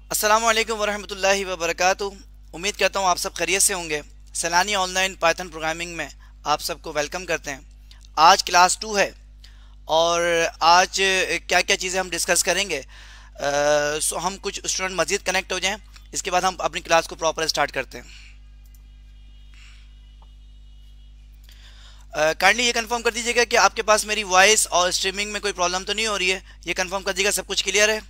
अस्सलामु अलैकुम वरहमतुल्लाहि वबरकातुहू। उम्मीद करता हूँ आप सब खैरियत से होंगे। सैलानी ऑनलाइन पाइथन प्रोग्रामिंग में आप सबको वेलकम करते हैं। आज क्लास 2 है और आज क्या क्या चीज़ें हम डिस्कस करेंगे। सो हम कुछ स्टूडेंट मज़ीद कनेक्ट हो जाएं, इसके बाद हम अपनी क्लास को प्रॉपर स्टार्ट करते हैं। काइंडली ये कंफर्म कर दीजिएगा कि आपके पास मेरी वॉइस और स्ट्रीमिंग में कोई प्रॉब्लम तो नहीं हो रही है। ये कंफर्म कर दीजिएगा सब कुछ क्लियर है।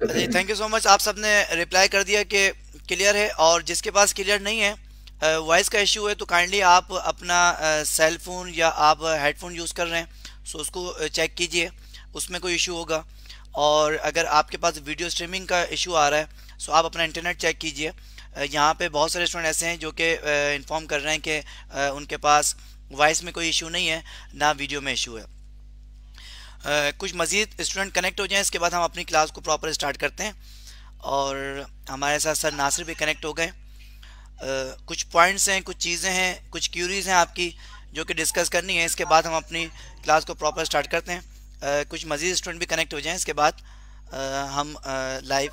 जी थैंक यू सो मच। आप सबने रिप्लाई कर दिया कि क्लियर है, और जिसके पास क्लियर नहीं है, वॉइस का इशू है, तो काइंडली आप अपना सेल फोन या आप हेडफोन यूज़ कर रहे हैं सो उसको चेक कीजिए, उसमें कोई इशू होगा। और अगर आपके पास वीडियो स्ट्रीमिंग का इशू आ रहा है सो आप अपना इंटरनेट चेक कीजिए। यहाँ पे बहुत सारे स्टूडेंट ऐसे हैं जो कि इन्फॉर्म कर रहे हैं कि उनके पास वॉइस में कोई इशू नहीं है ना वीडियो में इशू है। कुछ मज़ीद स्टूडेंट कनेक्ट हो जाएं, इसके बाद हम अपनी क्लास को प्रॉपर स्टार्ट करते हैं। और हमारे साथ सर नासिर भी कनेक्ट हो गए। कुछ पॉइंट्स हैं, कुछ चीज़ें हैं, कुछ क्यूरीज हैं आपकी जो कि डिस्कस करनी है, इसके बाद हम अपनी क्लास को प्रॉपर स्टार्ट करते हैं। कुछ मज़ीद स्टूडेंट भी कनेक्ट हो जाएं, इसके बाद हम लाइव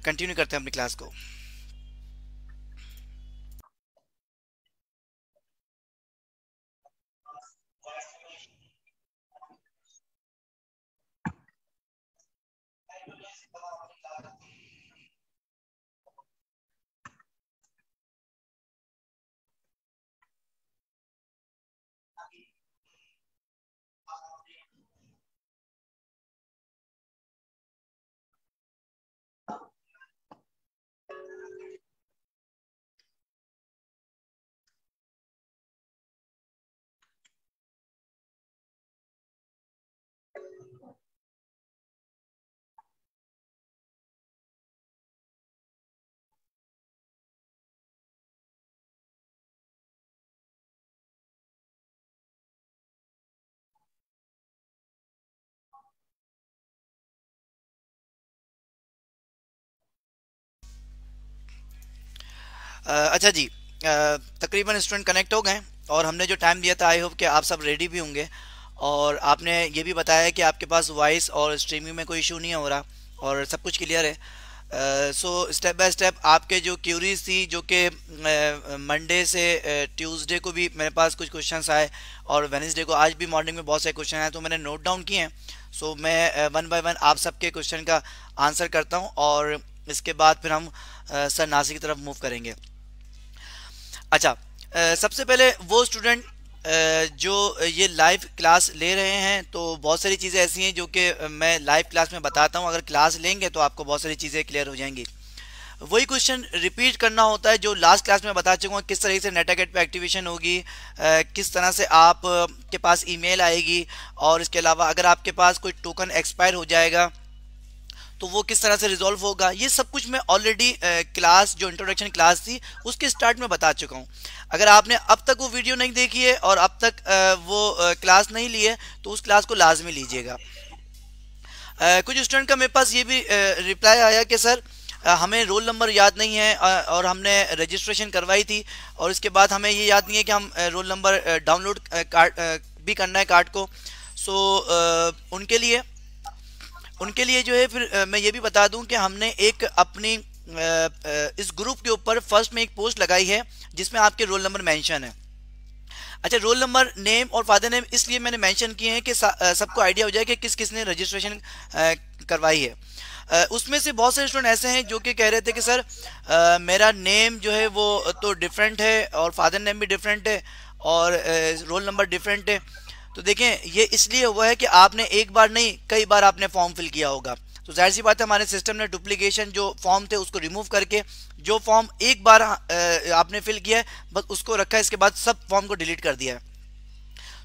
कंटिन्यू करते हैं अपनी क्लास को। अच्छा जी, तकरीबन स्टूडेंट कनेक्ट हो गए और हमने जो टाइम दिया था आई होप कि आप सब रेडी भी होंगे। और आपने ये भी बताया कि आपके पास वॉइस और स्ट्रीमिंग में कोई इशू नहीं हो रहा और सब कुछ क्लियर है। सो स्टेप बाय स्टेप आपके जो क्यूरीज थी, जो कि मंडे से ट्यूसडे को भी मेरे पास कुछ क्वेश्चंस आए और वेडनेसडे को आज भी मॉर्निंग में बहुत सारे क्वेश्चन आए, तो मैंने नोट डाउन किए हैं। सो मैं वन बाय वन आप सबके क्वेश्चन का आंसर करता हूँ और इसके बाद फिर हम सर नासिर की तरफ मूव करेंगे। अच्छा, सबसे पहले वो स्टूडेंट जो ये लाइव क्लास ले रहे हैं, तो बहुत सारी चीज़ें ऐसी हैं जो कि मैं लाइव क्लास में बताता हूँ। अगर क्लास लेंगे तो आपको बहुत सारी चीज़ें क्लियर हो जाएंगी। वही क्वेश्चन रिपीट करना होता है जो लास्ट क्लास में बता चुका हूँ, किस तरह से नेटागेट पे एक्टिवेशन होगी, किस तरह से आप के पास ईमेल आएगी, और इसके अलावा अगर आपके पास कोई टोकन एक्सपायर हो जाएगा तो वो किस तरह से रिजॉल्व होगा। ये सब कुछ मैं ऑलरेडी क्लास जो इंट्रोडक्शन क्लास थी उसके स्टार्ट में बता चुका हूँ। अगर आपने अब तक वो वीडियो नहीं देखी है और अब तक वो क्लास नहीं ली है तो उस क्लास को लाजमी लीजिएगा। कुछ स्टूडेंट का मेरे पास ये भी रिप्लाई आया कि सर हमें रोल नंबर याद नहीं है और हमने रजिस्ट्रेशन करवाई थी और इसके बाद हमें ये याद नहीं है कि हम रोल नंबर डाउनलोड कार्ड भी करना है कार्ड को। सो उनके लिए जो है फिर मैं ये भी बता दूं कि हमने एक अपनी इस ग्रुप के ऊपर फर्स्ट में एक पोस्ट लगाई है जिसमें आपके रोल नंबर मेंशन है। अच्छा, रोल नंबर, नेम और फादर नेम इसलिए मैंने मेंशन किए हैं कि सबको आइडिया हो जाए कि किस किसने रजिस्ट्रेशन करवाई है। उसमें से बहुत सारे स्टूडेंट ऐसे हैं जो कि कह रहे थे कि सर मेरा नेम जो है वो तो डिफरेंट है और फादर नेम भी डिफरेंट है और रोल नंबर डिफरेंट है। तो देखें, ये इसलिए हुआ है कि आपने एक बार नहीं कई बार आपने फॉर्म फिल किया होगा। तो जाहिर सी बात है हमारे सिस्टम ने डुप्लीकेशन जो फॉर्म थे उसको रिमूव करके जो फॉर्म एक बार आपने फिल किया है बस उसको रखा है, इसके बाद सब फॉर्म को डिलीट कर दिया है।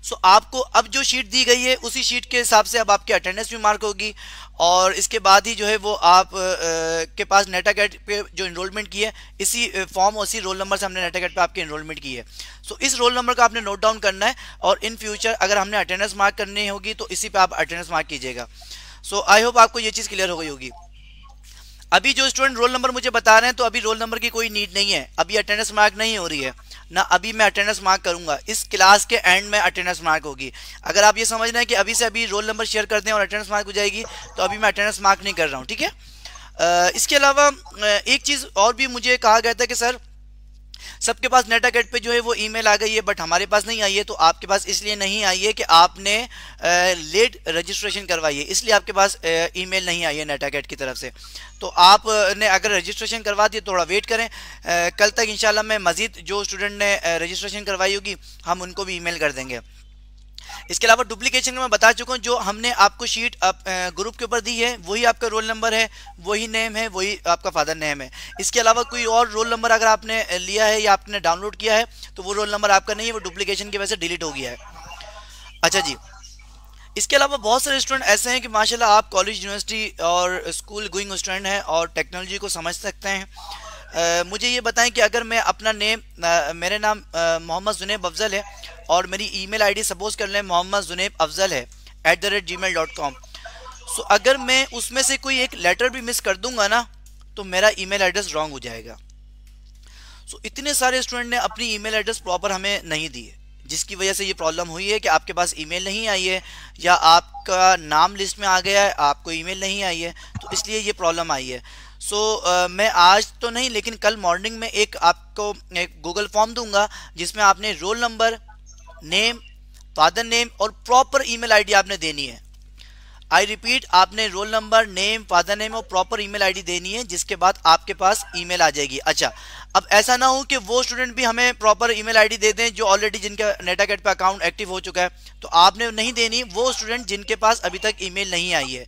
सो आपको अब जो शीट दी गई है उसी शीट के हिसाब से अब आपकी अटेंडेंस भी मार्क होगी और इसके बाद ही जो है वो आप के पास नेटागेट पे जो इनरोलमेंट की है इसी फॉर्म और इसी रोल नंबर से हमने नेटागेट पे आपकी इनरोलमेंट की है। सो इस रोल नंबर का आपने नोट डाउन करना है और इन फ्यूचर अगर हमने अटेंडेंस मार्क करनी होगी तो इसी पे आप अटेंडेंस मार्क कीजिएगा। सो आई होप आपको ये चीज़ क्लियर हो गई होगी। अभी जो स्टूडेंट रोल नंबर मुझे बता रहे हैं तो अभी रोल नंबर की कोई नीड नहीं है, अभी अटेंडेंस मार्क नहीं हो रही है ना, अभी मैं अटेंडेंस मार्क करूंगा, इस क्लास के एंड में अटेंडेंस मार्क होगी। अगर आप ये समझ रहे हैं कि अभी से अभी रोल नंबर शेयर करते हैं और अटेंडेंस मार्क हो जाएगी तो अभी मैं अटेंडेंस मार्क नहीं कर रहा हूँ, ठीक है। इसके अलावा एक चीज़ और भी मुझे कहा गया था कि सर सबके पास नेटागेट पे जो है वो ईमेल आ गई है बट हमारे पास नहीं आई है। तो आपके पास इसलिए नहीं आई है कि आपने लेट रजिस्ट्रेशन करवाई है, इसलिए आपके पास ईमेल नहीं आई है नेटागेट की तरफ से। तो आपने अगर रजिस्ट्रेशन करवा दी थोड़ा वेट करें, कल तक इंशाल्लाह मैं मज़ीद जो स्टूडेंट ने रजिस्ट्रेशन करवाई होगी हम उनको भी ईमेल कर देंगे। इसके अलावा डुप्लीकेशन में मैं बता चुका हूँ, जो हमने आपको शीट ग्रुप के ऊपर दी है वही आपका रोल नंबर है, वही नेम है, वही आपका फादर नेम है। इसके अलावा कोई और रोल नंबर अगर आपने लिया है या आपने डाउनलोड किया है तो वो रोल नंबर आपका नहीं है, वो डुप्लीकेशन की वजह से डिलीट हो गया है। अच्छा जी, इसके अलावा बहुत सारे स्टूडेंट ऐसे हैं कि माशाल्लाह आप कॉलेज, यूनिवर्सिटी और स्कूल गोइंग स्टूडेंट हैं और टेक्नोलॉजी को समझ सकते हैं। मुझे ये बताएं कि अगर मैं अपना नेम, मेरे नाम मोहम्मद जुनैब अफजल है और मेरी ईमेल आईडी सपोज कर लें मोहम्मद जुनैब अफजल है @gmail.com। सो अगर मैं उसमें से कोई एक लेटर भी मिस कर दूंगा ना तो मेरा ईमेल एड्रेस रॉन्ग हो जाएगा। सो इतने सारे स्टूडेंट ने अपनी ईमेल एड्रेस प्रॉपर हमें नहीं दी है, जिसकी वजह से ये प्रॉब्लम हुई है कि आपके पास ईमेल नहीं आई है या आपका नाम लिस्ट में आ गया है आपको ईमेल नहीं आई है, तो इसलिए ये प्रॉब्लम आई है। मैं आज तो नहीं लेकिन कल मॉर्निंग में एक आपको एक गूगल फॉर्म दूंगा जिसमें आपने roll number, name, father name और प्रॉपर ईमेल आईडी आपने देनी है। आई रिपीट, आपने roll number, name, father name और प्रॉपर ईमेल आईडी देनी है, जिसके बाद आपके पास ईमेल आ जाएगी। अच्छा, अब ऐसा ना हो कि वो स्टूडेंट भी हमें प्रॉपर ईमेल आईडी दे दें जो ऑलरेडी जिनका नेटागेट पे अकाउंट एक्टिव हो चुका है, तो आपने नहीं देनी वो स्टूडेंट जिनके पास अभी तक ईमेल नहीं आई है,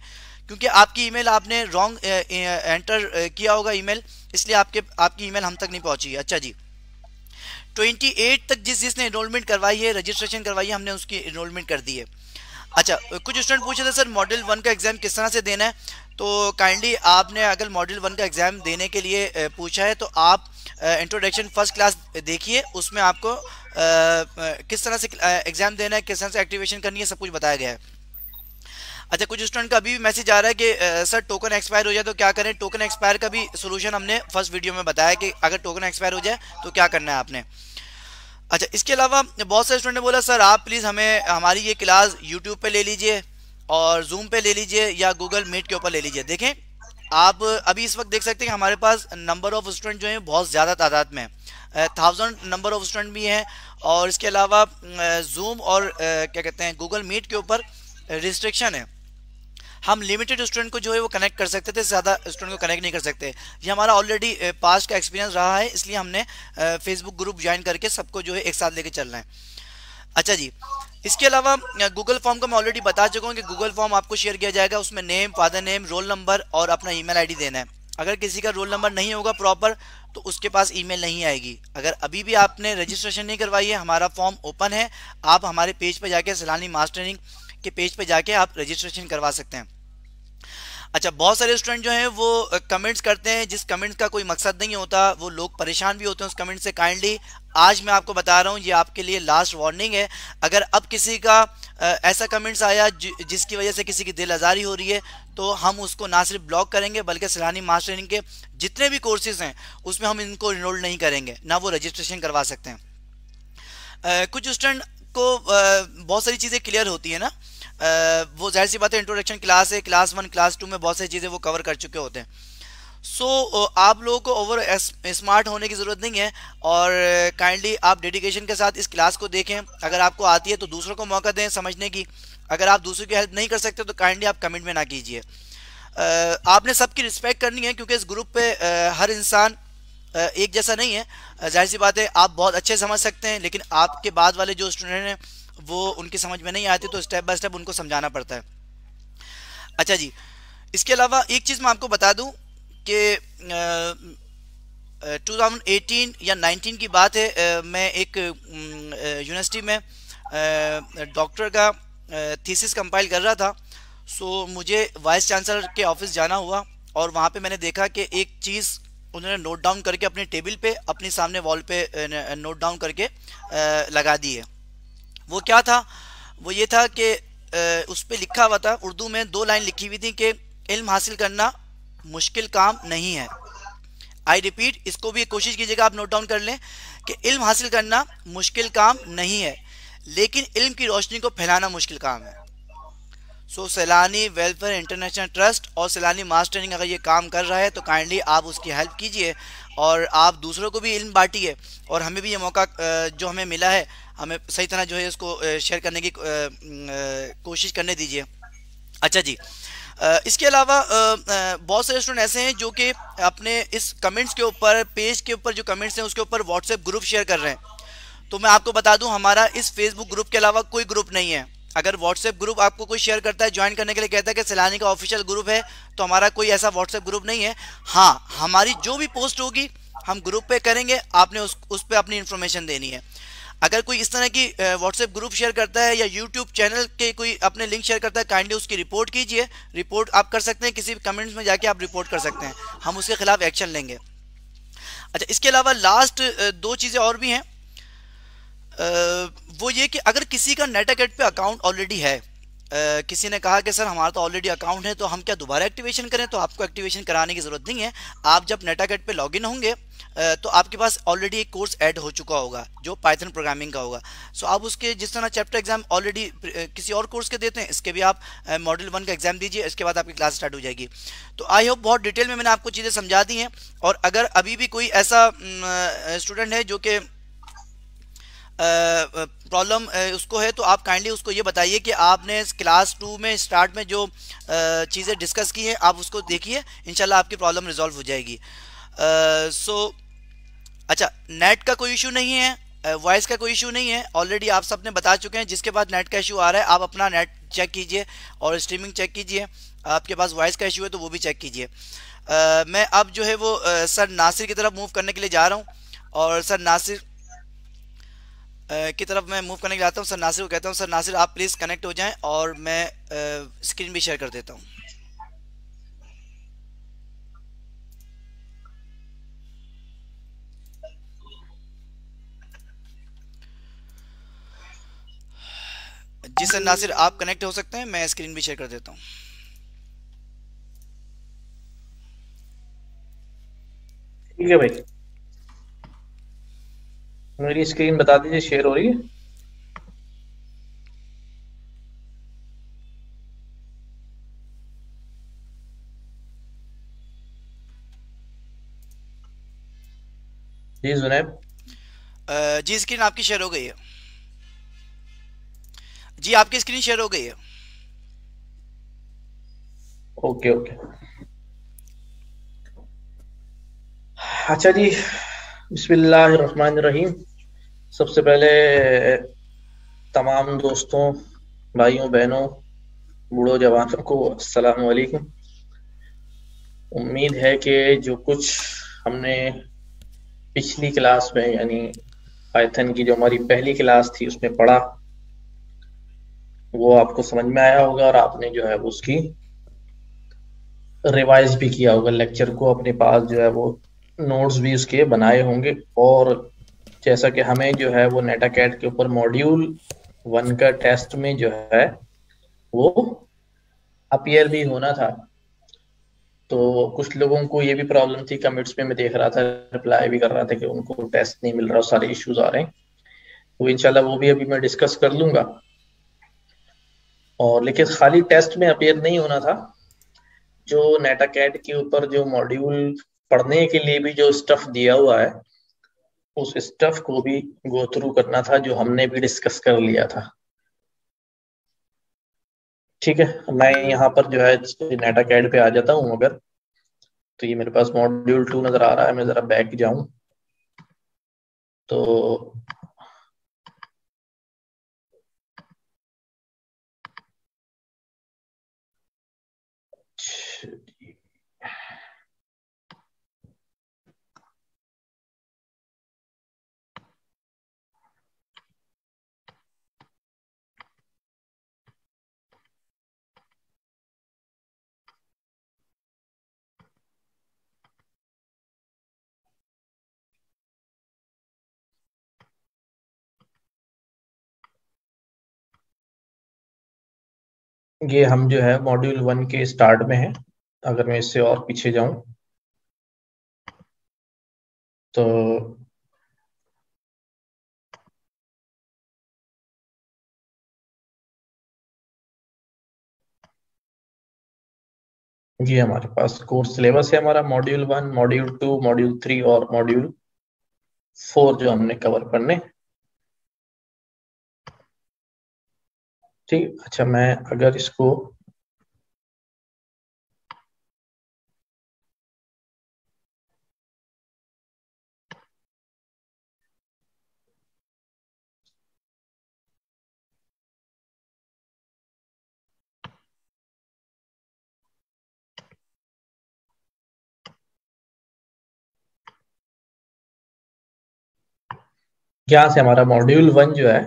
क्योंकि आपकी ईमेल आपने रॉन्ग एंटर किया होगा ईमेल, इसलिए आपकी ईमेल हम तक नहीं पहुंची है। अच्छा जी, 28 तक जिसने एनरोलमेंट करवाई है, रजिस्ट्रेशन करवाई है, हमने उसकी एनरोलमेंट कर दी है। अच्छा, कुछ स्टूडेंट पूछे थे सर मॉड्यूल 1 का एग्ज़ाम किस तरह से देना है, तो काइंडली आपने अगर मॉड्यूल 1 का एग्ज़ाम देने के लिए पूछा है तो आप इंट्रोडक्शन फर्स्ट क्लास देखिए, उसमें आपको किस तरह से एग्ज़ाम देना है, किस तरह से एक्टिवेशन करनी है, सब कुछ बताया गया है। अच्छा, कुछ स्टूडेंट का अभी भी मैसेज आ रहा है कि सर टोकन एक्सपायर हो जाए तो क्या करें। टोकन एक्सपायर का भी सोल्यूशन हमने फर्स्ट वीडियो में बताया कि अगर टोकन एक्सपायर हो जाए तो क्या करना है आपने। अच्छा, इसके अलावा बहुत सारे स्टूडेंट ने बोला सर आप प्लीज़ हमें हमारी ये क्लास यूट्यूब पे ले लीजिए और जूम पे ले लीजिए या गूगल मीट के ऊपर ले लीजिए। देखें, आप अभी इस वक्त देख सकते हैं कि हमारे पास नंबर ऑफ़ स्टूडेंट जो है बहुत ज़्यादा तादाद में है, 1000 नंबर ऑफ़ स्टूडेंट भी हैं और इसके अलावा जूम और क्या कहते हैं गूगल मीट के ऊपर रिस्ट्रिक्शन है, हम लिमिटेड स्टूडेंट को जो है वो कनेक्ट कर सकते थे, ज़्यादा स्टूडेंट को कनेक्ट नहीं कर सकते। ये हमारा ऑलरेडी पास्ट का एक्सपीरियंस रहा है, इसलिए हमने फेसबुक ग्रुप ज्वाइन करके सबको जो है एक साथ लेके चलना है। अच्छा जी, इसके अलावा गूगल फॉर्म का मैं ऑलरेडी बता चुका हूँ कि गूगल फॉर्म आपको शेयर किया जाएगा, उसमें name, father name, roll number और अपना ईमेल आईडी देना है। अगर किसी का रोल नंबर नहीं होगा प्रॉपर तो उसके पास ईमेल नहीं आएगी। अगर अभी भी आपने रजिस्ट्रेशन नहीं करवाई है, हमारा फॉर्म ओपन है, आप हमारे पेज पे जाके सैलानी मास्टरिंग के पेज पे जाके आप रजिस्ट्रेशन करवा सकते हैं। अच्छा, बहुत सारे स्टूडेंट जो हैं वो कमेंट्स करते हैं जिस कमेंट्स का कोई मकसद नहीं होता, वो लोग परेशान भी होते हैं उस कमेंट से। काइंडली आज मैं आपको बता रहा हूँ, ये आपके लिए लास्ट वार्निंग है। अगर अब किसी का ऐसा कमेंट्स आया जिसकी वजह से किसी की दिल आज़ारी हो रही है तो हम उसको ना सिर्फ ब्लॉक करेंगे बल्कि सैलानी मास्टरिंग के जितने भी कोर्सेज हैं उसमें हम इनको इनरोल नहीं करेंगे, ना वो रजिस्ट्रेशन करवा सकते हैं। कुछ स्टूडेंट को बहुत सारी चीज़ें क्लियर होती है ना, वो जाहिर सी बात है इंट्रोडक्शन क्लास है, क्लास 1 क्लास 2 में बहुत सारी चीज़ें वो कवर कर चुके होते हैं। सो आप लोगों को ओवर स्मार्ट होने की ज़रूरत नहीं है, और काइंडली आप डेडिकेशन के साथ इस क्लास को देखें। अगर आपको आती है तो दूसरों को मौका दें समझने की। अगर आप दूसरों की हेल्प नहीं कर सकते तो काइंडली आप कमेंट में ना कीजिए। आपने सबकी रिस्पेक्ट करनी है, क्योंकि इस ग्रुप पे हर इंसान एक जैसा नहीं है। जाहिर सी बात है, आप बहुत अच्छे समझ सकते हैं, लेकिन आपके बाद वाले जो स्टूडेंट हैं वो उनकी समझ में नहीं आती, तो स्टेप बाय स्टेप उनको समझाना पड़ता है। अच्छा जी, इसके अलावा एक चीज़ मैं आपको बता दूं कि 2018 या 19 की बात है, मैं एक यूनिवर्सिटी में डॉक्टर का थीसिस कंपाइल कर रहा था। सो मुझे वाइस चांसलर के ऑफिस जाना हुआ, और वहाँ पे मैंने देखा कि एक चीज़ उन्होंने नोट डाउन करके अपने टेबल पे अपने सामने वॉल पे नोट डाउन करके लगा दी है। वो क्या था? वो ये था कि उस पे लिखा हुआ था उर्दू में, 2 लाइन लिखी हुई थी कि इल्म हासिल करना मुश्किल काम नहीं है। आई रिपीट, इसको भी कोशिश कीजिएगा आप नोट डाउन कर लें कि इल्म हासिल करना मुश्किल काम नहीं है, लेकिन इल्म की रोशनी को फैलाना मुश्किल काम है। सो सैलानी वेलफेयर इंटरनेशनल ट्रस्ट और सैलानी मास ट्रेनिंग अगर ये काम कर रहा है तो काइंडली आप उसकी हेल्प कीजिए, और आप दूसरों को भी इल्म बांटिए, और हमें भी ये मौका जो हमें मिला है, हमें सही तरह जो है इसको शेयर करने की कोशिश करने दीजिए। अच्छा जी, इसके अलावा बहुत सारे स्टूडेंट ऐसे हैं जो कि अपने इस कमेंट्स के ऊपर, पेज के ऊपर जो कमेंट्स हैं उसके ऊपर व्हाट्सएप ग्रुप शेयर कर रहे हैं। तो मैं आपको बता दूं, हमारा इस फेसबुक ग्रुप के अलावा कोई ग्रुप नहीं है। अगर व्हाट्सएप ग्रुप आपको कोई शेयर करता है, ज्वाइन करने के लिए कहता है कि सैलानी का ऑफिशियल ग्रुप है, तो हमारा कोई ऐसा व्हाट्सएप ग्रुप नहीं है। हाँ, हमारी जो भी पोस्ट होगी हम ग्रुप पे करेंगे, आपने उस पर अपनी इन्फॉर्मेशन देनी है। अगर कोई इस तरह की व्हाट्सएप ग्रुप शेयर करता है या यूट्यूब चैनल के कोई अपने लिंक शेयर करता है, काइंडली उसकी रिपोर्ट कीजिए। रिपोर्ट आप कर सकते हैं, किसी भी कमेंट्स में जाके आप रिपोर्ट कर सकते हैं, हम उसके खिलाफ एक्शन लेंगे। अच्छा, इसके अलावा लास्ट 2 चीज़ें और भी हैं। वो ये कि अगर किसी का नेटाकेट पे अकाउंट ऑलरेडी है, किसी ने कहा कि सर हमारा तो ऑलरेडी अकाउंट है, तो हम क्या दोबारा एक्टिवेशन करें? तो आपको एक्टिवेशन कराने की ज़रूरत नहीं है। आप जब नेटाकेट पे लॉगिन होंगे तो आपके पास ऑलरेडी एक कोर्स ऐड हो चुका होगा जो पाइथन प्रोग्रामिंग का होगा। सो आप उसके जिस तरह चैप्टर एग्जाम ऑलरेडी किसी और कोर्स के देते हैं, इसके भी आप मॉड्यूल 1 का एग्जाम दीजिए, इसके बाद आपकी क्लास स्टार्ट हो जाएगी। तो आई होप बहुत डिटेल में मैंने आपको चीज़ें समझा दी हैं। और अगर अभी भी कोई ऐसा स्टूडेंट है जो कि प्रॉब्लम उसको है, तो आप काइंडली उसको ये बताइए कि आपने क्लास 2 में स्टार्ट में जो चीज़ें डिस्कस की हैं आप उसको देखिए, इंशाल्लाह आपकी प्रॉब्लम रिजॉल्व हो जाएगी। अच्छा, नेट का कोई इशू नहीं है, वॉइस का कोई इशू नहीं है, ऑलरेडी आप सबने बता चुके हैं। जिसके बाद नेट का इशू आ रहा है आप अपना नेट चेक कीजिए और स्ट्रीमिंग चेक कीजिए। आपके पास वॉइस का इशू है तो वो भी चेक कीजिए। मैं अब जो है वो सर नासिर की तरफ मूव करने के लिए जा रहा हूँ, और सर नासिर की तरफ मैं मूव करने के लिए आता हूँ। सर नासिर को कहता हूँ, सर नासिर आप प्लीज़ कनेक्ट हो जाएं, और मैं स्क्रीन भी शेयर कर देता हूँ। जी सर नासिर आप कनेक्ट हो सकते हैं, मैं स्क्रीन भी शेयर कर देता हूँ। ठीक है भाई, मेरी स्क्रीन बता दीजिए शेयर हो रही है? जी जुनैब। जी स्क्रीन आपकी शेयर हो गई है। जी आपकी स्क्रीन शेयर हो गई है। Okay okay. अच्छा जी, बिस्मिल्लाहिर्रहमानिर्रहीम। सबसे पहले तमाम दोस्तों, भाइयों बहनों, बूढ़ों जवानों को अस्सलाम वालेकुम। उम्मीद है कि जो कुछ हमने पिछली क्लास में, यानी पाइथन की जो हमारी पहली क्लास थी, उसमें पढ़ा, वो आपको समझ में आया होगा, और आपने जो है उसकी रिवाइज भी किया होगा लेक्चर को। अपने पास जो है वो नोट्स भी उसके बनाए होंगे। और जैसा कि हमें जो है वो नेटाकेट के ऊपर मॉड्यूल 1 का टेस्ट में जो है वो अपीयर भी होना था, तो कुछ लोगों को ये भी प्रॉब्लम थी। कमेंट्स में मैं देख रहा था, रिप्लाई भी कर रहा था कि उनको टेस्ट नहीं मिल रहा, सारे इश्यूज आ रहे हैं। तो इंशाल्लाह वो भी अभी मैं डिस्कस कर लूंगा। और लेकिन खाली टेस्ट में अपीयर नहीं होना था, जो नेटाकैट के ऊपर जो मॉड्यूल पढ़ने के लिए भी जो स्टफ दिया हुआ है, उस स्टफ को भी गो थ्रू करना था, जो हमने भी डिस्कस कर लिया था। ठीक है, मैं यहाँ पर जो है नेटाकैट पे आ जाता हूँ। अगर तो ये मेरे पास मॉड्यूल 2 नजर आ रहा है। मैं जरा बैक जाऊं तो ये हम जो है मॉड्यूल 1 के स्टार्ट में है। अगर मैं इससे और पीछे जाऊं तो ये हमारे पास कोर्स सिलेबस है। हमारा मॉड्यूल 1, मॉड्यूल 2, मॉड्यूल 3 और मॉड्यूल 4 जो हमने कवर करने। ठीक, अच्छा मैं अगर इसको यहाँ से हमारा मॉड्यूल 1 जो है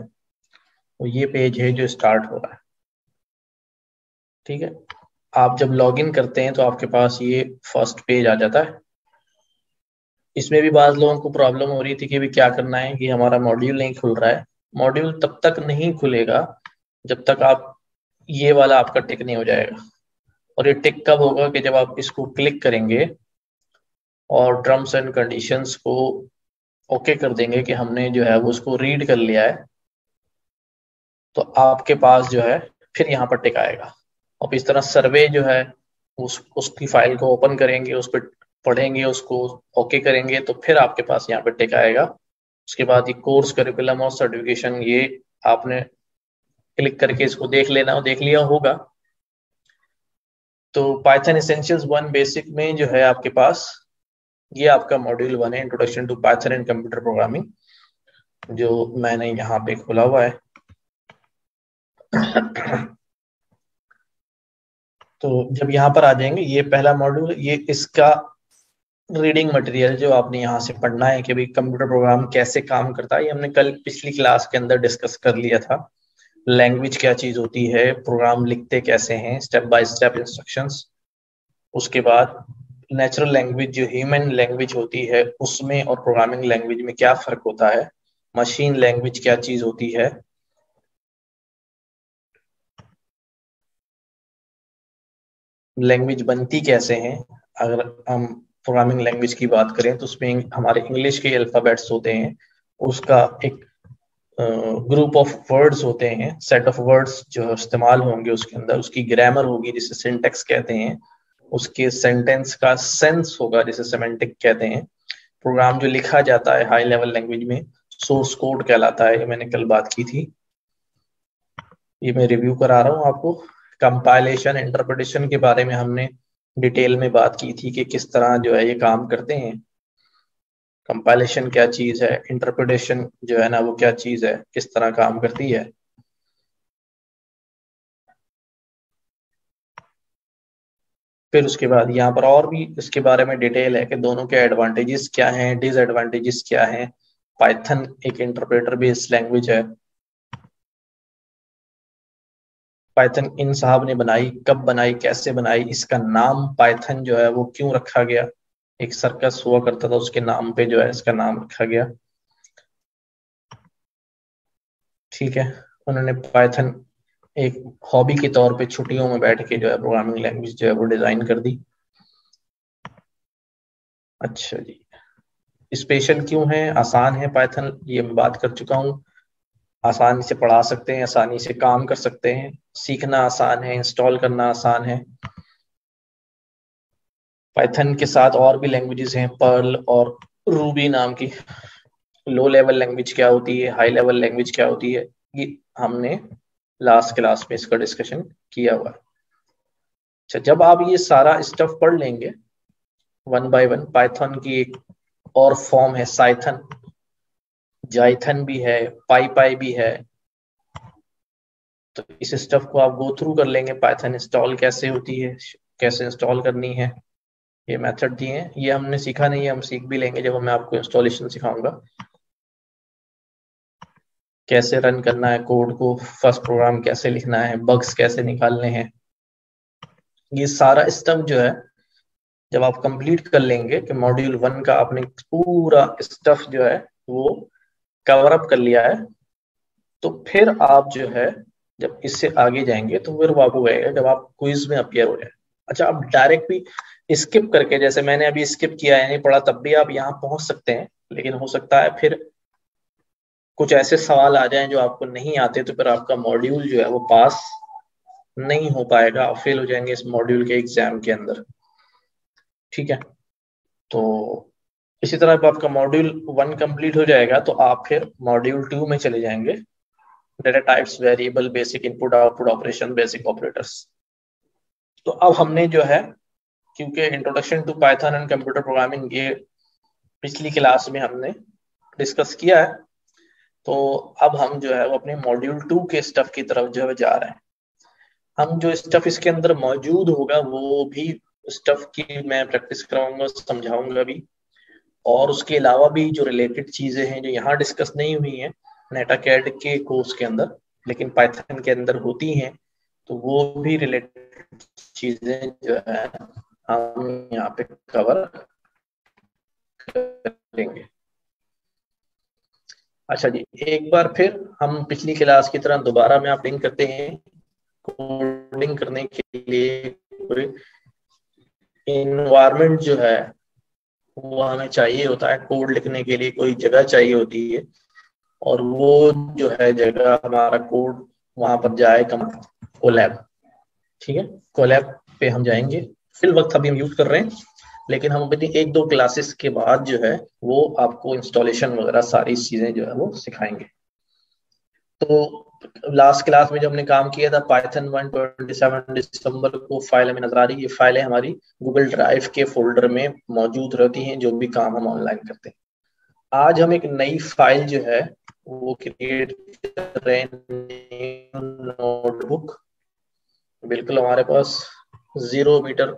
वो ये पेज है जो स्टार्ट हो रहा है। ठीक है, आप जब लॉगिन करते हैं तो आपके पास ये फर्स्ट पेज आ जाता है। इसमें भी बाज लोगों को प्रॉब्लम हो रही थी कि भी क्या करना है कि हमारा मॉड्यूल नहीं खुल रहा है। मॉड्यूल तब तक नहीं खुलेगा जब तक आप ये वाला आपका टिक नहीं हो जाएगा। और ये टिक कब होगा कि जब आप इसको क्लिक करेंगे और टर्म्स एंड कंडीशंस को ओके कर देंगे कि हमने जो है वो उसको रीड कर लिया है, तो आपके पास जो है फिर यहाँ पर टिक आएगा। और इस तरह सर्वे जो है उसकी फाइल को ओपन करेंगे, उस पर पढ़ेंगे, उसको ओके करेंगे, तो फिर आपके पास यहाँ पे टिक आएगा। उसके बाद ये कोर्स करिकुलम और सर्टिफिकेशन, ये आपने क्लिक करके इसको देख लेना, हो देख लिया होगा। तो पाइथन एसेंशियल्स 1 बेसिक में जो है आपके पास ये आपका मॉड्यूल 1 है, introduction to Python and computer programming, जो मैंने यहाँ पे खोला हुआ है। तो जब यहाँ पर आ जाएंगे, ये पहला मॉड्यूल, ये इसका रीडिंग मटेरियल जो आपने यहाँ से पढ़ना है कि भाई कंप्यूटर प्रोग्राम कैसे काम करता है, ये हमने कल पिछली क्लास के अंदर डिस्कस कर लिया था। लैंग्वेज क्या चीज होती है, प्रोग्राम लिखते कैसे हैं, स्टेप बाय स्टेप इंस्ट्रक्शंस। उसके बाद नेचुरल लैंग्वेज जो ह्यूमन लैंग्वेज होती है उसमें और प्रोग्रामिंग लैंग्वेज में क्या फर्क होता है, मशीन लैंग्वेज क्या चीज होती है, लैंग्वेज बनती कैसे हैं। अगर हम प्रोग्रामिंग लैंग्वेज की बात करें तो उसमें हमारे इंग्लिश के अल्फाबेट्स होते हैं, उसका एक ग्रुप ऑफ वर्ड्स होते हैं, सेट ऑफ वर्ड्स जो इस्तेमाल होंगे उसके अंदर, उसकी ग्रामर होगी जिसे सिंटेक्स कहते हैं, उसके सेंटेंस का सेंस होगा जिसे सेमेंटिक कहते हैं। प्रोग्राम जो लिखा जाता है हाई लेवल लैंग्वेज में सोर्स कोड कहलाता है, ये मैंने कल बात की थी, ये मैं रिव्यू करा रहा हूँ आपको। कंपाइलेशन इंटरप्रिटेशन के बारे में हमने डिटेल में बात की थी कि किस तरह जो है ये काम करते हैं। कंपाइलेशन क्या चीज है, इंटरप्रिटेशन जो है ना वो क्या चीज है, किस तरह काम करती है। फिर उसके बाद यहाँ पर और भी इसके बारे में डिटेल है कि दोनों के एडवांटेजेस क्या हैं, डिसएडवांटेजेस क्या हैं। पाइथन एक इंटरप्रेटर बेस्ड लैंग्वेज है। पाइथन इन साहब ने बनाई, कब बनाई, कैसे बनाई, इसका नाम पाइथन जो है वो क्यों रखा गया, एक सर्कस हुआ करता था उसके नाम पे जो है इसका नाम रखा गया। ठीक है, उन्होंने पाइथन एक हॉबी के तौर पे छुट्टियों में बैठ के जो है प्रोग्रामिंग लैंग्वेज जो है वो डिजाइन कर दी। अच्छा जी, स्पेशल क्यों है, आसान है पाइथन, ये मैं बात कर चुका हूँ। आसानी से पढ़ा सकते हैं, आसानी से काम कर सकते हैं, सीखना आसान है, इंस्टॉल करना आसान है। पाइथन के साथ और भी लैंग्वेजेस हैं, पर्ल और रूबी नाम की। लो लेवल लैंग्वेज क्या होती है, हाई लेवल लैंग्वेज क्या होती है, ये हमने लास्ट क्लास में इसका डिस्कशन किया हुआ है। अच्छा, जब आप ये सारा स्टफ पढ़ लेंगे वन बाय वन, पाइथन की एक और फॉर्म है साइथन, जाइथन भी है, पाई पाई भी है, तो इस स्टफ को आप गो थ्रू कर लेंगे। पाइथन इंस्टॉल कैसे होती है, कैसे इंस्टॉल करनी है, ये मेथड दिए हैं। ये हमने सीखा नहीं है, हम सीख भी लेंगे जब मैं आपको इंस्टॉलेशन सिखाऊंगा, कैसे रन करना है कोड को, फर्स्ट प्रोग्राम कैसे लिखना है, बग्स कैसे निकालने हैं। ये सारा स्टफ जो है जब आप कंप्लीट कर लेंगे कि मॉड्यूल 1 का आपने पूरा स्टफ जो है वो कवर अप कर लिया है, तो फिर आप जो है जब इससे आगे जाएंगे तो फिर वो आपको कहेगा जब आप क्विज में अपियर हो जाए। अच्छा, आप डायरेक्ट भी स्किप करके, जैसे मैंने अभी स्किप किया है, नहीं पढ़ा, तब भी आप यहाँ पहुंच सकते हैं, लेकिन हो सकता है फिर कुछ ऐसे सवाल आ जाएं जो आपको नहीं आते, तो फिर आपका मॉड्यूल जो है वो पास नहीं हो पाएगा, आप फेल हो जाएंगे इस मॉड्यूल के एग्जाम के अंदर। ठीक है, तो इसी तरह जब आपका मॉड्यूल 1 कंप्लीट हो जाएगा तो आप फिर मॉड्यूल 2 में चले जाएंगे, data types, variable, basic input output operation, basic operators. तो अब हमने जो है, क्योंकि introduction to Python and computer programming ये पिछली क्लास में हमने डिस्कस किया है, तो अब हम जो है वो अपने मॉड्यूल 2 के स्टफ की तरफ जो है जा रहे हैं। हम जो स्टफ इसके अंदर मौजूद होगा वो भी स्टफ की मैं प्रैक्टिस कराऊंगा, समझाऊंगा भी, और उसके अलावा भी जो रिलेटेड चीजें हैं जो यहाँ डिस्कस नहीं हुई हैं नेटाकैड के कोर्स के अंदर, लेकिन पाइथन के अंदर होती हैं, तो वो भी रिलेटेड चीजें जो है हम यहाँ पे कवर करेंगे। अच्छा जी, एक बार फिर हम पिछली क्लास की तरह दोबारा में आप लिंक करते हैं। कोडिंग करने के लिए कोई इन्वायरमेंट जो है वो हमें चाहिए होता है, कोड लिखने के लिए कोई जगह चाहिए होती है, और वो जो है जगह हमारा कोड वहां पर जाए कोलैब। ठीक है, कोलैब पे हम जाएंगे, फिल वक्त अभी हम यूज कर रहे हैं, लेकिन हम अपनी 1-2 क्लासेस के बाद जो है वो आपको इंस्टॉलेशन वगैरह सारी चीजें जो है वो सिखाएंगे। तो लास्ट क्लास में जो हमने काम किया था पाइथन 127 दिसंबर को फाइल हमें नजर आ रही है, ये फाइलें हमारी गूगल ड्राइव के फोल्डर में मौजूद रहती हैं जो भी काम हम ऑनलाइन करते हैं। आज हम एक नई फाइल जो है वो क्रिएट कर रहे हैं, नोटबुक। बिल्कुल हमारे पास 0 मीटर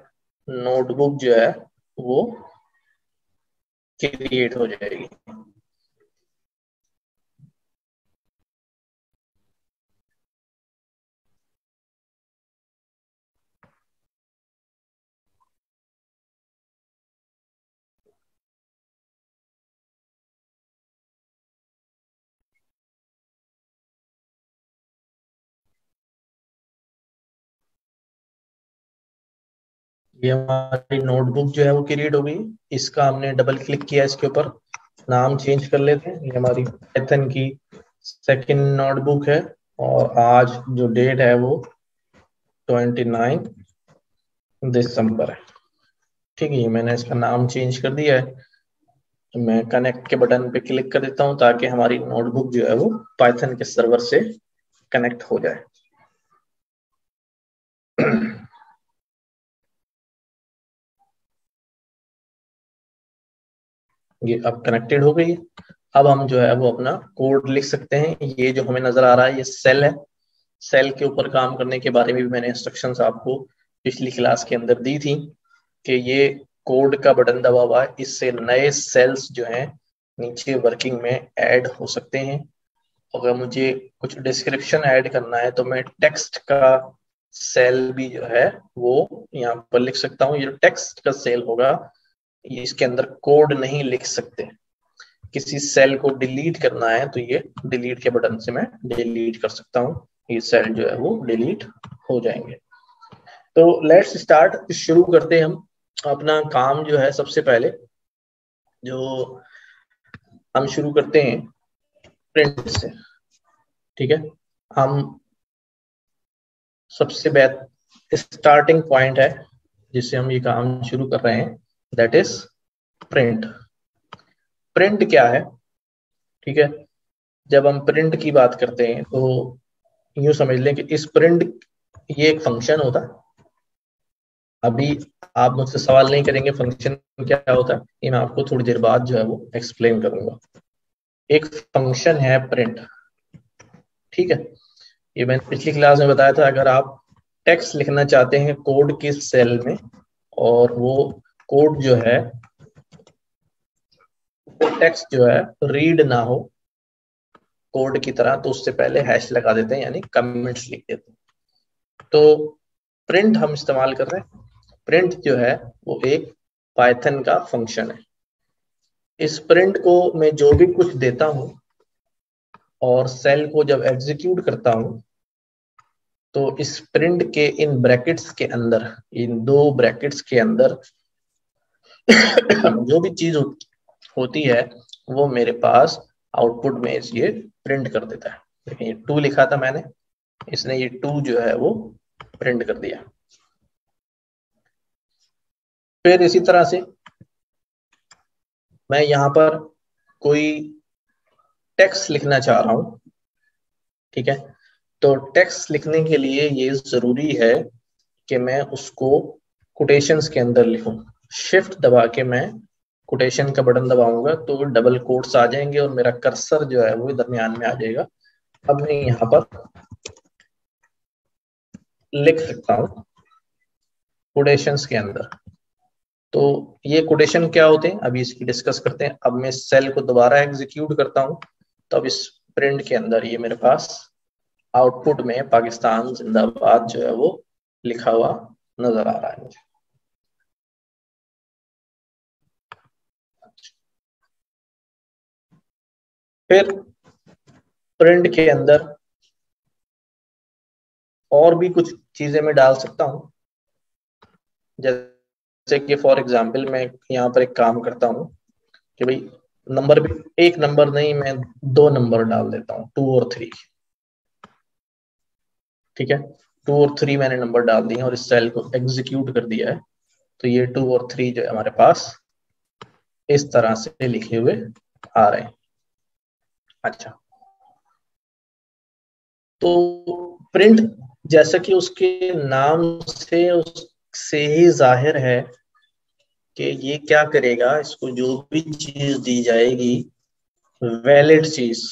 नोटबुक जो है वो क्रिएट हो जाएगी। ये हमारी नोटबुक जो है वो क्रिएट हो गई, इसका हमने डबल क्लिक किया, इसके ऊपर नाम चेंज कर लेते हैं। ये हमारी पाइथन की सेकंड नोटबुक है, और आज जो डेट है वो 29 दिसंबर है। ठीक है, मैंने इसका नाम चेंज कर दिया है। तो मैं कनेक्ट के बटन पे क्लिक कर देता हूँ ताकि हमारी नोटबुक जो है वो पाइथन के सर्वर से कनेक्ट हो जाए। ये अब कनेक्टेड हो गई है। अब हम जो है वो अपना कोड लिख सकते हैं। ये जो हमें नजर आ रहा है ये सेल है, सेल के ऊपर काम करने के बारे में भी मैंने इंस्ट्रक्शंस आपको पिछली क्लास के अंदर दी थी कि ये कोड का बटन दबा हुआ है, इससे नए सेल्स जो हैं नीचे वर्किंग में ऐड हो सकते हैं। अगर मुझे कुछ डिस्क्रिप्शन ऐड करना है तो मैं टेक्स्ट का सेल भी जो है वो यहाँ पर लिख सकता हूँ। ये जो टेक्स्ट का सेल होगा इसके अंदर कोड नहीं लिख सकते। किसी सेल को डिलीट करना है तो ये डिलीट के बटन से मैं डिलीट कर सकता हूँ, ये सेल जो है वो डिलीट हो जाएंगे। तो लेट्स स्टार्ट, शुरू करते हैं हम अपना काम। जो है सबसे पहले जो हम शुरू करते हैं प्रिंट से। ठीक है, हम सबसे स्टार्टिंग पॉइंट है जिससे हम ये काम शुरू कर रहे हैं, दैट इज प्रिंट। प्रिंट क्या है? ठीक है, जब हम प्रिंट की बात करते हैं तो यूं समझ लें कि इस प्रिंट, ये एक फंक्शन होता है। अभी आप मुझसे सवाल नहीं करेंगे फंक्शन क्या होता है, ये मैं आपको थोड़ी देर बाद जो है वो एक्सप्लेन करूंगा। एक फंक्शन है प्रिंट, ठीक है। ये मैंने पिछली क्लास में बताया था, अगर आप टेक्स्ट लिखना चाहते हैं कोड की सेल में, और वो कोड जो है, वो टेक्स्ट जो है रीड ना हो कोड की तरह, तो उससे पहले हैश लगा देते हैं, यानी कमेंट्स लिख देते हैं। तो प्रिंट हम इस्तेमाल कर रहे हैं। प्रिंट जो है वो एक पाइथन का फंक्शन है। इस प्रिंट को मैं जो भी कुछ देता हूं और सेल को जब एग्जीक्यूट करता हूं, तो इस प्रिंट के इन ब्रैकेट्स के अंदर, इन दो ब्रैकेट्स के अंदर जो भी चीज होती है वो मेरे पास आउटपुट में ये प्रिंट कर देता है। देखिए, ये 2 लिखा था मैंने, इसने ये 2 जो है वो प्रिंट कर दिया। फिर इसी तरह से मैं यहाँ पर कोई टेक्स्ट लिखना चाह रहा हूँ, ठीक है। तो टेक्स्ट लिखने के लिए ये जरूरी है कि मैं उसको कोटेशंस के अंदर लिखूं। शिफ्ट दबा के मैं कोटेशन का बटन दबाऊंगा तो डबल कोट्स आ जाएंगे और मेरा कर्सर जो है वो दरमियान में आ जाएगा। अब मैं यहाँ पर लिख सकता हूँ कोटेशंस के अंदर। तो ये कोटेशन क्या होते हैं अभी इसकी डिस्कस करते हैं। अब मैं सेल को दोबारा एग्जीक्यूट करता हूँ, तब इस प्रिंट के अंदर ये मेरे पास आउटपुट में पाकिस्तान जिंदाबाद जो है वो लिखा हुआ नजर आ रहा है मुझे। फिर प्रिंट के अंदर और भी कुछ चीजें मैं डाल सकता हूं, जैसे कि फॉर एग्जांपल मैं यहाँ पर एक काम करता हूँ कि भाई नंबर भी, एक नंबर नहीं, मैं 2 नंबर डाल देता हूँ, 2 और 3, ठीक है। 2 और 3 मैंने नंबर डाल दिए और इस सेल को एग्जीक्यूट कर दिया है, तो ये 2 और 3 जो है हमारे पास इस तरह से लिखे हुए आ रहे हैं। अच्छा, तो प्रिंट, जैसा कि उसके नाम से उससे ही जाहिर है कि ये क्या करेगा, इसको जो भी चीज दी जाएगी, वैलिड चीज,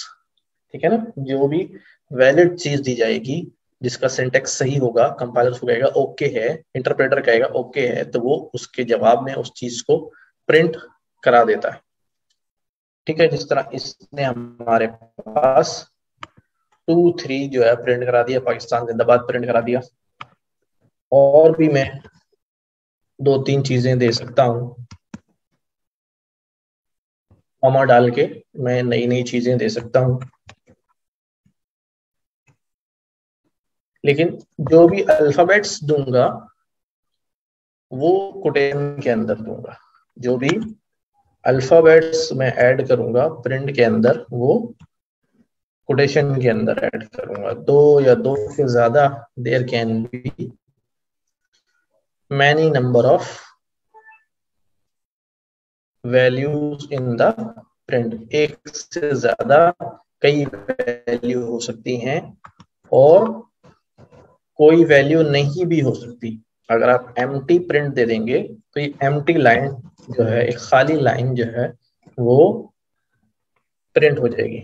ठीक है ना, जो भी वैलिड चीज दी जाएगी जिसका सिंटेक्स सही होगा, कंपाइलर उसको कहेगा ओके है, इंटरप्रेटर कहेगा ओके है, तो वो उसके जवाब में उस चीज को प्रिंट करा देता है। ठीक है, जिस तरह इसने हमारे पास 2 3 जो है प्रिंट करा दिया, पाकिस्तान जिंदाबाद प्रिंट करा दिया। और भी मैं 2 3 चीजें दे सकता हूँ, कॉमा डाल के मैं नई नई चीजें दे सकता हूँ। लेकिन जो भी अल्फाबेट्स दूंगा वो कोटेशन के अंदर दूंगा। जो भी अल्फाबेट्स मैं ऐड करूंगा प्रिंट के अंदर, वो कोटेशन के अंदर ऐड करूंगा। 2 या 2 से ज्यादा, there can be many number of values in the print. एक से ज्यादा कई वैल्यू हो सकती हैं और कोई वैल्यू नहीं भी हो सकती। अगर आप एम्प्टी प्रिंट दे देंगे तो ये एम्प्टी लाइन जो है, एक खाली लाइन जो है वो प्रिंट हो जाएगी।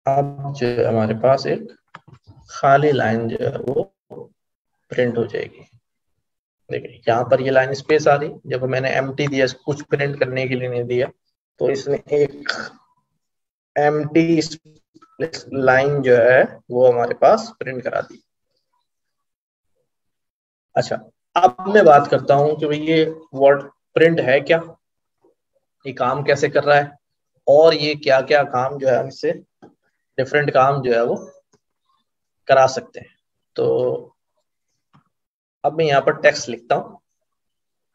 अब जो है हमारे पास एक खाली लाइन जो है वो प्रिंट हो जाएगी। देखिए यहाँ पर ये लाइन स्पेस आ रही, जब मैंने एम्प्टी दिया, कुछ प्रिंट करने के लिए नहीं दिया, तो इसने एक एम्प्टी लाइन जो है वो हमारे पास प्रिंट करा दी। अच्छा, अब मैं बात करता हूं कि भाई ये वर्ड प्रिंट है क्या, ये काम कैसे कर रहा है, और ये क्या क्या काम जो है हम इससे डिफरेंट काम जो है वो करा सकते हैं। तो अब मैं यहाँ पर टेक्स्ट लिखता हूँ,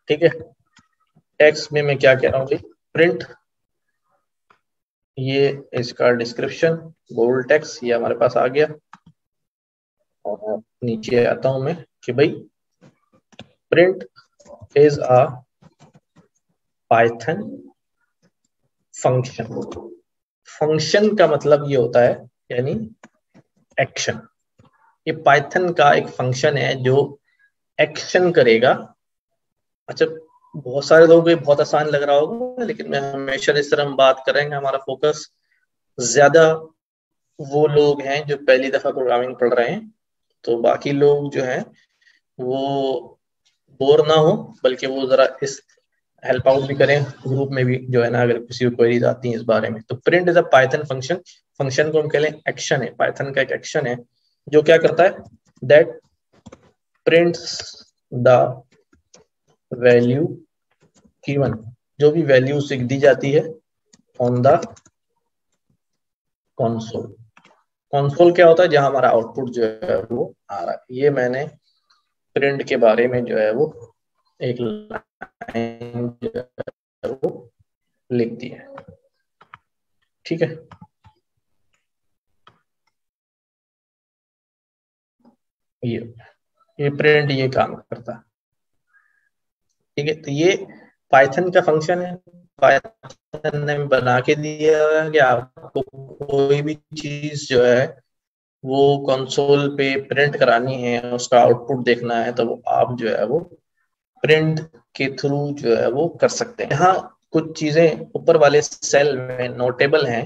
ठीक है। टेक्स्ट में मैं क्या कह रहा हूँ भाई, प्रिंट, ये इसका डिस्क्रिप्शन बोल्ड टेक्स्ट ये हमारे पास आ गया। और नीचे आता हूं मैं कि भाई print is a Python function. Function का मतलब ये होता है यानी एक्शन। ये पाइथन का एक फंक्शन है जो एक्शन करेगा। अच्छा, बहुत सारे लोगों को ये बहुत आसान लग रहा होगा, लेकिन मैं हमेशा इस तरह हम बात करेंगे, हमारा फोकस ज्यादा वो लोग हैं जो पहली दफा प्रोग्रामिंग पढ़ रहे हैं, तो बाकी लोग जो हैं वो बोर ना हो, बल्कि वो जरा इस हेल्प आउट भी करें ग्रुप में भी जो है ना, अगर किसी को क्वेरीज आती हैं इस बारे में। तो print is a Python function. Function को हम कह लें एक्शन है, पाइथन का एक एक्शन है जो क्या करता है, that prints the value given, जो भी वैल्यू उसे दी जाती है ऑन द कंसोल। कंसोल क्या होता है, जहां हमारा आउटपुट जो है वो आ रहा है। ये मैंने प्रिंट के बारे में जो है वो एक लाइन जो है वो लिख दी है। ठीक है, ये ये प्रिंट ये काम करता है। ठीक है, तो ये पाइथन का फंक्शन है। पाइथन ने बना के दिया है कि आपको कोई भी चीज जो है वो कंसोल पे प्रिंट करानी है, उसका आउटपुट देखना है, तो वो आप जो है वो प्रिंट के थ्रू जो है वो कर सकते हैं। यहाँ कुछ चीजें ऊपर वाले सेल में नोटेबल हैं।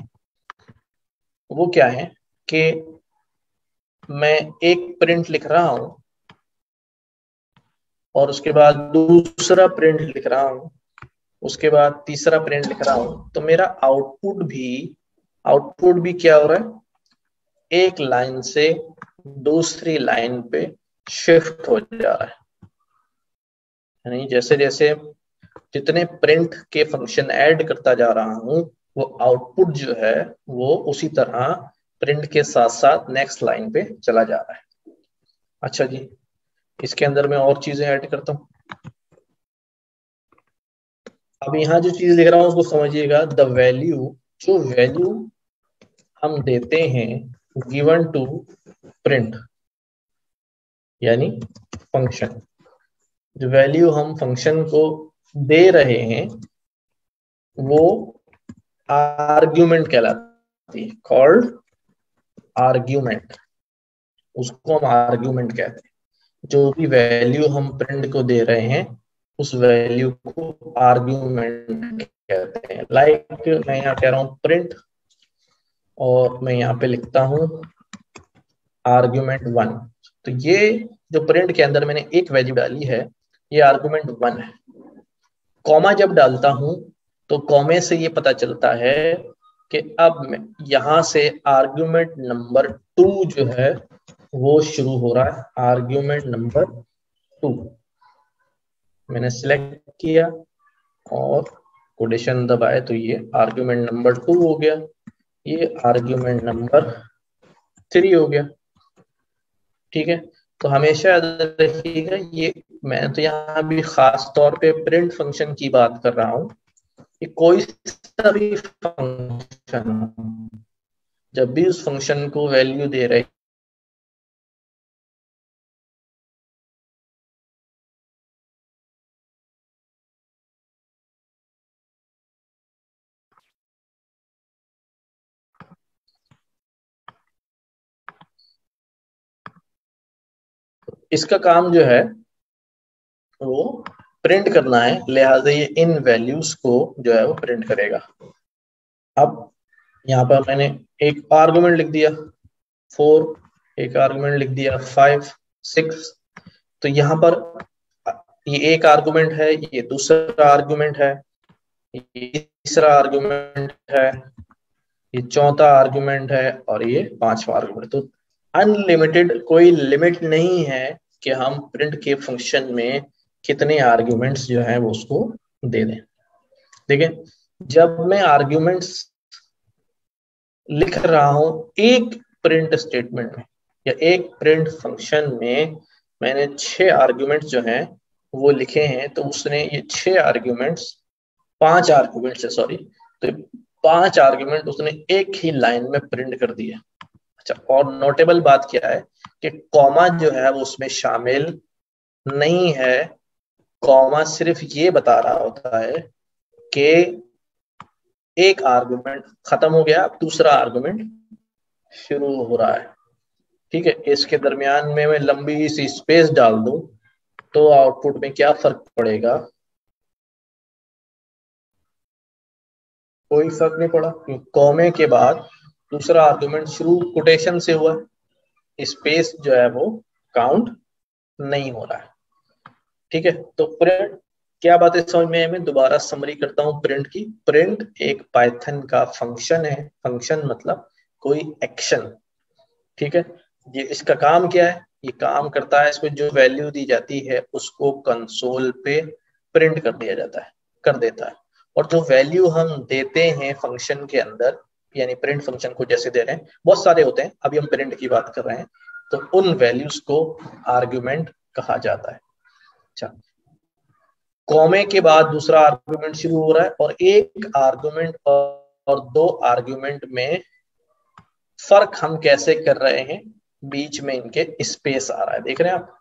वो क्या है कि मैं एक प्रिंट लिख रहा हूं और उसके बाद दूसरा प्रिंट लिख रहा हूं, उसके बाद तीसरा प्रिंट लिख रहा हूं, तो मेरा आउटपुट भी क्या हो रहा है, एक लाइन से दूसरी लाइन पे शिफ्ट हो जा रहा है। यानी जैसे जैसे जितने प्रिंट के फंक्शन ऐड करता जा रहा हूं, वो आउटपुट जो है वो उसी तरह प्रिंट के साथ साथ नेक्स्ट लाइन पे चला जा रहा है। अच्छा जी, इसके अंदर मैं और चीजें ऐड करता हूँ। अब यहाँ जो चीज लिख रहा हूँ उसको समझिएगा। द वैल्यू, जो वैल्यू हम देते हैं गिवन टू प्रिंट यानी फंक्शन, जो वैल्यू हम फंक्शन को दे रहे हैं वो आर्ग्यूमेंट कहलाती है, कॉल्ड आर्ग्यूमेंट। उसको हम आर्ग्यूमेंट कहते हैं। जो भी वैल्यू हम प्रिंट को दे रहे हैं उस वैल्यू को आर्ग्यूमेंट कहते हैं। लाइक मैं यहाँ कह रहा हूँ प्रिंट, और मैं यहाँ पे लिखता हूँ आर्ग्यूमेंट 1। तो ये जो प्रिंट के अंदर मैंने एक वैल्यू डाली है ये आर्ग्यूमेंट 1 है। कॉमा जब डालता हूं तो कॉमे से ये पता चलता है कि अब मैं यहां से आर्ग्यूमेंट नंबर 2 जो है वो शुरू हो रहा है। आर्ग्यूमेंट नंबर 2 मैंने सिलेक्ट किया और कोटेशन दबाए तो ये आर्ग्यूमेंट नंबर 2 हो गया, ये आर्ग्यूमेंट नंबर 3 हो गया। ठीक है, तो हमेशा याद रखिएगा ये, मैं तो यहाँ भी खास तौर पे प्रिंट फंक्शन की बात कर रहा हूँ कि कोई सा भी फंक्शन जब भी उस फंक्शन को वैल्यू दे रहे, इसका काम जो है वो प्रिंट करना है, लिहाजा ये इन वैल्यूज को जो है वो प्रिंट करेगा। अब यहाँ पर मैंने एक आर्गुमेंट लिख दिया 4, एक आर्गुमेंट लिख दिया 5, 6। तो यहाँ पर ये एक आर्गुमेंट है, ये दूसरा आर्गुमेंट है, ये तीसरा आर्गुमेंट है, ये चौथा आर्गुमेंट है और ये पांचवा आर्गुमेंट। तो अनलिमिटेड, कोई लिमिट नहीं है कि हम प्रिंट के फंक्शन में कितने आर्ग्यूमेंट्स जो है वो उसको दे दें। देखिए, जब मैं आर्ग्यूमेंट्स लिख रहा हूं एक प्रिंट स्टेटमेंट में या एक प्रिंट फंक्शन में, मैंने 6 आर्ग्यूमेंट्स जो हैं वो लिखे हैं, तो उसने ये 6 आर्ग्यूमेंट्स, 5 आर्ग्यूमेंट्स है सॉरी, तो 5 आर्ग्यूमेंट उसने एक ही लाइन में प्रिंट कर दिया। अच्छा, और नोटेबल बात क्या है कि कॉमा जो है वो उसमें शामिल नहीं है। कॉमा सिर्फ ये बता रहा होता है कि एक आर्गुमेंट खत्म हो गया, अब दूसरा आर्गुमेंट शुरू हो रहा है। ठीक है, इसके दरमियान में मैं लंबी सी स्पेस डाल दूं तो आउटपुट में क्या फर्क पड़ेगा? कोई फर्क नहीं पड़ा, क्योंकि कॉमे के बाद दूसरा आर्गुमेंट शुरू कोटेशन से हुआ, स्पेस जो है वो काउंट नहीं हो रहा है। ठीक है, तो प्रिंट क्या बात है समझ में आई? मैं दोबारा समरी करता हूँ प्रिंट की। प्रिंट एक पाइथन का फंक्शन है। फंक्शन मतलब कोई एक्शन। ठीक है, ये इसका काम क्या है? ये काम करता है, इसको जो वैल्यू दी जाती है उसको कंसोल पे प्रिंट कर दिया जाता है, कर देता है। और जो वैल्यू हम देते हैं फंक्शन के अंदर, यानी प्रिंट फंक्शन को जैसे दे रहे हैं, बहुत सारे होते हैं, अभी हम प्रिंट की बात कर रहे हैं, तो उन वैल्यूज को आर्ग्यूमेंट कहा जाता है। अच्छा, कॉमे के बाद दूसरा आर्गुमेंट शुरू हो रहा है, और एक आर्गुमेंट और दो आर्गुमेंट में फर्क हम कैसे कर रहे हैं? बीच में इनके स्पेस आ रहा है, देख रहे हैं आप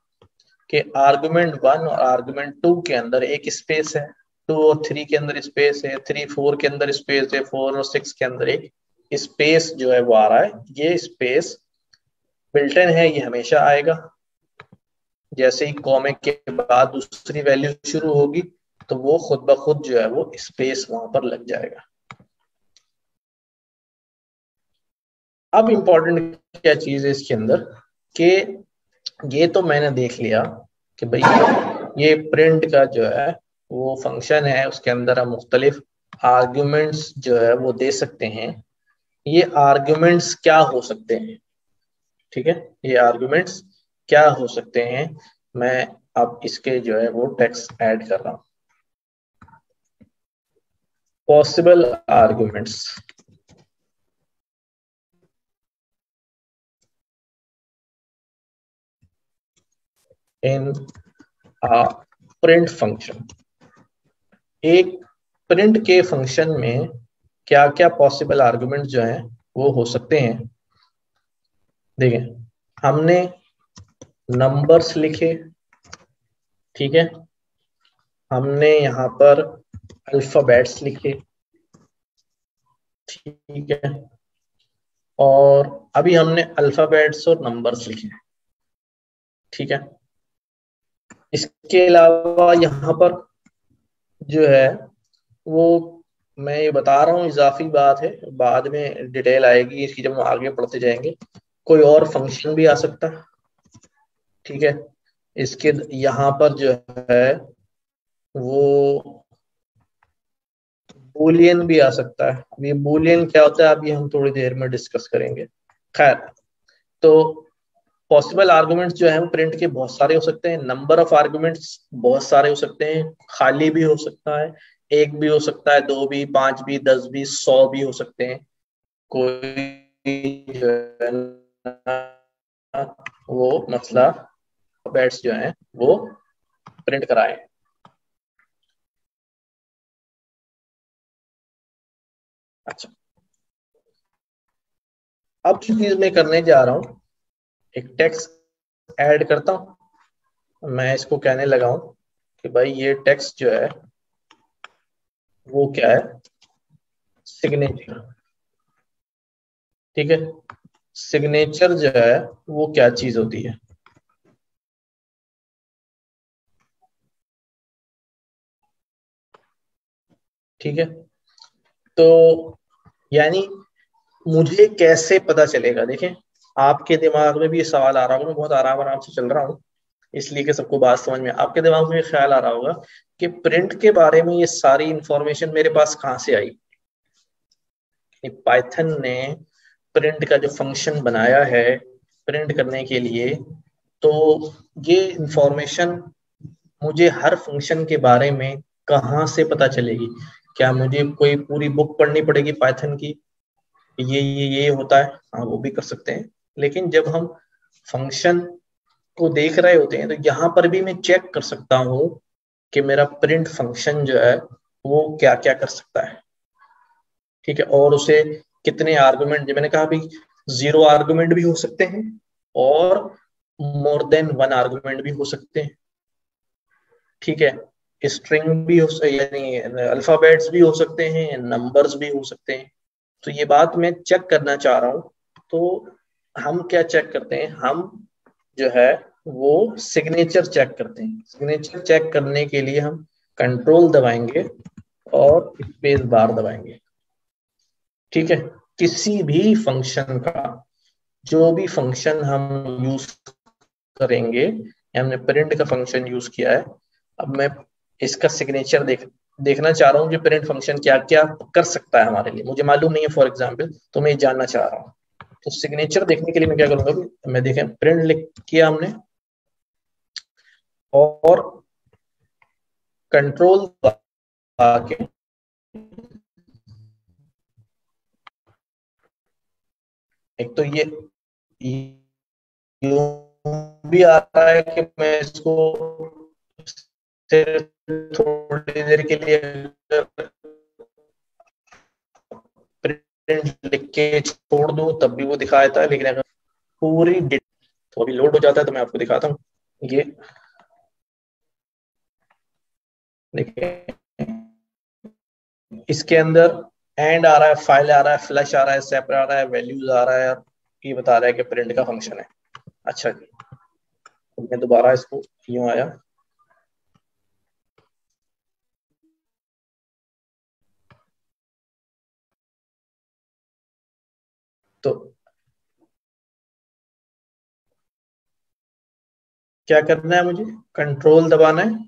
कि आर्गुमेंट 1 और आर्गुमेंट 2 के अंदर एक स्पेस है, 2 और 3 के अंदर स्पेस है, 3 4 के अंदर स्पेस है, 4 और 6 के अंदर एक स्पेस जो है वो आ रहा है। ये स्पेस बिल्ट इन है, ये हमेशा आएगा। जैसे ही कॉमे के बाद दूसरी वैल्यू शुरू होगी तो वो खुद ब खुद जो है वो स्पेस वहां पर लग जाएगा। अब इंपॉर्टेंट क्या चीज है इसके अंदर कि ये तो मैंने देख लिया कि भाई ये प्रिंट का जो है वो फंक्शन है, उसके अंदर हम मुख्तलिफ आर्ग्यूमेंट्स जो है वो दे सकते हैं। ये आर्ग्यूमेंट्स क्या हो सकते हैं? ठीक है, ये आर्ग्यूमेंट्स क्या हो सकते हैं? मैं अब इसके जो है वो टेक्स्ट ऐड कर रहा हूं। Possible arguments in a print function. एक प्रिंट के फंक्शन में क्या क्या पॉसिबल आर्गुमेंट जो हैं वो हो सकते हैं? देखें, हमने नंबर्स लिखे, ठीक है, हमने यहाँ पर अल्फाबेट्स लिखे, ठीक है, और अभी हमने अल्फाबेट्स और नंबर्स लिखे, ठीक है। इसके अलावा यहाँ पर जो है वो मैं ये बता रहा हूँ, इजाफी बात है, बाद में डिटेल आएगी इसकी जब हम आगे पढ़ते जाएंगे। कोई और फंक्शन भी आ सकता है, ठीक है। इसके यहाँ पर जो है वो बूलियन भी आ सकता है। अब ये बूलियन क्या होता है अभी हम थोड़ी देर में डिस्कस करेंगे। खैर, तो पॉसिबल आर्गुमेंट्स जो है वो प्रिंट के बहुत सारे हो सकते हैं। नंबर ऑफ आर्गुमेंट्स बहुत सारे हो सकते हैं, खाली भी हो सकता है, एक भी हो सकता है, दो भी, पांच भी, 10 भी, 100 भी हो सकते हैं। कोई जो है ना वो मसला बैट्स जो है वो प्रिंट कराए। अच्छा, अब जो चीज मैं करने जा रहा हूँ, एक टेक्स्ट ऐड करता हूँ। मैं इसको कहने लगा हूँ कि भाई ये टेक्स्ट जो है वो क्या है? सिग्नेचर। ठीक है, सिग्नेचर जो है वो क्या चीज होती है? ठीक है, तो यानी मुझे कैसे पता चलेगा? देखें, आपके दिमाग में भी ये सवाल आ रहा होगा, मैं बहुत आराम आराम से चल रहा हूँ इसलिए कि सबको बात समझ में। आपके दिमाग में ये ख्याल आ रहा होगा कि प्रिंट के बारे में ये सारी इंफॉर्मेशन मेरे पास कहाँ से आई? पाइथन ने प्रिंट का जो फंक्शन बनाया है प्रिंट करने के लिए, तो ये इंफॉर्मेशन मुझे हर फंक्शन के बारे में कहाँ से पता चलेगी? क्या मुझे कोई पूरी बुक पढ़नी पड़ेगी पाइथन की? ये होता है, हाँ वो भी कर सकते हैं। लेकिन जब हम फंक्शन को देख रहे होते हैं तो यहाँ पर भी मैं चेक कर सकता हूँ कि मेरा प्रिंट फंक्शन जो है वो क्या क्या कर सकता है। ठीक है, और उसे कितने आर्गुमेंट, जो मैंने कहा भी 0 आर्गुमेंट भी हो सकते हैं और मोर देन 1 आर्गुमेंट भी हो सकते हैं। ठीक है, स्ट्रिंग भी हो, यानी अल्फाबेट्स भी हो सकते हैं, नंबर्स भी हो सकते हैं। तो ये बात मैं चेक करना चाह रहा हूँ। तो हम क्या चेक करते हैं, हम जो है वो सिग्नेचर चेक करते हैं। सिग्नेचर चेक करने के लिए हम कंट्रोल दबाएंगे और स्पेस बार दबाएंगे। ठीक है, किसी भी फंक्शन का, जो भी फंक्शन हम यूज करेंगे, हमने प्रिंट का फंक्शन यूज किया है, अब मैं इसका सिग्नेचर देखना चाह रहा हूँ कि प्रिंट फंक्शन क्या क्या कर सकता है हमारे लिए। मुझे मालूम नहीं है फॉर एग्जाम्पल, तो मैं ये जानना चाह रहा हूँ। तो सिग्नेचर देखने के लिए मैं क्या करूंगा, मैं देखें प्रिंट लिख किया हमने और कंट्रोल आके एक तो ये यूं भी आ रहा है कि मैं इसको सिर्फ थोड़ी देर के लिए प्रिंट लिख के छोड़ दूं तब भी वो दिखाता है, लेकिन अगर पूरी तो अभी लोड हो जाता है तो मैं आपको दिखाता हूँ। ये देखिए, इसके अंदर एंड आ रहा है, फाइल आ रहा है, फ्लैश आ रहा है, सेपरेट आ रहा है, वैल्यूज आ रहा है, और ये बता रहा है कि प्रिंट का फंक्शन है। अच्छा जी, तो मैं दोबारा इसको यूं आया, तो क्या करना है, मुझे कंट्रोल दबाना है।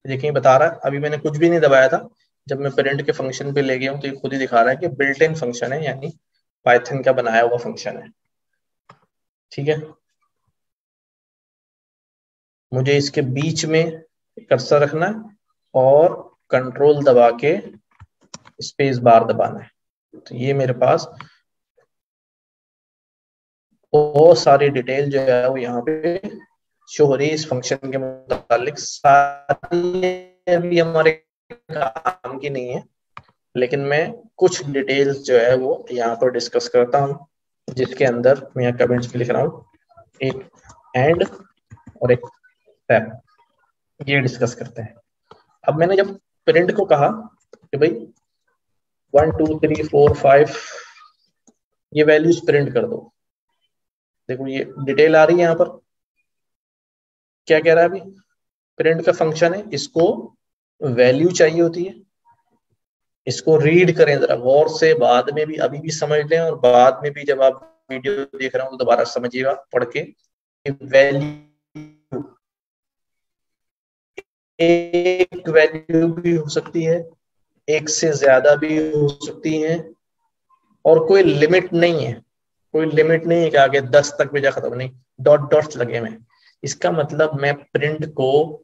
देखिए बता रहा है, अभी मैंने कुछ भी नहीं दबाया था। जब मैं प्रिंट के फंक्शन पे ले गया हूँ तो ये खुद ही दिखा रहा है कि बिल्ट इन फंक्शन है, यानी पाइथन का बनाया हुआ फंक्शन है। ठीक है, मुझे इसके बीच में कर्सर रखना है और कंट्रोल दबा के स्पेस बार दबाना है। तो ये मेरे पास बहुत सारी डिटेल जो है वो यहाँ पे शो हो रही है इस फंक्शन के मुतालिक। सारी अभी हमारे काम की नहीं है, लेकिन मैं कुछ डिटेल्स जो है वो यहाँ पर डिस्कस करता हूँ, जिसके अंदर मैं यहाँ कमेंट्स भी लिख रहा हूँ। एक एंड और एक स्टेप, ये डिस्कस करते हैं। अब मैंने जब प्रिंट को कहा कि भाई 1 2 3 4 5 ये वैल्यूज प्रिंट कर दो, देखो ये डिटेल आ रही है यहाँ पर। क्या कह रहा है, अभी प्रिंट का फंक्शन है, इसको वैल्यू चाहिए होती है। इसको रीड करें जरा गौर से, बाद में भी, अभी भी समझ लें और बाद में भी जब आप वीडियो देख रहे हो तो दोबारा समझिएगा पढ़ के। वैल्यू, एक वैल्यू भी हो सकती है, एक से ज्यादा भी हो सकती है, और कोई लिमिट नहीं है। कोई लिमिट नहीं है कि आगे 10 तक भेजा खत्म नहीं, डॉट डॉट्स लगे हुए। इसका मतलब मैं प्रिंट को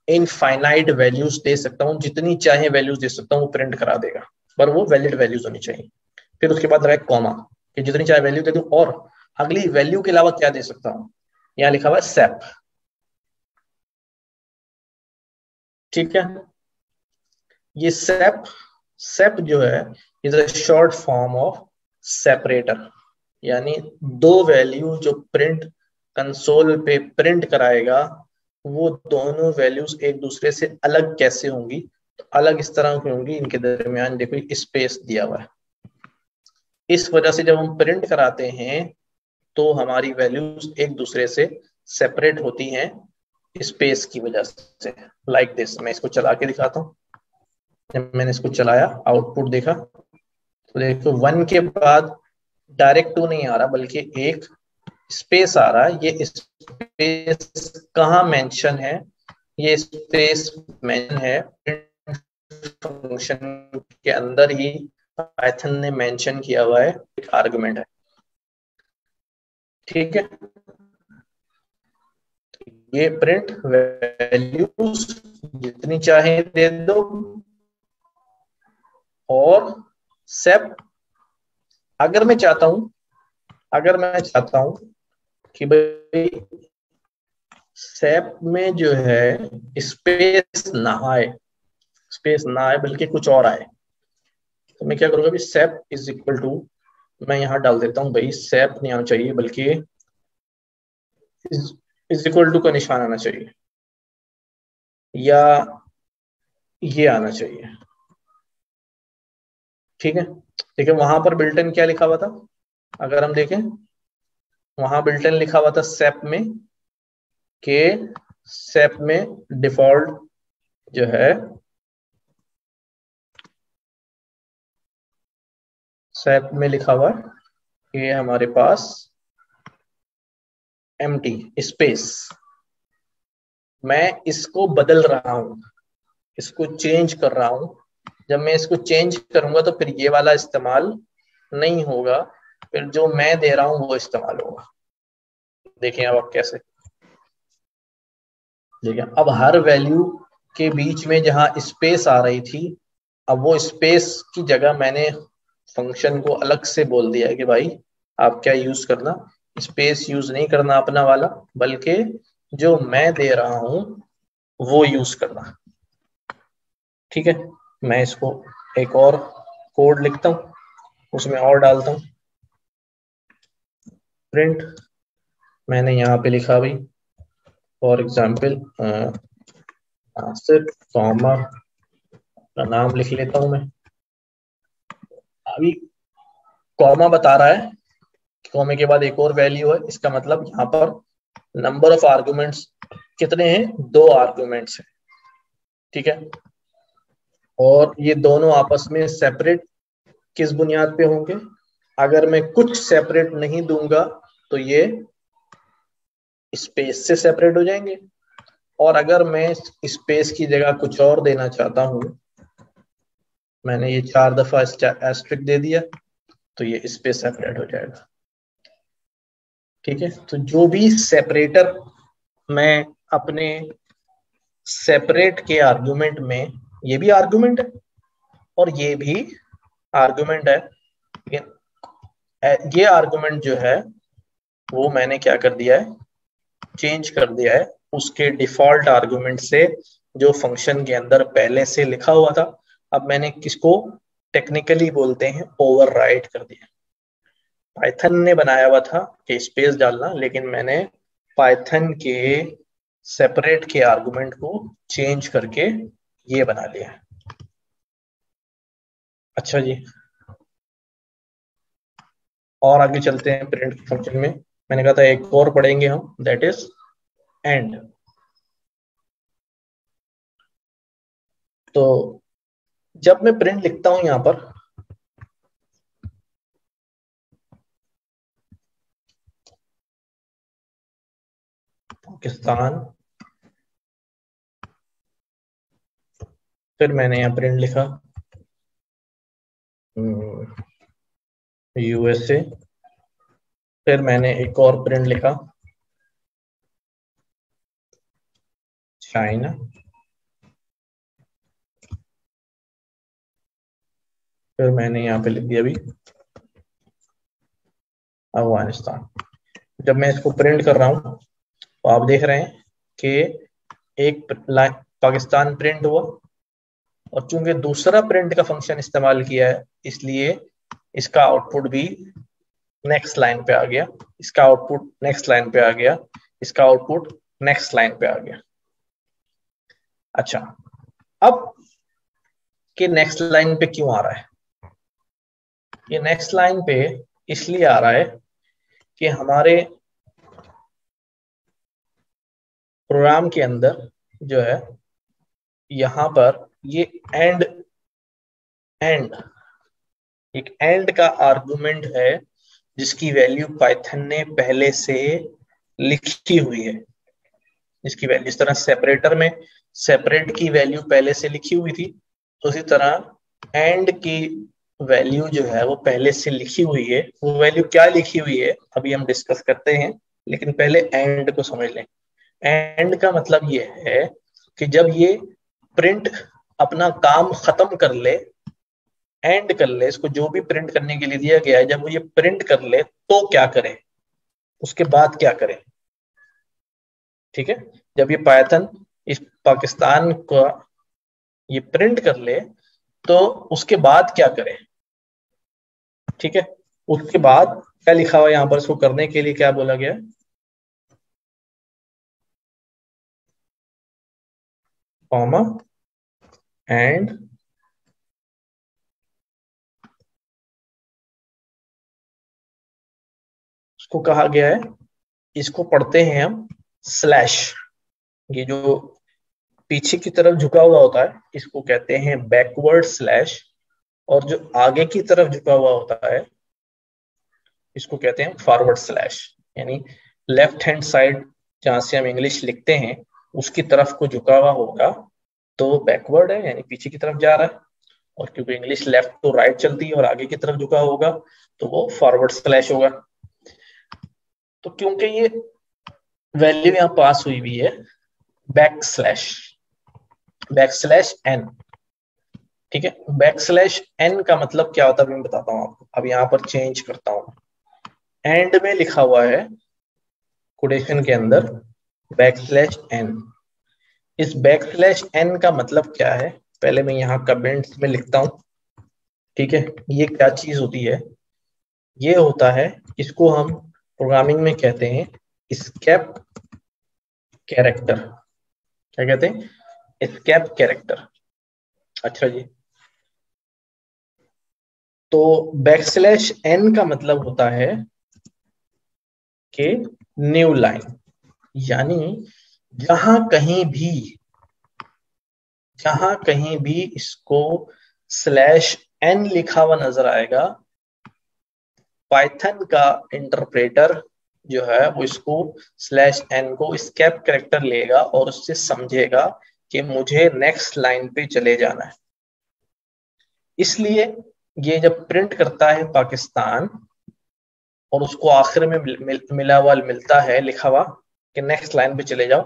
इनफाइनाइट वैल्यूज दे सकता हूँ, जितनी चाहे वैल्यूज दे सकता हूँ, वो प्रिंट करा देगा, पर वो वैलिड वैल्यूज होनी चाहिए। फिर उसके बाद रहा कॉमा, कि जितनी चाहे वैल्यू दे दूं, और अगली वैल्यू के अलावा क्या दे सकता हूँ, यहाँ लिखा हुआ है सेप। ठीक है, ये सेप, सेप जो है is a short form of separator, यानी दो वैल्यू जो प्रिंट कंसोल पे प्रिंट कराएगा, वो दोनों वैल्यूज एक दूसरे से अलग कैसे होंगी। तो अलग इस तरह की होंगी, इनके दरमियान देखो स्पेस दिया हुआ है। इस वजह से जब हम प्रिंट कराते हैं तो हमारी वैल्यूज एक दूसरे से सेपरेट होती हैं स्पेस की वजह से। लाइक दिस, मैं इसको चला के दिखाता हूँ। जब मैंने इसको चलाया, आउटपुट देखा, तो देखो 1 के बाद डायरेक्ट 2 नहीं आ रहा, बल्कि एक स्पेस आ रहा है। ये स्पेस कहाँ मेंशन है, ये स्पेस मेंशन है फंक्शन के अंदर ही, पाइथन ने मेंशन किया हुआ है, एक आर्गुमेंट है। ठीक है, ये प्रिंट वैल्यूज जितनी चाहे दे दो, और सेप, अगर मैं चाहता हूं, अगर मैं चाहता हूं कि भाई सेप में जो है स्पेस ना आए, स्पेस ना आए बल्कि कुछ और आए, तो मैं क्या करूंगा, सेप इज इक्वल टू मैं यहाँ डाल देता हूँ भाई, सेप नहीं आना चाहिए बल्कि इज इक्वल टू का निशान आना चाहिए, या ये आना चाहिए। ठीक है, देखिए वहां पर बिल्टन क्या लिखा हुआ था, अगर हम देखें वहां बिल्टन लिखा हुआ था सेप में, के सेप में डिफॉल्ट जो है, सेप में लिखा हुआ है कि हमारे पास एम्प्टी स्पेस। मैं इसको बदल रहा हूं, इसको चेंज कर रहा हूं। जब मैं इसको चेंज करूंगा तो फिर ये वाला इस्तेमाल नहीं होगा, फिर जो मैं दे रहा हूं वो इस्तेमाल होगा। देखिए अब कैसे, देखिए अब हर वैल्यू के बीच में जहां स्पेस आ रही थी, अब वो स्पेस की जगह मैंने फंक्शन को अलग से बोल दिया कि भाई आप क्या यूज करना, स्पेस यूज नहीं करना अपना वाला, बल्कि जो मैं दे रहा हूं वो यूज करना। ठीक है, मैं इसको एक और कोड लिखता हूं, उसमें और डालता हूं। प्रिंट मैंने यहाँ पे लिखा भाई, फॉर एग्जाम्पल सिर्फ कॉमा का नाम लिख लेता हूं मैं। अभी कॉमा बता रहा है कि कॉमे के बाद एक और वैल्यू है, इसका मतलब यहाँ पर नंबर ऑफ आर्गुमेंट्स कितने हैं, 2 आर्गुमेंट्स हैं। ठीक है, और ये दोनों आपस में सेपरेट किस बुनियाद पे होंगे, अगर मैं कुछ सेपरेट नहीं दूंगा तो ये स्पेस से सेपरेट हो जाएंगे, और अगर मैं स्पेस की जगह कुछ और देना चाहता हूं, मैंने ये 4 दफा एस्ट्रिक दे दिया तो ये स्पेस सेपरेट हो जाएगा। ठीक है, तो जो भी सेपरेटर मैं अपने सेपरेट के आर्गुमेंट में, ये भी आर्गुमेंट है और ये भी आर्गुमेंट है, लेकिन ये आर्गुमेंट जो है वो मैंने क्या कर दिया है, चेंज कर दिया है उसके डिफॉल्ट आर्गुमेंट से, जो फंक्शन के अंदर पहले से लिखा हुआ था। अब मैंने किसको टेक्निकली बोलते हैं, ओवरराइड कर दिया। पाइथन ने बनाया हुआ था कि स्पेस डालना, लेकिन मैंने पाइथन के सेपरेट के आर्गुमेंट को चेंज करके ये बना लिया। अच्छा जी, और आगे चलते हैं प्रिंट फंक्शन में। मैंने कहा था एक और पढ़ेंगे हम, दैट इज एंड। तो जब मैं प्रिंट लिखता हूं यहां पर, पाकिस्तान, फिर मैंने यहाँ प्रिंट लिखा यूएसए, फिर मैंने एक और प्रिंट लिखा चाइना, फिर मैंने यहाँ पे लिख दिया अभी अफगानिस्तान। जब मैं इसको प्रिंट कर रहा हूँ तो आप देख रहे हैं कि एक लाइन पाकिस्तान प्रिंट हुआ, और चूंकि दूसरा प्रिंट का फंक्शन इस्तेमाल किया है इसलिए इसका आउटपुट भी नेक्स्ट लाइन पे आ गया, इसका आउटपुट नेक्स्ट लाइन पे आ गया, इसका आउटपुट नेक्स्ट लाइन पे आ गया। अच्छा, अब के नेक्स्ट लाइन पे क्यों आ रहा है, ये नेक्स्ट लाइन पे इसलिए आ रहा है कि हमारे प्रोग्राम के अंदर जो है यहां पर ये एंड, एंड एक एंड का आर्गुमेंट है जिसकी वैल्यू पाइथन ने पहले से लिखी हुई है, जिसकी वैल्यू इस तरह सेपरेटर में सेपरेट की वैल्यू पहले से लिखी हुई थी, तो उसी तरह एंड की वैल्यू जो है वो पहले से लिखी हुई है। वो वैल्यू क्या लिखी हुई है अभी हम डिस्कस करते हैं, लेकिन पहले एंड को समझ लें। एंड का मतलब ये है कि जब ये प्रिंट अपना काम खत्म कर ले, एंड कर ले, इसको जो भी प्रिंट करने के लिए दिया गया है, जब वो ये प्रिंट कर ले तो क्या करे, उसके बाद क्या करे। ठीक है, जब ये पाइथन इस पाकिस्तान का ये प्रिंट कर ले तो उसके बाद क्या करे। ठीक है, उसके बाद क्या लिखा हुआ है यहाँ पर, इसको करने के लिए क्या बोला गया है, कॉमा एंड उसको कहा गया है, इसको पढ़ते हैं हम स्लैश। ये जो पीछे की तरफ झुका हुआ होता है इसको कहते हैं बैकवर्ड स्लैश, और जो आगे की तरफ झुका हुआ होता है इसको कहते हैं फॉरवर्ड स्लैश। यानी लेफ्ट हैंड साइड जहां से हम इंग्लिश लिखते हैं उसकी तरफ को झुका हुआ होगा तो बैकवर्ड है, यानी पीछे की तरफ जा रहा है। और क्योंकि इंग्लिश लेफ्ट टू राइट चलती है और आगे की तरफ झुका होगा तो वो फॉरवर्ड स्लैश होगा। तो क्योंकि ये वैल्यू यहाँ पास हुई हुई है बैक स्लैश एन, ठीक है। बैक स्लैश एन का मतलब क्या होता है मैं बताता हूँ आपको। अब यहाँ पर चेंज करता हूँ, एंड में लिखा हुआ है कोटेशन के अंदर बैक स्लैश एन। इस बैक स्लैश एन का मतलब क्या है पहले मैं यहाँ कमेंट्स में लिखता हूँ, ठीक है। ये क्या चीज होती है, ये होता है, इसको हम प्रोग्रामिंग में कहते हैं एस्केप कैरेक्टर। क्या कहते हैं, एस्केप कैरेक्टर। अच्छा जी, तो बैक स्लैश एन का मतलब होता है कि न्यू लाइन, यानी जहां कहीं भी इसको स्लैश एन लिखा हुआ नजर आएगा, पाइथन का इंटरप्रेटर जो है वो इसको स्लैश एन को एस्केप कैरेक्टर लेगा और उससे समझेगा कि मुझे नेक्स्ट लाइन पे चले जाना है। इसलिए ये जब प्रिंट करता है पाकिस्तान और उसको आखिर में मिलता है लिखा हुआ कि नेक्स्ट लाइन पे चले जाओ,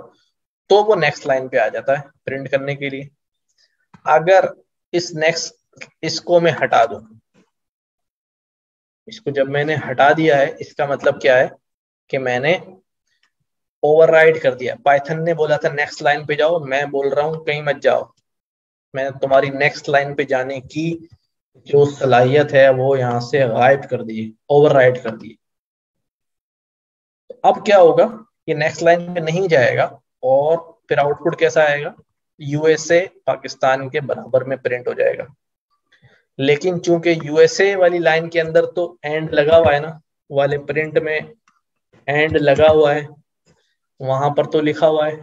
तो वो नेक्स्ट लाइन पे आ जाता है प्रिंट करने के लिए। अगर इसको मैं हटा दूं, इसको जब मैंने हटा दिया है इसका मतलब क्या है कि मैंने ओवरराइड कर दिया। पाइथन ने बोला था नेक्स्ट लाइन पे जाओ, मैं बोल रहा हूं कहीं मत जाओ, मैंने तुम्हारी नेक्स्ट लाइन पे जाने की जो सलाहियत है वो यहां से गायब कर दी, ओवरराइड कर दी। अब क्या होगा, ये नेक्स्ट लाइन पे नहीं जाएगा और फिर आउटपुट कैसा आएगा, यूएसए पाकिस्तान के बराबर में प्रिंट हो जाएगा। लेकिन चूंकि यूएसए वाली लाइन के अंदर तो एंड लगा हुआ है ना, वाले प्रिंट में एंड लगा हुआ है, वहां पर तो लिखा हुआ है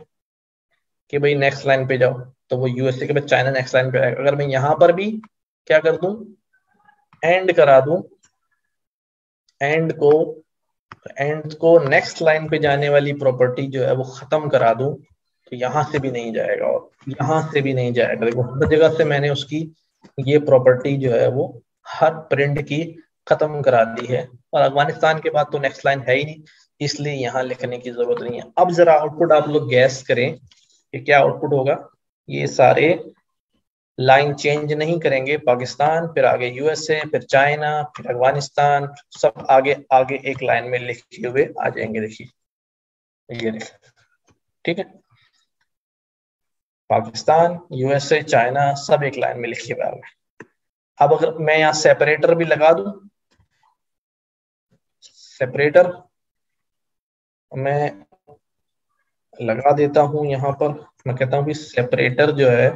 कि भाई नेक्स्ट लाइन पे जाओ, तो वो यूएसए के बाद चाइना नेक्स्ट लाइन पे आएगा। अगर मैं यहां पर भी क्या कर दूं, एंड करा दूं, एंड को नेक्स्ट लाइन पे जाने वाली प्रॉपर्टी जो है वो खत्म करा दूं, तो यहां से भी नहीं जाएगा और यहां से भी नहीं जाएगा। देखो हर जगह से मैंने उसकी ये प्रॉपर्टी जो है वो हर प्रिंट की खत्म करा दी है। और अफगानिस्तान के बाद तो नेक्स्ट लाइन है ही नहीं, इसलिए यहाँ लिखने की जरूरत नहीं है। अब जरा आउटपुट आप लोग गैस करें कि क्या आउटपुट होगा। ये सारे लाइन चेंज नहीं करेंगे, पाकिस्तान फिर आगे यूएसए फिर चाइना फिर अफगानिस्तान, सब आगे आगे एक लाइन में लिखे हुए आ जाएंगे। देखिए ये देखिए, ठीक है, पाकिस्तान यूएसए चाइना सब एक लाइन में लिखे हुए आ गए। अब अगर मैं यहाँ सेपरेटर भी लगा दूं, सेपरेटर मैं लगा देता हूं यहाँ पर, मैं कहता हूँ कि सेपरेटर जो है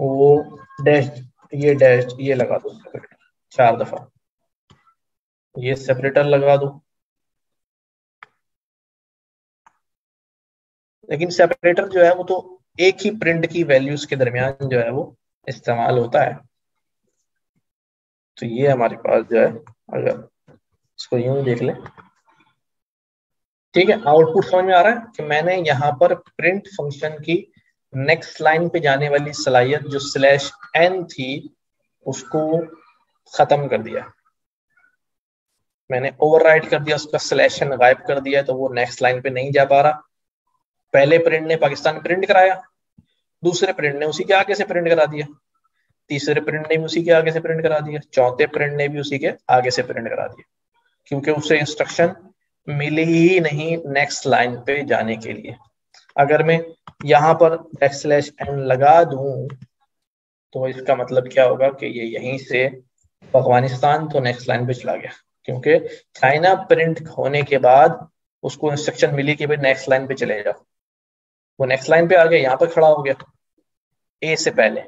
वो डैश ये लगा दो 4 दफा, ये सेपरेटर लगा दो। लेकिन सेपरेटर जो है वो तो एक ही प्रिंट की वैल्यूज के दरमियान जो है वो इस्तेमाल होता है। तो ये हमारे पास जो है, अगर इसको यूं देख लें, ठीक है, आउटपुट समझ में आ रहा है कि मैंने यहाँ पर प्रिंट फंक्शन की नेक्स्ट लाइन पे जाने वाली सलाहियत जो स्लैश एन थी उसको खत्म कर दिया, मैंने ओवरराइड कर दिया, उसका स्लैश एन गायब कर दिया, तो वो नेक्स्ट लाइन पे नहीं जा पा रहा। पहले प्रिंट ने पाकिस्तान प्रिंट कराया, दूसरे प्रिंट ने उसी के आगे से प्रिंट करा दिया, तीसरे प्रिंट ने भी उसी के आगे से प्रिंट करा दिया, चौथे प्रिंट ने भी उसी के आगे से प्रिंट करा दिया, क्योंकि उसे इंस्ट्रक्शन मिली ही नहीं नेक्स्ट लाइन पे जाने के लिए। अगर मैं यहाँ पर \n लगा दूं तो इसका मतलब क्या होगा कि ये यहीं से अफगानिस्तान तो नेक्स्ट लाइन पे चला गया, क्योंकि चाइना प्रिंट होने के बाद उसको इंस्ट्रक्शन मिली कि भाई नेक्स्ट लाइन पे चले जाओ। वो नेक्स्ट लाइन पे आ गया, यहाँ पे खड़ा हो गया ए से पहले,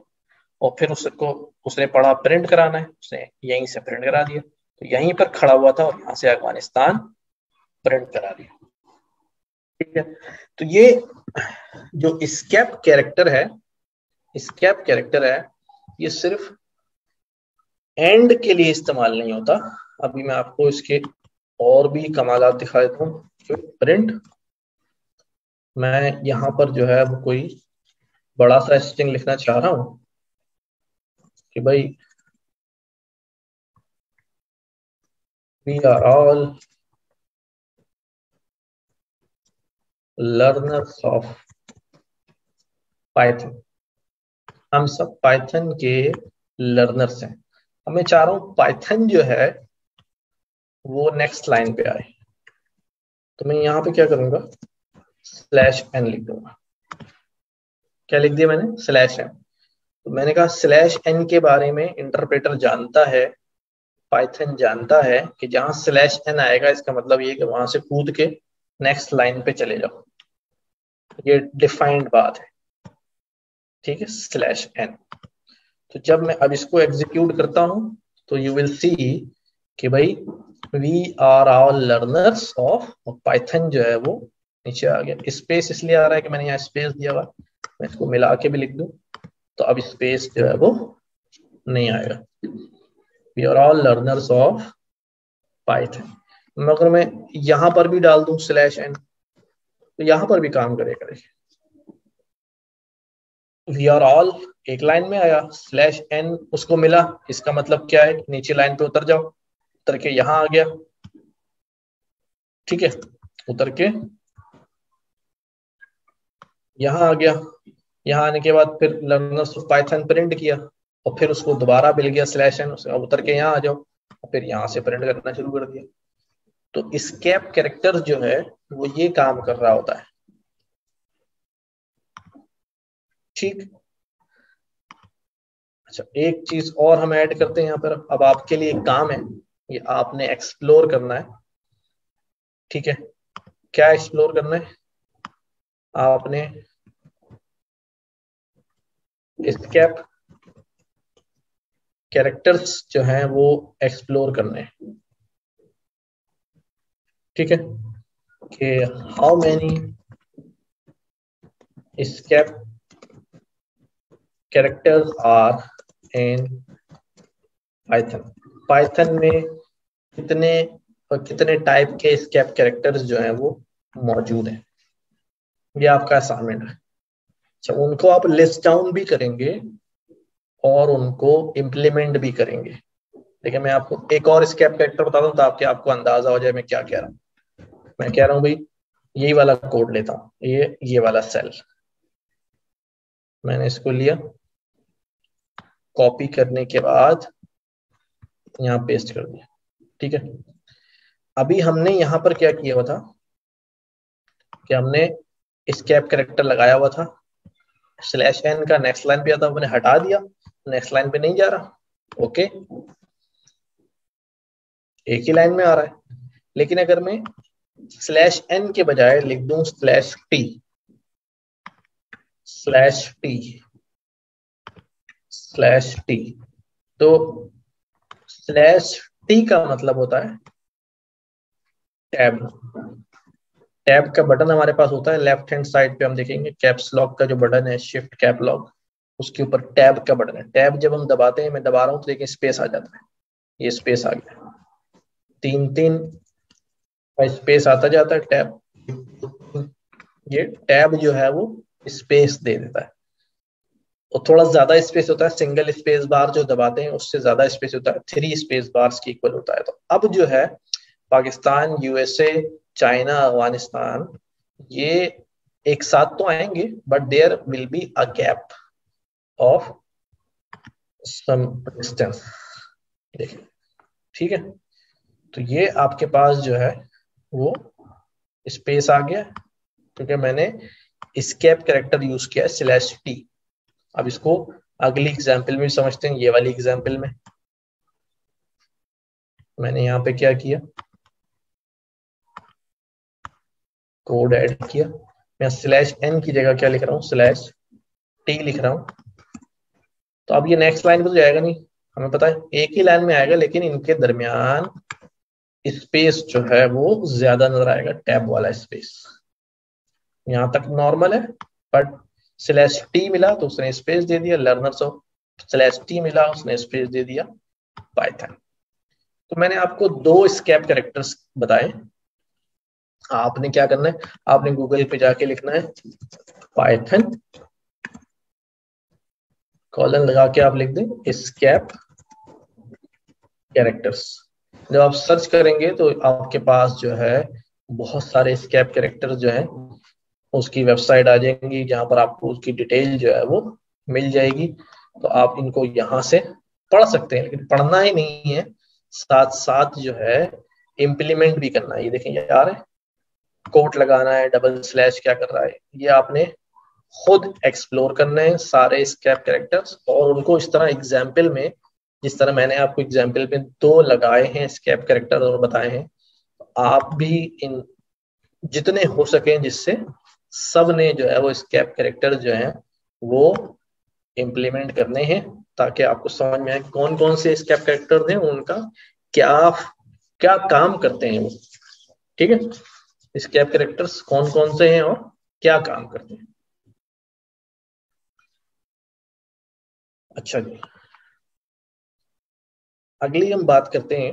और फिर उसको उसने पढ़ा प्रिंट कराना है, उसने यहीं से प्रिंट करा दिया, तो यहीं पर खड़ा हुआ था और यहाँ से अफगानिस्तान प्रिंट करा दिया। ठीक है, तो ये जो स्केप कैरेक्टर है, स्केप कैरेक्टर है, ये सिर्फ एंड के लिए इस्तेमाल नहीं होता। अभी मैं आपको इसके और भी कमालात दिखा देता हूँ। प्रिंट, मैं यहाँ पर जो है वो कोई बड़ा सा स्ट्रिंग लिखना चाह रहा हूँ कि भाई we are all learners of Python, हम सब पाइथन के लर्नर्स हैं। अब मैं चाह रहा हूँ पाइथन जो है वो नेक्स्ट लाइन पे आए, तो मैं यहाँ पे क्या करूंगा, स्लैश एन लिख दूंगा। क्या लिख दिया मैंने, स्लैश एन। तो मैंने कहा स्लैश एन के बारे में इंटरप्रेटर जानता है, पाइथन जानता है कि जहां स्लैश एन आएगा इसका मतलब ये कि वहां से कूद के नेक्स्ट लाइन पे चले जाओ, ये डिफाइंड बात है। ठीक है, स्लैश एन। तो जब मैं अब इसको एग्जीक्यूट करता हूं तो यू विल सी कि भाई we are all learners of, Python जो है वो नीचे आ गया। स्पेस इसलिए आ रहा है कि मैंने यहाँ स्पेस दिया हुआ, मैं इसको मिला के भी लिख दूं तो अब स्पेस जो है वो नहीं आएगा। We are all learners of Python. मगर मैं यहां पर भी डाल दूं स्लैश एन तो यहां पर भी काम करेगा। वी आर ऑल एक लाइन में आया, स्लैश एन उसको मिला, इसका मतलब क्या है, नीचे लाइन पे उतर जाओ, उतर के यहां आ गया। ठीक है, उतर के यहां आ गया, यहां आने के बाद फिर लर्नर्स ऑफ पाइथन प्रिंट किया और फिर उसको दोबारा मिल गया स्लैश एन, उसके उतर के यहाँ आ जाओ और फिर यहाँ से प्रिंट करना शुरू कर दिया। तो स्केप कैरेक्टर जो है वो ये काम कर रहा होता है। ठीक, अच्छा एक चीज और हम ऐड करते हैं यहाँ पर। अब आपके लिए एक काम है, ये आपने एक्सप्लोर करना है। ठीक है, क्या एक्सप्लोर करना है आपने, स्केप कैरेक्टर्स जो हैं वो एक्सप्लोर करने हैं। ठीक है, कि how many escape characters are in Python, Python में कितने और कितने टाइप के स्केप कैरेक्टर्स जो हैं वो मौजूद हैं। ये आपका असाइनमेंट है। अच्छा, उनको आप लिस्ट डाउन भी करेंगे और उनको इम्प्लीमेंट भी करेंगे। देखिए मैं आपको एक और स्केप कैरेक्टर बता दूं ताकि आपको अंदाजा हो जाए मैं क्या कह रहा हूँ। मैं कह रहा हूँ भाई यही वाला कोड लेता हूँ, ये वाला सेल मैंने इसको लिया, कॉपी करने के बाद यहाँ पेस्ट कर दिया। ठीक है, अभी हमने यहाँ पर क्या किया हुआ था कि हमने स्केप कैरेक्टर लगाया हुआ था, स्लैश एन का नेक्स्ट लाइन पे आता, मैंने हटा दिया, नेक्स्ट लाइन पे नहीं जा रहा। ओके, एक ही लाइन में आ रहा है। लेकिन अगर मैं स्लैश एन के बजाय लिख दूं slash T, slash T, slash T, तो स्लैश टी का मतलब होता है टैब। टैब का बटन हमारे पास होता है लेफ्ट हैंड साइड पे, हम देखेंगे कैप्स लॉक का जो बटन है, शिफ्ट कैप लॉक, उसके ऊपर टैब का बटन है। टैब जब हम दबाते हैं, मैं दबा रहा हूं तो देखिए स्पेस आ जाता है, ये स्पेस आ गया, तीन तीन का स्पेस आता जाता है टैब। ये टैब जो है वो स्पेस दे देता है, और थोड़ा ज्यादा स्पेस होता है, सिंगल स्पेस बार जो दबाते हैं उससे ज्यादा स्पेस होता है, 3 स्पेस बार्स की इक्वल होता है। तो अब जो है पाकिस्तान, यूएसए, चाइना, अफगानिस्तान, ये एक साथ तो आएंगे but there will be a gap of some distance. देखिए, ठीक है, तो ये आपके पास जो है वो स्पेस आ गया क्योंकि मैंने स्केप कैरेक्टर यूज किया है स्लैश टी। अब इसको अगली एग्जाम्पल में समझते हैं, ये वाली एग्जाम्पल में। मैंने यहाँ पे क्या किया, कोड ऐड किया। मैं स्लैश एन की जगह क्या लिख रहा हूँ, स्लैश टी लिख रहा हूँ। तो अब ये नेक्स्ट लाइन पे तो जाएगा नहीं, हमें पता है एक ही लाइन में आएगा, लेकिन इनके दरमियान स्पेस जो है वो ज्यादा नजर आएगा, टैब वाला स्पेस। यहाँ तक नॉर्मल है, बट स्लैश टी मिला तो उसने स्पेस दे दिया लर्नर्स ऑफ, स्लैश टी मिला उसने स्पेस दे दिया पाइथन। तो मैंने आपको दो स्केप कैरेक्टर्स बताए। आपने क्या करना है, आपने गूगल पे जाके लिखना है पाइथन कॉलन लगा के आप लिख दें स्केप कैरेक्टर्स। जब आप सर्च करेंगे तो आपके पास जो है बहुत सारे स्केप कैरेक्टर्स जो है उसकी वेबसाइट आ जाएंगी, जहां पर आपको उसकी डिटेल जो है वो मिल जाएगी। तो आप इनको यहाँ से पढ़ सकते हैं, लेकिन पढ़ना ही नहीं है, साथ साथ जो है इम्प्लीमेंट भी करना है। ये देखें यार, कोट लगाना है, डबल स्लैश क्या कर रहा है, ये आपने खुद एक्सप्लोर करना है सारे स्केप कैरेक्टर्स, और उनको इस तरह एग्जाम्पल में, जिस तरह मैंने आपको एग्जाम्पल में दो लगाए हैं स्केप कैरेक्टर और बताए हैं, आप भी इन जितने हो सके जिससे सब ने जो है वो स्केप कैरेक्टर जो है वो इम्प्लीमेंट करने हैं, ताकि आपको समझ में आए कौन कौन से स्केप कैरेक्टर हैं, उनका क्या क्या काम करते हैं वो। ठीक है, स्केप कैरेक्टर्स कौन कौन से हैं और क्या काम करते हैं। अच्छा जी, अगली हम बात करते हैं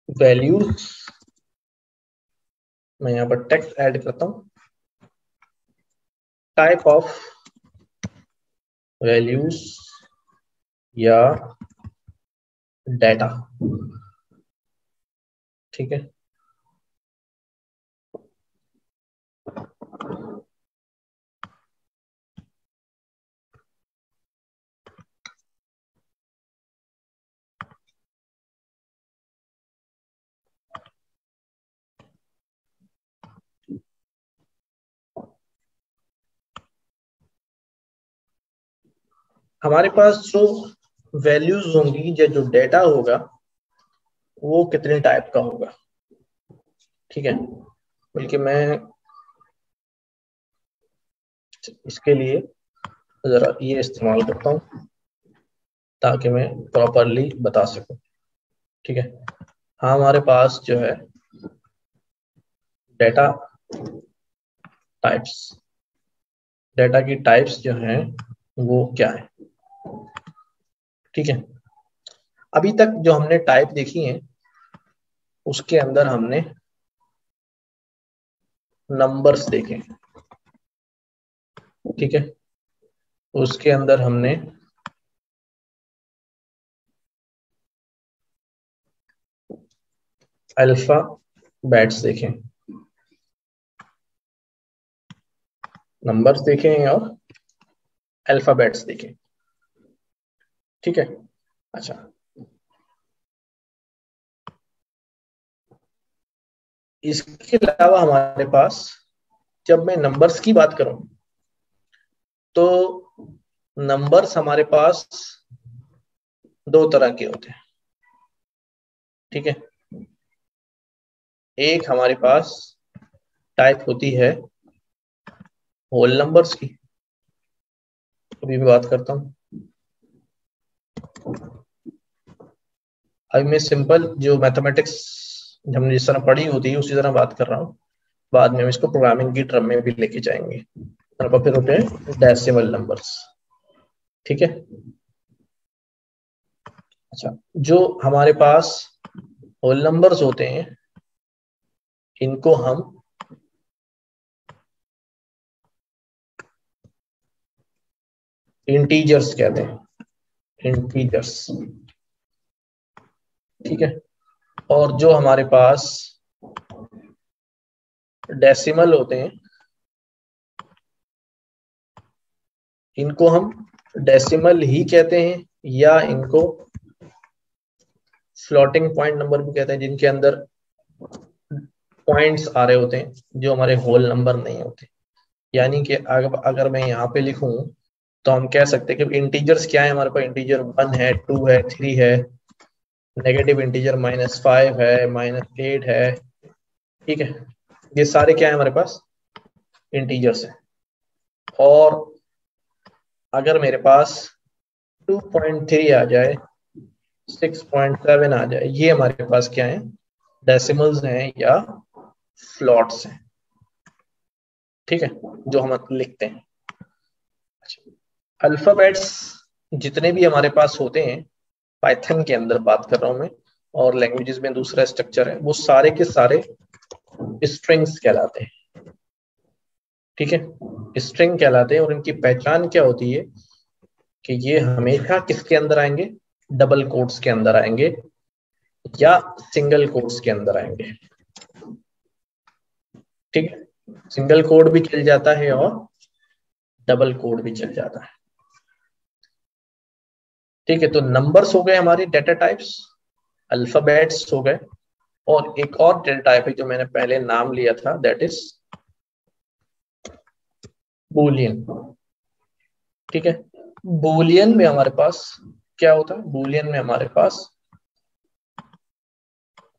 वैल्यूज। मैं यहाँ पर टेक्स्ट ऐड करता हूँ, टाइप ऑफ वैल्यूज या डेटा। ठीक है, हमारे पास जो वैल्यूज होंगी या जो डेटा होगा वो कितने टाइप का होगा। ठीक है, बल्कि मैं इसके लिए जरा ये इस्तेमाल करता हूँ ताकि मैं प्रॉपरली बता सकूं। ठीक है, हाँ हमारे पास जो है डेटा टाइप्स, डेटा की टाइप्स जो हैं वो क्या है। ठीक है, अभी तक जो हमने टाइप देखी है उसके अंदर हमने नंबर्स देखे। ठीक है, उसके अंदर हमने अल्फा बैट्स देखे, नंबर्स देखे हैं और अल्फाबेट्स देखे। ठीक है, अच्छा इसके अलावा हमारे पास, जब मैं नंबर्स की बात करूं तो नंबर्स हमारे पास दो तरह के होते हैं। ठीक है, एक हमारे पास टाइप होती है होल नंबर्स की, अभी मैं बात करता हूं। अभी मैं सिंपल जो मैथमेटिक्स हमने जिस तरह पढ़ी होती है उसी तरह बात कर रहा हूँ, बाद में हम इसको प्रोग्रामिंग की टर्म में भी लेके जाएंगे। फिर होते हैं डेसिमल नंबर्स। ठीक है, अच्छा जो हमारे पास होल नंबर्स होते हैं इनको हम इंटीजर्स कहते हैं, इंटीजर्स। ठीक है, और जो हमारे पास डेसिमल होते हैं इनको हम डेसिमल ही कहते हैं, या इनको फ्लोटिंग पॉइंट नंबर भी कहते हैं, जिनके अंदर पॉइंट्स आ रहे होते हैं जो हमारे होल नंबर नहीं होते। यानी कि अगर मैं यहाँ पे लिखूं तो हम कह सकते हैं कि इंटीजर्स क्या है हमारे पास, इंटीजर 1 है, 2 है, 3 है, नेगेटिव इंटीजर -5 है, -8 है। ठीक है, ये सारे क्या है हमारे पास, इंटीजर्स है। और अगर मेरे पास 2.3 आ जाए, 6.7 आ जाए, ये हमारे पास क्या है, डेसिमल्स हैं या फ्लॉट्स हैं। ठीक है, जो हम लिखते हैं। अल्फाबेट्स जितने भी हमारे पास होते हैं, पाइथन के अंदर बात कर रहा हूं मैं, और लैंग्वेजेस में दूसरा स्ट्रक्चर है, वो सारे के सारे स्ट्रिंग्स कहलाते हैं। ठीक है, स्ट्रिंग कहलाते हैं, और इनकी पहचान क्या होती है कि ये हमेशा किसके अंदर आएंगे, डबल कोट्स के अंदर आएंगे या सिंगल कोट्स के अंदर आएंगे। ठीक है, सिंगल कोड भी चल जाता है और डबल कोड भी चल जाता है। ठीक है, तो नंबर्स हो गए हमारे डेटा टाइप्स, अल्फाबेट्स हो गए, और एक और डेटा टाइप है जो मैंने पहले नाम लिया था, दैट इज बूलियन। ठीक है, बूलियन में हमारे पास क्या होता है, बूलियन में हमारे पास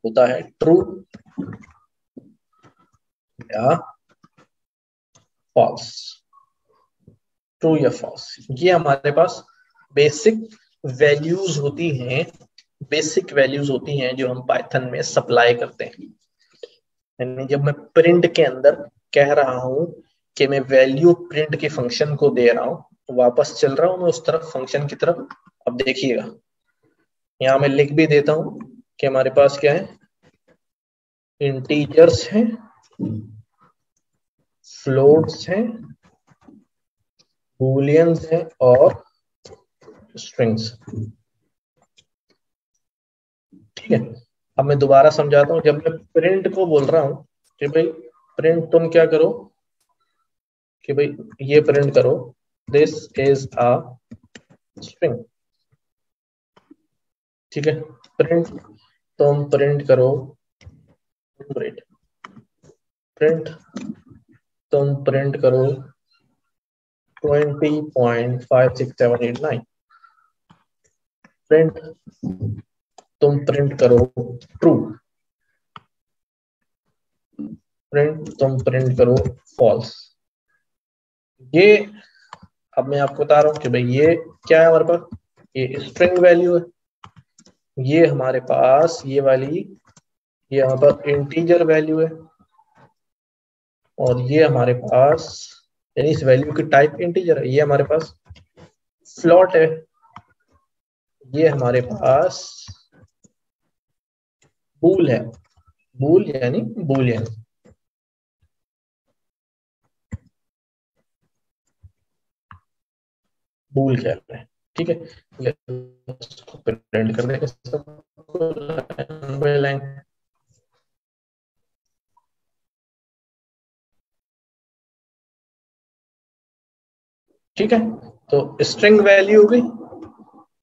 होता है ट्रू या फॉल्स। ट्रू या फॉल्स, ये हमारे पास बेसिक वैल्यूज होती हैं, बेसिक वैल्यूज होती हैं जो हम पाइथन में सप्लाई करते हैं। यानी जब मैं प्रिंट के अंदर कह रहा हूं कि मैं वैल्यू प्रिंट के फंक्शन को दे रहा हूं, तो वापस चल रहा हूं मैं उस तरफ, फंक्शन की तरफ। अब देखिएगा, यहां मैं लिख भी देता हूं कि हमारे पास क्या है, इंटीजर्स हैं, फ्लोट्स हैं, बूलियंस हैं और स्ट्रिंग्स। ठीक है, अब मैं दोबारा समझाता हूं। जब मैं प्रिंट को बोल रहा हूं कि भाई प्रिंट, तुम क्या करो कि भाई ये प्रिंट करो, दिस इज अ स्ट्रिंग। ठीक है, प्रिंट, तुम प्रिंट करो, प्रिंट, तुम प्रिंट करो 20.56789। प्रिंट, तुम प्रिंट करो ट्रू। प्रिंट, तुम प्रिंट करो फॉल्स। ये अब मैं आपको बता रहा हूं कि भाई ये क्या है हमारे पास, ये स्ट्रिंग वैल्यू है। ये हमारे पास ये वाली, ये यहाँ पर इंटीजर वैल्यू है, और ये हमारे पास, यानी इस वैल्यू की टाइप इंटीजर है। ये हमारे पास फ्लॉट है, ये हमारे पास बूल है, बूल यानी बूलियन। बूल कह रहे हैं। ठीक है, इसको प्रिंट कर देंगे सबको लाइन बाय लाइन। ठीक है, तो स्ट्रिंग वैल्यू हो गई,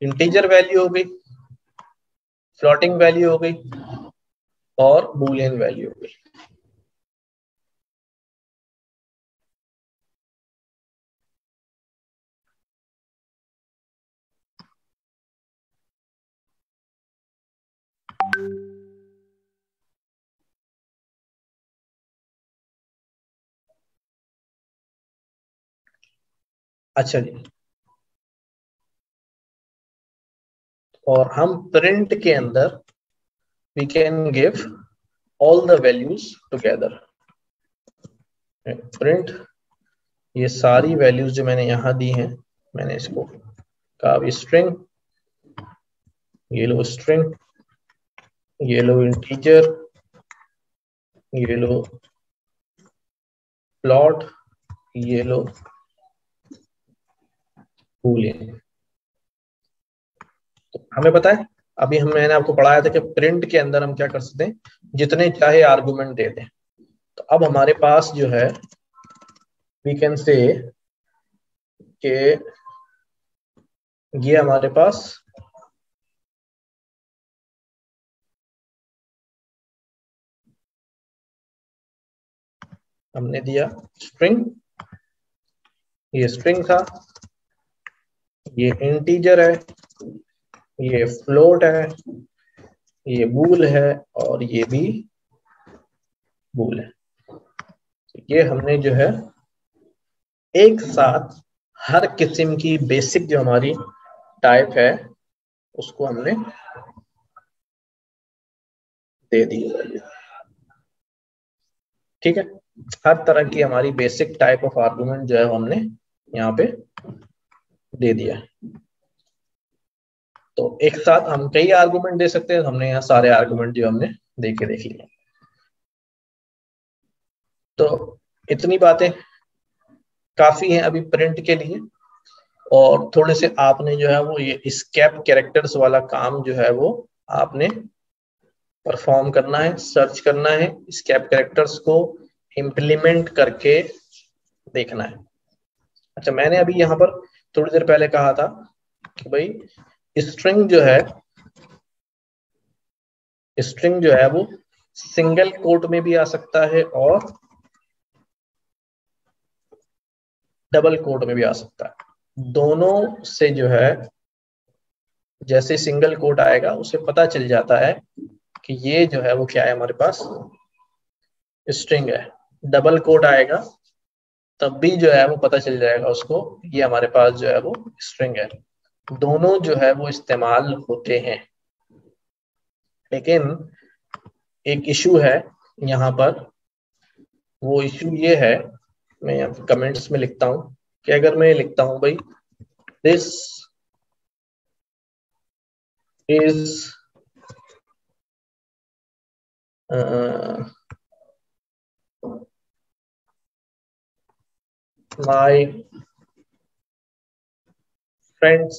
इंटीजर वैल्यू हो गई, फ्लोटिंग वैल्यू हो गई, और बूलियन वैल्यू हो गई। अच्छा जी, और हम प्रिंट के अंदर we can give all the values together. Print, ये सारी वैल्यूज जो मैंने यहां दी हैं, मैंने इसको कहा स्ट्रिंग, ये लो स्ट्रिंग, ये लो इंटीजर, ये लो प्लॉट, ये लो बूलियन। तो हमें पता है, अभी हम मैंने आपको पढ़ाया था कि प्रिंट के अंदर हम क्या कर सकते हैं, जितने चाहे आर्गुमेंट दे दें। तो अब हमारे पास जो है, वी कैन से कि ये हमारे पास हमने दिया स्ट्रिंग, ये स्ट्रिंग था, ये इंटीजर है, ये फ्लोट है, ये बूल है और ये भी बूल है। ये हमने जो है एक साथ हर किस्म की बेसिक जो हमारी टाइप है उसको हमने दे दी। ठीक है, हर तरह की हमारी बेसिक टाइप ऑफ आर्गुमेंट जो है हमने यहाँ पे दे दिया। तो एक साथ हम कई आर्गुमेंट दे सकते हैं, हमने यहाँ सारे आर्गुमेंट जो हमने देख लिए। तो इतनी बातें काफी हैं अभी प्रिंट के लिए, और थोड़े से आपने जो है वो ये स्केप कैरेक्टर्स वाला काम जो है वो आपने परफॉर्म करना है, सर्च करना है, स्केप कैरेक्टर्स को इम्प्लीमेंट करके देखना है। अच्छा, मैंने अभी यहाँ पर थोड़ी देर पहले कहा था कि भाई स्ट्रिंग जो है वो सिंगल कोट में भी आ सकता है और डबल कोट में भी आ सकता है। दोनों से जो है जैसे सिंगल कोट आएगा उसे पता चल जाता है कि ये जो है वो क्या है, हमारे पास स्ट्रिंग है। डबल कोट आएगा तब भी जो है वो पता चल जाएगा उसको, ये हमारे पास जो है वो स्ट्रिंग है। दोनों जो है वो इस्तेमाल होते हैं। लेकिन एक इशू है यहाँ पर, वो इशू ये है, मैं यहाँ कमेंट्स में लिखता हूँ कि अगर मैं लिखता हूँ भाई this is my friends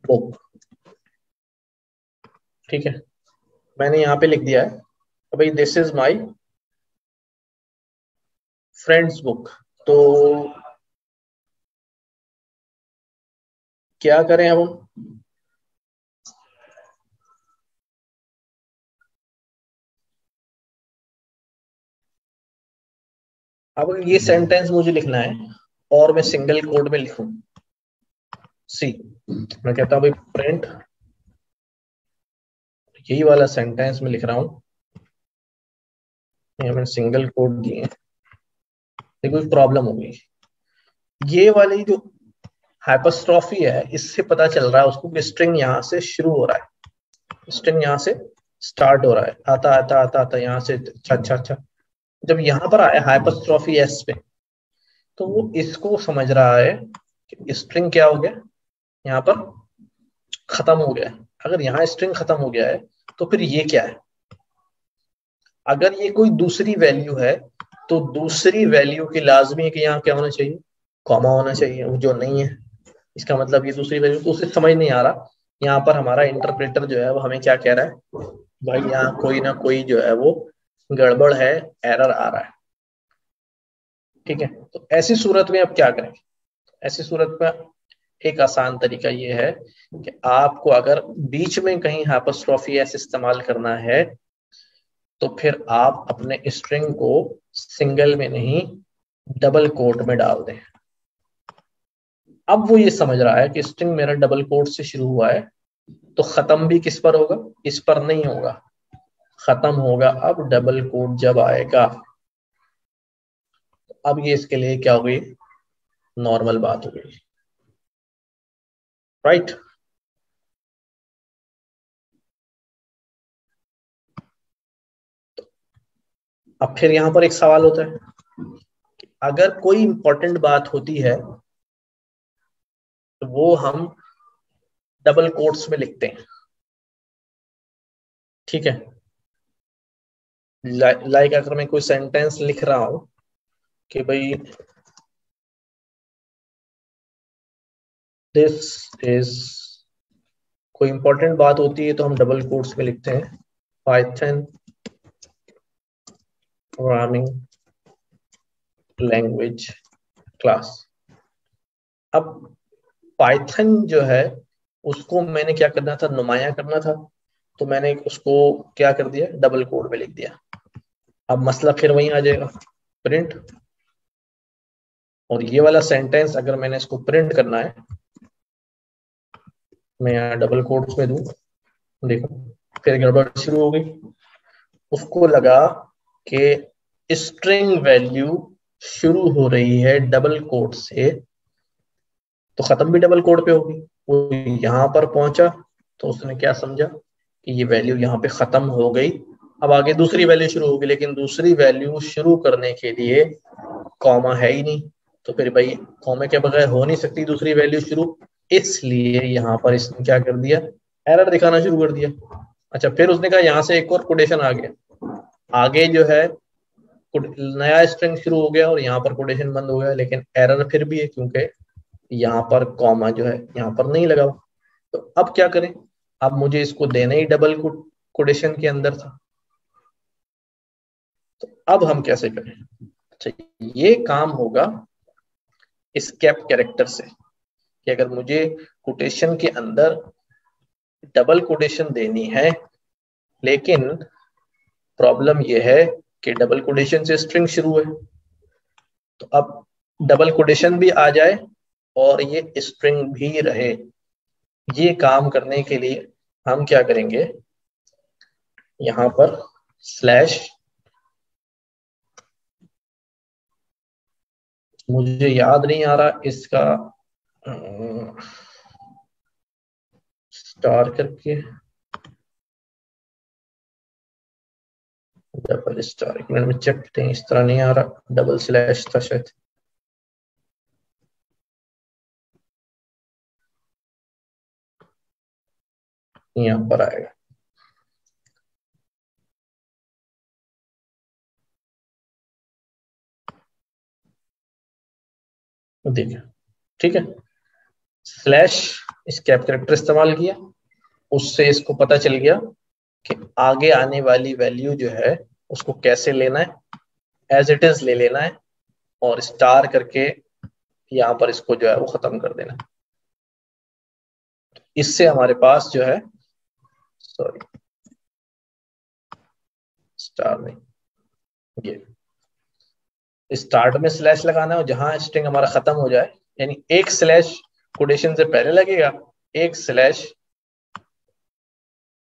book, ठीक है, मैंने यहाँ पे लिख दिया है भाई this is my friends book. तो क्या करें अब हम? अब ये सेंटेंस मुझे लिखना है और मैं सिंगल कोड में लिखूं, सी, मैं कहता हूं भाई प्रिंट, यही वाला सेंटेंस में लिख रहा हूं, मैंने सिंगल कोड दिए, देखो प्रॉब्लम हो गई। ये वाली जो हाइपरस्ट्रॉफी है इससे पता चल रहा है उसको कि स्ट्रिंग यहाँ से शुरू हो रहा है, स्ट्रिंग यहाँ से स्टार्ट हो रहा है, आता आता आता आता यहाँ से, अच्छा अच्छा अच्छा, जब यहाँ पर आया हाइपरस्ट्रॉफी एस पे तो वो इसको समझ रहा है कि स्ट्रिंग क्या हो गया, यहाँ पर खत्म हो गया है। अगर यहाँ स्ट्रिंग खत्म हो गया है तो फिर ये क्या है? अगर ये कोई दूसरी वैल्यू है तो दूसरी वैल्यू की लाजमी है कि यहाँ क्या होना चाहिए, कॉमा होना चाहिए, वो जो नहीं है इसका मतलब ये दूसरी वैल्यू, तो उसे समझ नहीं आ रहा। यहाँ पर हमारा इंटरप्रेटर जो है वो हमें क्या कह रहा है, भाई यहाँ कोई ना कोई जो है वो गड़बड़ है, एरर आ रहा है। ठीक है, तो ऐसी सूरत में अब क्या करें? ऐसी सूरत में एक आसान तरीका ये है कि आपको अगर बीच में कहीं हाइपरस्ट्रॉफी एस इस्तेमाल करना है तो फिर आप अपने स्ट्रिंग को सिंगल में नहीं डबल कोट में डाल दें। अब वो ये समझ रहा है कि स्ट्रिंग मेरा डबल कोट से शुरू हुआ है तो खत्म भी किस पर होगा, इस पर नहीं होगा, खत्म होगा अब डबल कोट जब आएगा। अब ये इसके लिए क्या हो गई, नॉर्मल बात हो गई, राइट। अब फिर यहां पर एक सवाल होता है, अगर कोई इंपॉर्टेंट बात होती है तो वो हम डबल कोट्स में लिखते हैं, ठीक है। लाइक अगर मैं कोई सेंटेंस लिख रहा हूं कि भाई दिस इज, कोई इंपॉर्टेंट बात होती है तो हम डबल कोट्स में लिखते हैं, पाइथन प्रोग्रामिंग लैंग्वेज क्लास। अब पाइथन जो है उसको मैंने क्या करना था, नुमाया करना था, तो मैंने उसको क्या कर दिया, डबल कोड में लिख दिया। अब मसला फिर वहीं आ जाएगा, प्रिंट, और ये वाला सेंटेंस अगर मैंने इसको प्रिंट करना है मैं यहाँ डबल कोट्स में दूं, देखो फिर गड़बड़ शुरू हो गई। उसको लगा कि स्ट्रिंग वैल्यू शुरू हो रही है डबल कोट से, तो खत्म भी डबल कोट पे होगी। वो यहाँ पर पहुंचा तो उसने क्या समझा कि ये वैल्यू यहाँ पे खत्म हो गई, अब आगे दूसरी वैल्यू शुरू होगी, लेकिन दूसरी वैल्यू शुरू करने के लिए कॉमा है ही नहीं, तो फिर भाई कॉमा के बगैर हो नहीं सकती दूसरी वैल्यू शुरू। इसलिए यहाँ पर इसने क्या कर दिया, एरर दिखाना शुरू कर दिया। अच्छा, फिर उसने कहा यहाँ से एक और कोटेशन आ गया, आगे जो है नया स्ट्रिंग शुरू हो गया और यहाँ पर कोटेशन बंद हो गया, लेकिन एरर फिर भी है क्योंकि यहाँ पर कॉमा जो है यहाँ पर नहीं लगा हुआ। तो अब क्या करें, अब मुझे इसको देना ही डबल कोटेशन के अंदर था, तो अब हम कैसे करें। अच्छा, ये काम होगा एस्केप कैरेक्टर से, कि अगर मुझे कोटेशन के अंदर डबल कोटेशन देनी है, लेकिन प्रॉब्लम यह है कि डबल कोटेशन से स्ट्रिंग शुरू है, तो अब डबल कोटेशन भी आ जाए और ये स्ट्रिंग भी रहे। ये काम करने के लिए हम क्या करेंगे, यहां पर स्लैश, मुझे याद नहीं आ रहा इसका, स्टार करके डबल स्टार, एक मिनट में चेक करते हैं, इस तरह नहीं आ रहा, डबल स्लैश था शायद। यहाँ पर आएगा, देखिए, ठीक है। स्लैश एस्केप कैरेक्टर इस्तेमाल किया, उससे इसको पता चल गया कि आगे आने वाली वैल्यू जो है उसको कैसे लेना है, एज इट इज ले लेना है, और स्टार करके यहाँ पर इसको जो है वो खत्म कर देना है। इससे हमारे पास जो है, सॉरी स्टार नहीं, ये स्टार्ट में स्लैश लगाना है और जहां स्ट्रिंग हमारा खत्म हो जाए, यानी एक स्लैश कोटेशन से पहले लगेगा, एक स्लैश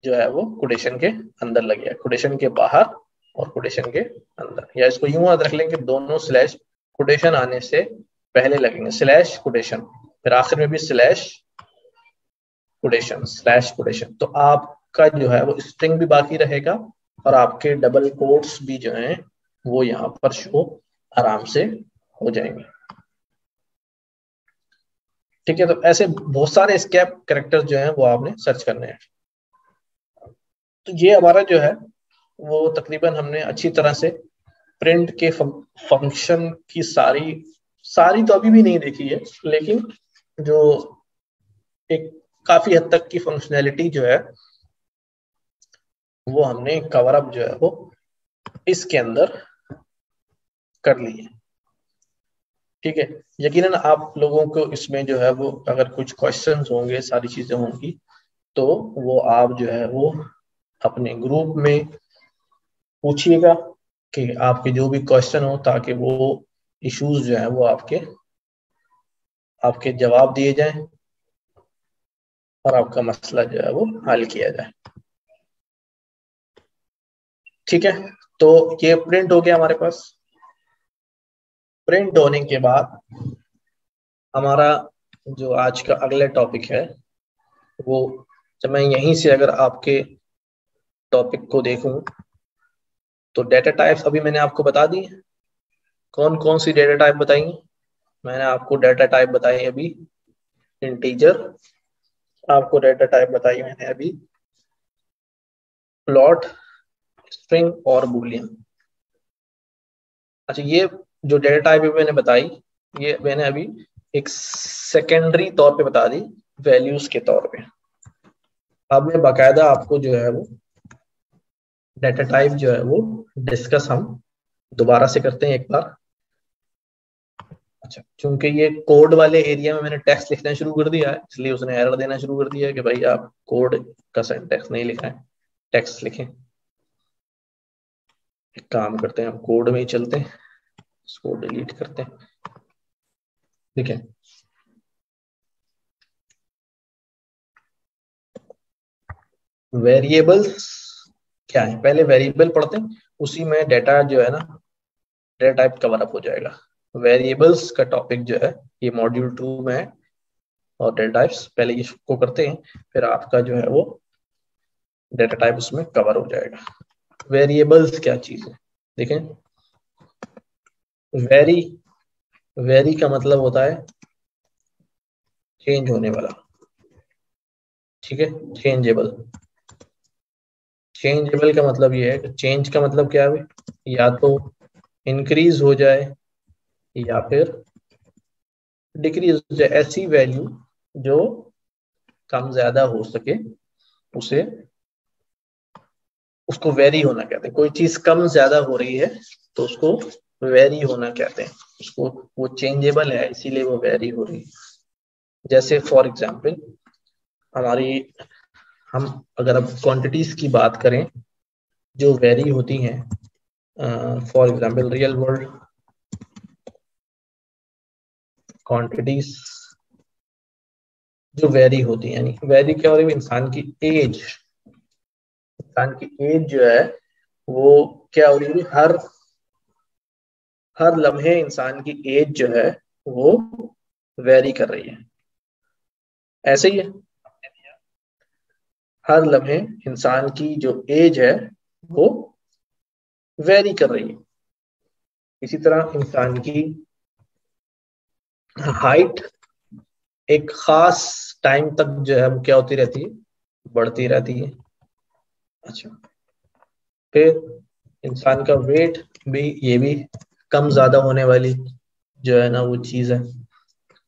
जो है वो कोटेशन के अंदर लगेगा, कोटेशन के बाहर और कोटेशन के अंदर, या इसको यूं याद रख लेंगे दोनों स्लैश कोटेशन आने से पहले लगेंगे, स्लैश कोटेशन, फिर आखिर में भी स्लैश कोटेशन स्लैश कोटेशन। तो आपका जो है वो स्ट्रिंग भी बाकी रहेगा और आपके डबल कोट्स भी जो हैं वो यहाँ पर शो आराम से हो जाएंगे। ठीक है, तो ऐसे बहुत सारे एस्केप कैरेक्टर्स जो हैं वो आपने सर्च करने हैं। तो ये हमारा जो है वो तकरीबन हमने अच्छी तरह से प्रिंट के फंक्शन की सारी सारी तो अभी भी नहीं देखी है, लेकिन जो एक काफी हद तक की फंक्शनैलिटी जो है वो हमने कवर अप जो है वो इसके अंदर कर ली है। ठीक है, यकीनन आप लोगों को इसमें जो है वो अगर कुछ क्वेश्चंस होंगे, सारी चीजें होंगी, तो वो आप जो है वो अपने ग्रुप में पूछिएगा कि आपके जो भी क्वेश्चन हो, ताकि वो इश्यूज जो है वो आपके आपके जवाब दिए जाएं और आपका मसला जो है वो हल किया जाए। ठीक है, तो ये प्रिंट हो गया हमारे पास। प्रिंट होने के बाद हमारा जो आज का अगला टॉपिक है वो, जब मैं यहीं से अगर आपके टॉपिक को देखूं, तो डेटा टाइप्स अभी मैंने आपको बता दी। कौन कौन सी डेटा टाइप बताई, मैंने आपको डेटा टाइप बताई अभी, इंटीजर, आपको डेटा टाइप बताई मैंने अभी प्लॉट, स्ट्रिंग और बूलियन। अच्छा, ये जो डेटा टाइप मैंने बताई, ये मैंने अभी एक सेकेंडरी तौर पे बता दी, वैल्यूज के तौर पे। अब मैं बाकायदा आपको जो है वो डेटा टाइप जो है वो डिस्कस हम दोबारा से करते हैं एक बार। अच्छा, क्योंकि ये कोड वाले एरिया में मैंने टेक्स्ट लिखना शुरू कर दिया है, इसलिए उसने एरर देना शुरू कर दिया है कि भाई आप कोड का सिंटैक्स नहीं लिखा है, टेक्स्ट लिखें। एक काम करते हैं, हम कोड में ही चलते हैं, इसको डिलीट करते हैं। ठीक है, वेरिएबल्स क्या है, पहले वेरिएबल पढ़ते हैं, उसी में डेटा जो है ना, डेटा टाइप कवर अप हो जाएगा। वेरिएबल्स का टॉपिक जो है ये मॉड्यूल 2 में है, और डेटा टाइप्स पहले इसको करते हैं, फिर आपका जो है वो डेटा टाइप उसमें कवर हो जाएगा। वेरिएबल्स क्या चीज है देखें। वेरी, वेरी का मतलब होता है चेंज होने वाला, ठीक है। चेंजेबल, चेंजेबल का मतलब ये है कि चेंज का मतलब क्या है, या तो इंक्रीज हो जाए या फिर डिक्रीज हो जाए, ऐसी वैल्यू जो कम ज्यादा हो सके उसे, उसको वेरी होना कहते हैं। कोई चीज कम ज्यादा हो रही है तो उसको वेरी होना कहते हैं। उसको, वो चेंजेबल है इसीलिए वो वेरी हो रही है। जैसे फॉर एग्जांपल हमारी, हम अगर अब क्वांटिटीज की बात करें जो वेरी होती हैं, for example real world quantities जो वेरी होती है, यानी वेरी क्या हो रही है, इंसान की एज, इंसान की एज जो है वो क्या हो रही है, हर हर लम्हे इंसान की एज जो है वो वेरी कर रही है। ऐसे ही है, हर लम्हे इंसान की जो एज है वो वेरी कर रही है। इसी तरह इंसान की हाइट एक खास टाइम तक जो है वो क्या होती रहती है, बढ़ती रहती है। अच्छा, फिर इंसान का वेट भी, ये भी कम ज्यादा होने वाली जो है ना वो चीज है।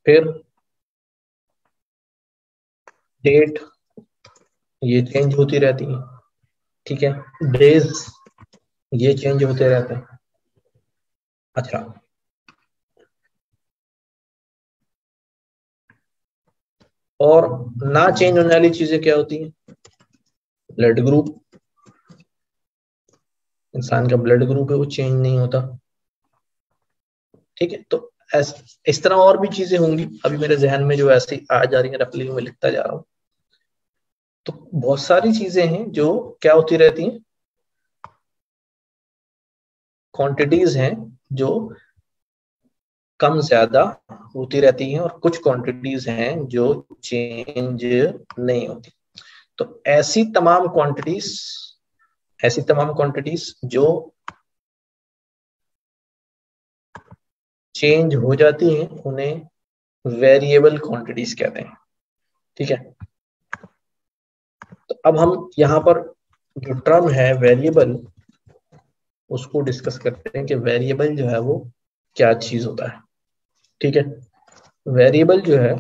फिर डेट, ये चेंज होती रहती है, ठीक है। डेज, ये चेंज होते रहते हैं। अच्छा, और ना चेंज होने वाली चीजें क्या होती हैं, ब्लड ग्रुप, इंसान का ब्लड ग्रुप है वो चेंज नहीं होता, ठीक है। तो इस तरह और भी चीजें होंगी, अभी मेरे जहन में जो ऐसी आ जा रही है, रफली में लिखता जा रहा हूँ। तो बहुत सारी चीजें हैं जो क्या होती रहती हैं, क्वांटिटीज हैं जो कम ज्यादा होती रहती हैं, और कुछ क्वांटिटीज हैं जो चेंज नहीं होती। तो ऐसी तमाम क्वांटिटीज जो चेंज हो जाती हैं उन्हें वेरिएबल क्वांटिटीज कहते हैं, ठीक है। तो अब हम यहाँ पर जो टर्म है वेरिएबल, उसको डिस्कस करते हैं कि वेरिएबल जो है वो क्या चीज होता है, ठीक है। वेरिएबल जो है,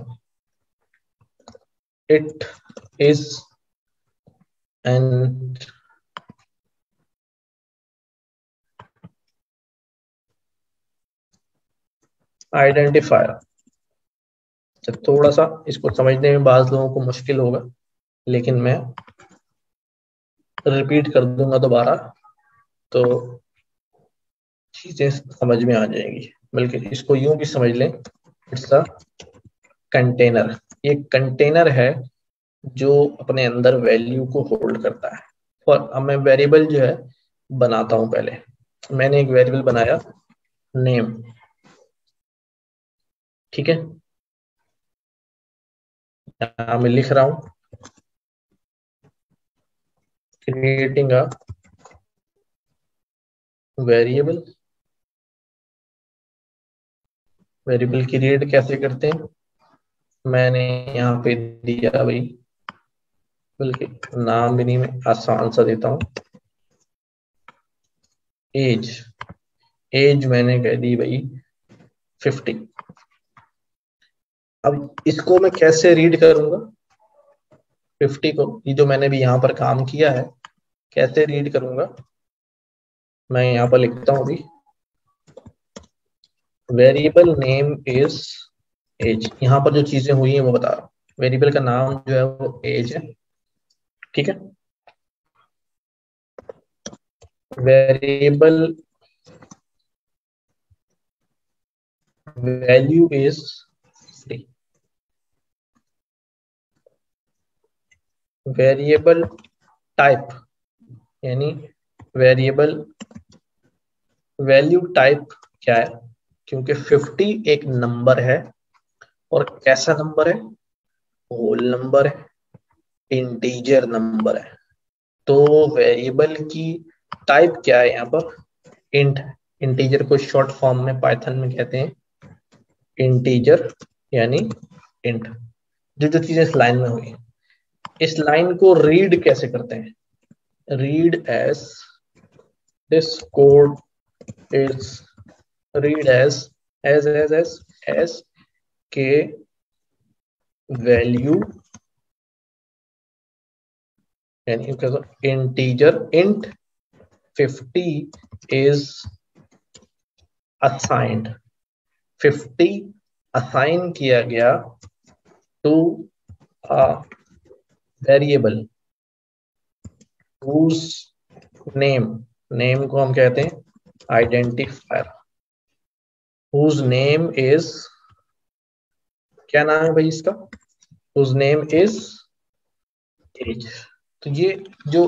इट इज एन आइडेंटिफायर। थोड़ा सा इसको समझने में बाज लोगों को मुश्किल होगा, लेकिन मैं रिपीट कर दूंगा दोबारा तो चीजें समझ में आ जाएंगी। बल्कि इसको यूं भी समझ लें, इट्स अ कंटेनर। ये कंटेनर है जो अपने अंदर वैल्यू को होल्ड करता है। और अब मैं वेरिएबल जो है बनाता हूं। पहले मैंने एक वेरिएबल बनाया नेम, ठीक है। यहां मैं लिख रहा हूं creating a variable. Variable create कैसे करते हैं, मैंने यहाँ पे दिया भाई, बल्कि नाम भी नहीं, मैं आसान सा देता हूँ, एज। एज मैंने कह दी भाई 50। अब इसको मैं कैसे रीड करूंगा, 50 को, ये जो मैंने भी यहाँ पर काम किया है, कैसे रीड करूंगा। मैं यहाँ पर लिखता हूँ अभी, वेरिएबल नेम इज एज। यहाँ पर जो चीजें हुई हैं वो बता रहा हूँ। वेरिएबल का नाम जो है वो एज है, ठीक है। Variable value is 50। Variable type यानी वेरिएबल वैल्यू टाइप क्या है, क्योंकि 50 एक नंबर है और कैसा नंबर है, होल नंबर है, इंटीजर नंबर है। तो वेरिएबल की टाइप क्या है यहाँ पर, इंट। इंटीजर को शॉर्ट फॉर्म में पाइथन में कहते हैं इंटीजर यानी इंट। जो जो चीजें इस लाइन में हुई, इस लाइन को रीड कैसे करते हैं, read as this code is read as के वैल्यू यानी integer int 50 is assigned, 50 assign किया गया to a variable whose name को हम कहते हैं आइडेंटिफायर, whose name is, क्या नाम है भाई इसका, whose name is age। तो ये जो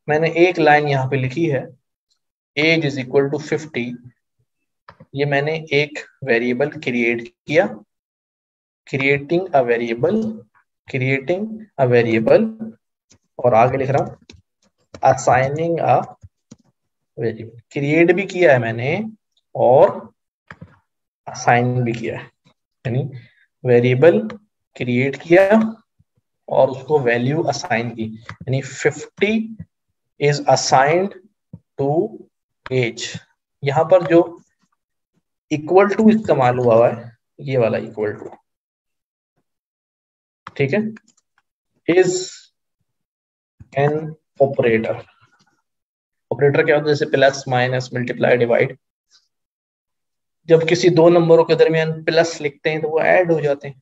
मैंने एक लाइन यहाँ पे लिखी है age इज इक्वल टू 50, ये मैंने एक वेरिएबल क्रिएट किया, क्रिएटिंग अ वेरिएबल और आगे लिख रहा हूं असाइनिंग अ वेरिएबल। क्रिएट भी किया है मैंने और असाइन भी किया है, यानी वेरिएबल क्रिएट किया और उसको वैल्यू असाइन की, यानी 50 इज असाइंड टू एज। यहां पर जो इक्वल टू इस्तेमाल हुआ है ये वाला इक्वल टू, ठीक है, इज एन ऑपरेटर। ऑपरेटर क्या होता है, जैसे प्लस माइनस मल्टीप्लाई डिवाइड, जब किसी दो नंबरों के दरमियान प्लस लिखते हैं तो वो ऐड हो जाते हैं,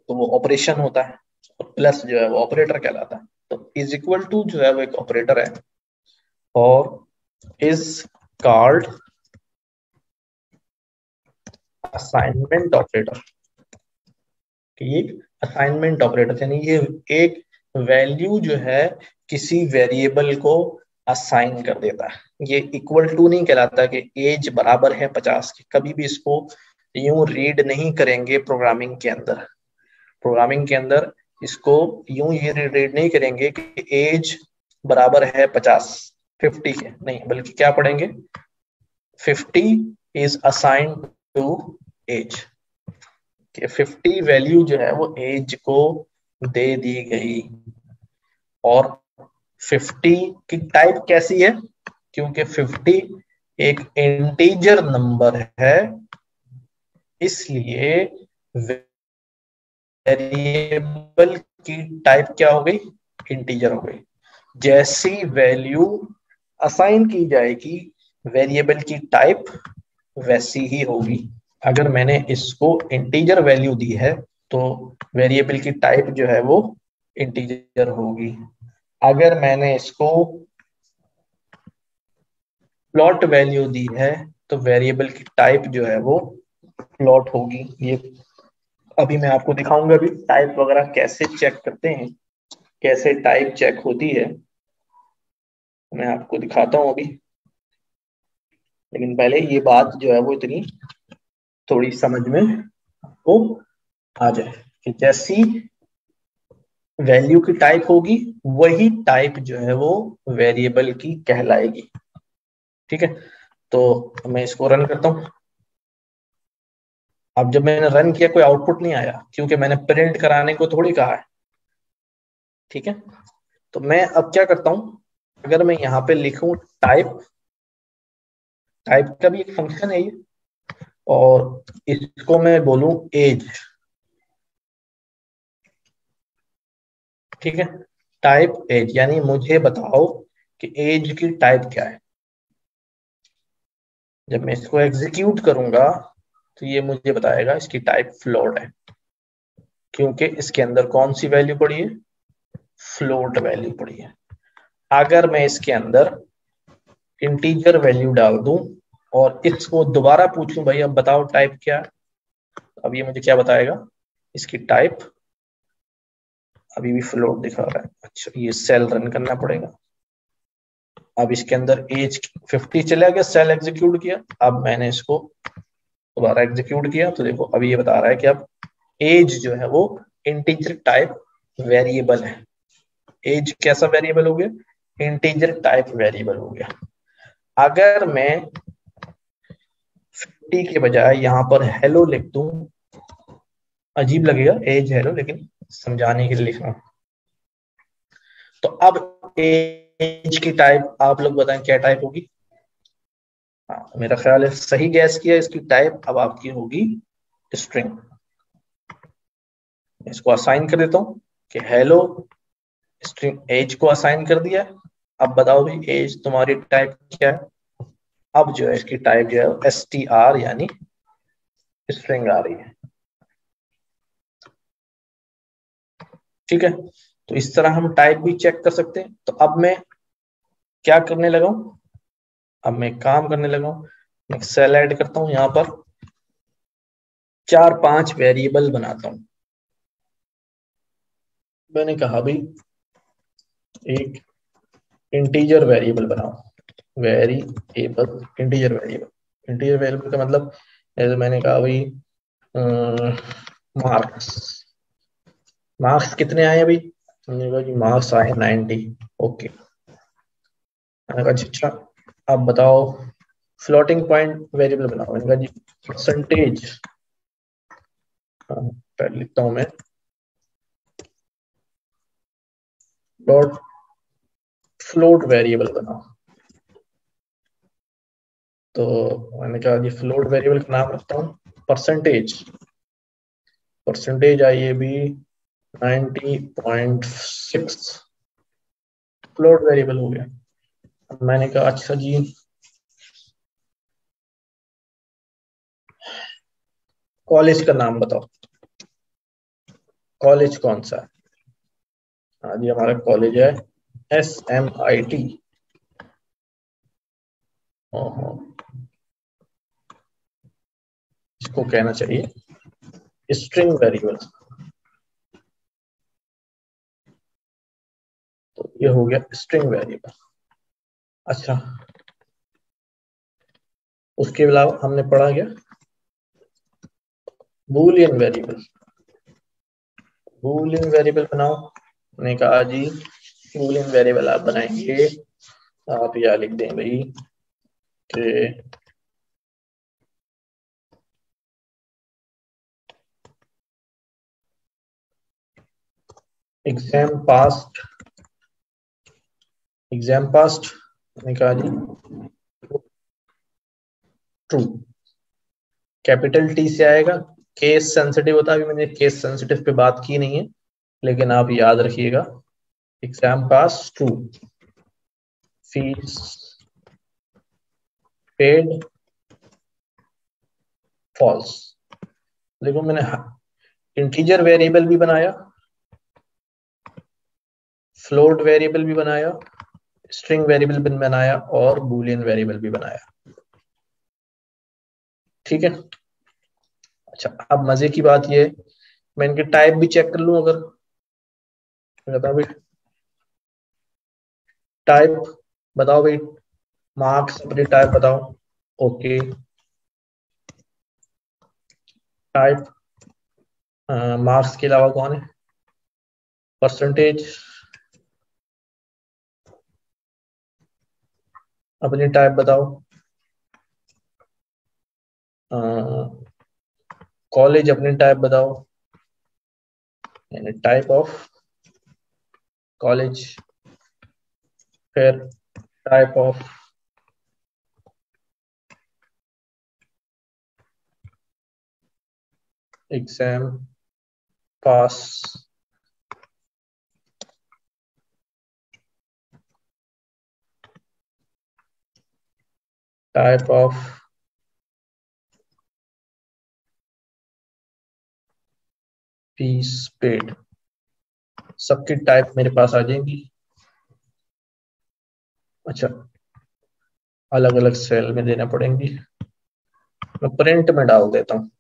तो वो ऑपरेशन होता है और प्लस जो है वो ऑपरेटर कहलाता है। तो इज इक्वल टू जो है वो एक ऑपरेटर है और इज कॉल्ड असाइनमेंट ऑपरेटर। ये असाइनमेंट ऑपरेटर यानी ये एक वैल्यू जो है किसी वेरिएबल को असाइन कर देता है। ये इक्वल टू नहीं कहलाता कि एज बराबर है 50 की, कभी भी इसको यूं रीड नहीं करेंगे प्रोग्रामिंग के अंदर। प्रोग्रामिंग के अंदर इसको यूं ये रीड नहीं करेंगे कि एज बराबर है 50 के, नहीं, बल्कि क्या पढ़ेंगे 50 इज असाइंड टू एज, कि 50 वैल्यू जो है वो एज को दे दी गई। और 50 की टाइप कैसी है, क्योंकि 50 एक इंटीजर नंबर है इसलिए वेरिएबल की टाइप क्या हो गई, इंटीजर हो गई। जैसी वैल्यू असाइन की जाएगी वेरिएबल की टाइप वैसी ही होगी। अगर मैंने इसको इंटीजर वैल्यू दी है तो वेरिएबल की टाइप जो है वो इंटीजर होगी। अगर मैंने इसको प्लॉट वैल्यू दी है तो वेरिएबल की टाइप जो है वो प्लॉट होगी। ये अभी मैं आपको दिखाऊंगा अभी टाइप वगैरह कैसे चेक करते हैं, कैसे टाइप चेक होती है, मैं आपको दिखाता हूं अभी। लेकिन पहले ये बात जो है वो इतनी थोड़ी समझ में आपको आ जाए कि जैसी वैल्यू की टाइप होगी वही टाइप जो है वो वेरिएबल की कहलाएगी। ठीक है, तो मैं इसको रन करता हूं। अब जब मैंने रन किया कोई आउटपुट नहीं आया क्योंकि मैंने प्रिंट कराने को थोड़ी कहा है। ठीक है, तो मैं अब क्या करता हूं, अगर मैं यहाँ पे लिखूं टाइप, टाइप का भी एक फंक्शन है ये, और इसको मैं बोलूं एज। ठीक है, टाइप एज, यानी मुझे बताओ कि एज की टाइप क्या है। जब मैं इसको एग्जीक्यूट करूंगा तो ये मुझे बताएगा इसकी टाइप फ्लोट है, क्योंकि इसके अंदर कौन सी वैल्यू पड़ी है, फ्लोट वैल्यू पड़ी है। अगर मैं इसके अंदर इंटीजर वैल्यू डाल दूं और इसको दोबारा पूछूं भाई अब बताओ टाइप क्या है, अब ये मुझे क्या बताएगा, इसकी टाइप अभी भी फ्लोट दिखा रहा है। अच्छा, ये सेल रन करना पड़ेगा। अब इसके अंदर एज 50 चला गया, सेल एग्जीक्यूट किया। अब मैंने इसको दोबारा एग्जीक्यूट किया तो देखो अभी ये बता रहा है कि अब एज जो है वो इंटीजर टाइप वेरिएबल है। एज कैसा वेरिएबल हो गया? इंटीजर टाइप वेरिएबल हो गया। अगर मैं 50 के बजाय यहाँ पर हेलो लिख दूं, अजीब लगेगा एज हेलो, लेकिन समझाने के लिए लिख रहा हूं। तो अब एज की टाइप आप लोग बताएं क्या टाइप होगी? हाँ, मेरा ख्याल है सही गैस किया। इसकी टाइप अब आपकी होगी स्ट्रिंग। इसको असाइन कर देता हूं कि हेलो स्ट्रिंग एज को असाइन कर दिया। अब बताओ भाई एज तुम्हारी टाइप क्या है? अब जो है इसकी टाइप जो है str यानी स्ट्रिंग आ रही है। ठीक है, तो इस तरह हम टाइप भी चेक कर सकते हैं। तो अब मैं क्या करने लगा हूं? अब मैं काम करने लगा हूं, मैं सेल ऐड करता हूं, यहां पर 4-5 वेरिएबल बनाता हूं। मैंने कहा भाई एक इंटीजर वेरिएबल बनाओ। Variable integer variable, integer variable का मतलब जैसे मैंने कहा भाई मार्क्स, मार्क्स कितने आए अभी? हमने कहा जी मार्क्स आए 90। ओके, मैंने कहा जी अच्छा, अब बताओ फ्लोटिंग पॉइंट वेरिएबल बनाओ। मैंने कहा जी परसेंटेज, पहले लिखता हूं मैं डॉट फ्लोट वेरिएबल बनाओ। तो मैंने कहा जी फ्लोट वेरिएबल का नाम रखता हूँ परसेंटेज। परसेंटेज आई भी 90.6 फ्लोट वेरिएबल हो गया। अब मैंने कहा अच्छा जी कॉलेज का नाम बताओ, कॉलेज कौन सा है? हाँ जी हमारा कॉलेज है SMIT। इसको कहना चाहिए स्ट्रिंग वेरिएबल। तो ये हो गया स्ट्रिंग वेरिएबल। अच्छा, उसके अलावा हमने पढ़ा गया बूलियन वेरिएबल। बूलियन वेरिएबल बनाओ। मैंने कहा जी बूलियन वेरिएबल आप बनाएंगे, आप यह लिख दें भाई कि एग्जाम पास्ट, एग्जाम पास्ट। मैंने कहा जी ट्रू, कैपिटल टी से आएगा। केस सेंसिटिव होता है, अभी मैंने केस सेंसिटिव पे बात की नहीं है, लेकिन आप याद रखिएगा exam pass true, fees paid false. देखो मैंने इंटीजर वेरिएबल भी बनाया, फ्लोट वेरिएबल भी बनाया, स्ट्रिंग वेरिएबल भी बनाया और बूलियन वेरिएबल भी बनाया। ठीक है, अच्छा अब मजे की बात ये है मैं इनके टाइप भी चेक कर लूं। अगर बताओ भाई टाइप बताओ भाई, मार्क्स अपनी टाइप बताओ। ओके, टाइप मार्क्स के अलावा कौन है? परसेंटेज अपनी टाइप बताओ। कॉलेज अपनी टाइप बताओ, यानी टाइप ऑफ कॉलेज। फिर type of exam pass, type of fees paid. सबकी टाइप मेरे पास आ जाएंगी। अच्छा, अलग अलग सेल में देना पड़ेंगी। मैं प्रिंट में डाल देता हूँ।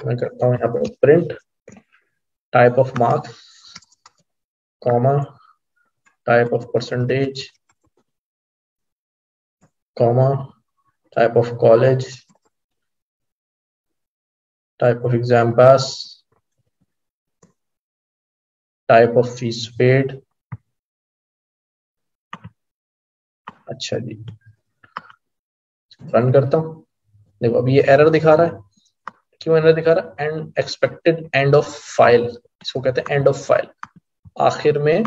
मैं करता हूँ यहाँ पर print type of marks, comma, type of percentage, comma, type of college, type of exam pass, type of fees paid. अच्छा जी, रन करता हूँ। देखो अभी ये एरर दिखा रहा है। क्यों एरर दिखा रहा है? And expected end of file, इसको कहते हैं एंड ऑफ फाइल। आखिर में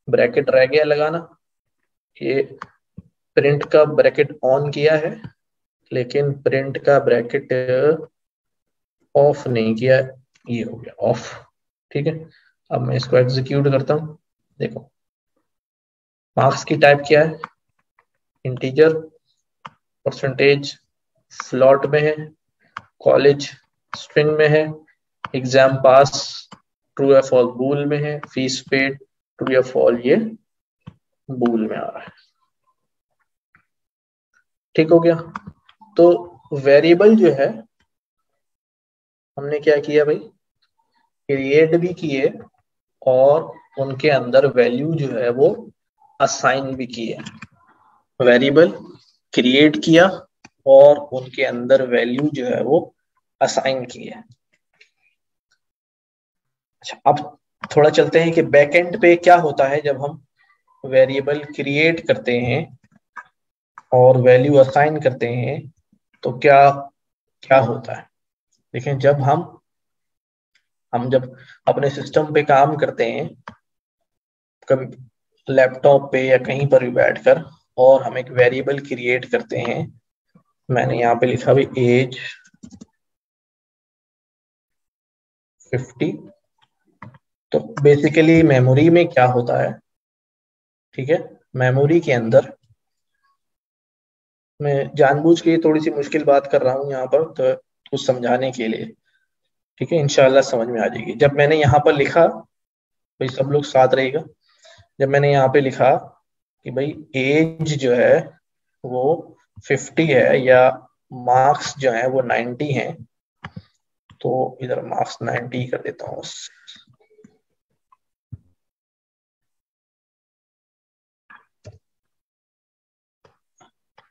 ब्रैकेट रह गया लगाना। ये प्रिंट का ब्रैकेट ऑन किया है लेकिन प्रिंट का ब्रैकेट ऑफ नहीं किया, ये हो गया ऑफ। ठीक है, अब मैं इसको एग्जीक्यूट करता हूँ। देखो मार्क्स की टाइप क्या है? इंटीजर, परसेंटेज फ्लोट में है, कॉलेज स्ट्रिंग में है, एग्जाम पास ट्रू या फॉल्स बूल में है, फीस पेड ट्रू या फॉल्स ये बूल में आ रहा है। ठीक हो गया। तो वेरिएबल जो है हमने क्या किया भाई, क्रिएट भी किए और उनके अंदर वैल्यू जो है वो असाइन भी किए। वेरिएबल क्रिएट किया और उनके अंदर वैल्यू जो है वो असाइन की है। अच्छा, अब थोड़ा चलते हैं कि बैकएंड पे क्या होता है जब हम वेरिएबल क्रिएट करते हैं और वैल्यू असाइन करते हैं तो क्या क्या होता है। देखें, जब हम जब अपने सिस्टम पे काम करते हैं, लैपटॉप पे या कहीं पर भी बैठकर, और हम एक वेरिएबल क्रिएट करते हैं। मैंने यहाँ पे लिखा भी एज 50। तो बेसिकली मेमोरी में क्या होता है, ठीक है, मेमोरी के अंदर मैं जानबूझ के थोड़ी सी मुश्किल बात कर रहा हूँ यहाँ पर तो कुछ समझाने के लिए। ठीक है, इंशाल्लाह समझ में आ जाएगी। जब मैंने यहाँ पर लिखा, भाई सब लोग साथ रहेगा, जब मैंने यहाँ पे लिखा कि भाई एज जो है वो 50 है या मार्क्स जो है वो 90 हैं, तो इधर मार्क्स 90 कर देता हूँ।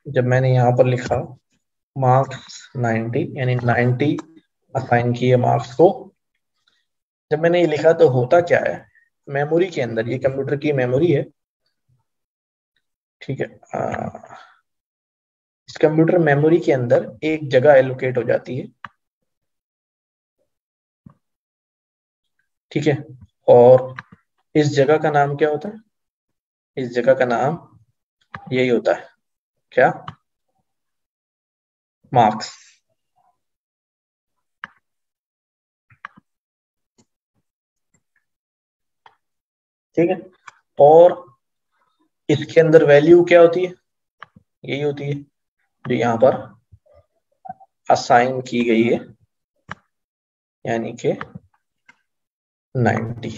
जब मैंने यहाँ पर लिखा मार्क्स 90 यानी 90 असाइन किए मार्क्स को, जब मैंने ये लिखा तो होता क्या है, मेमोरी के अंदर, ये कंप्यूटर की मेमोरी है, ठीक है, इस कंप्यूटर मेमोरी के अंदर एक जगह एलोकेट हो जाती है। ठीक है, और इस जगह का नाम क्या होता है? इस जगह का नाम यही होता है, क्या? मार्क्स। ठीक है, और इसके अंदर वैल्यू क्या होती है? यही होती है जो यहाँ पर असाइन की गई है, यानी कि 90।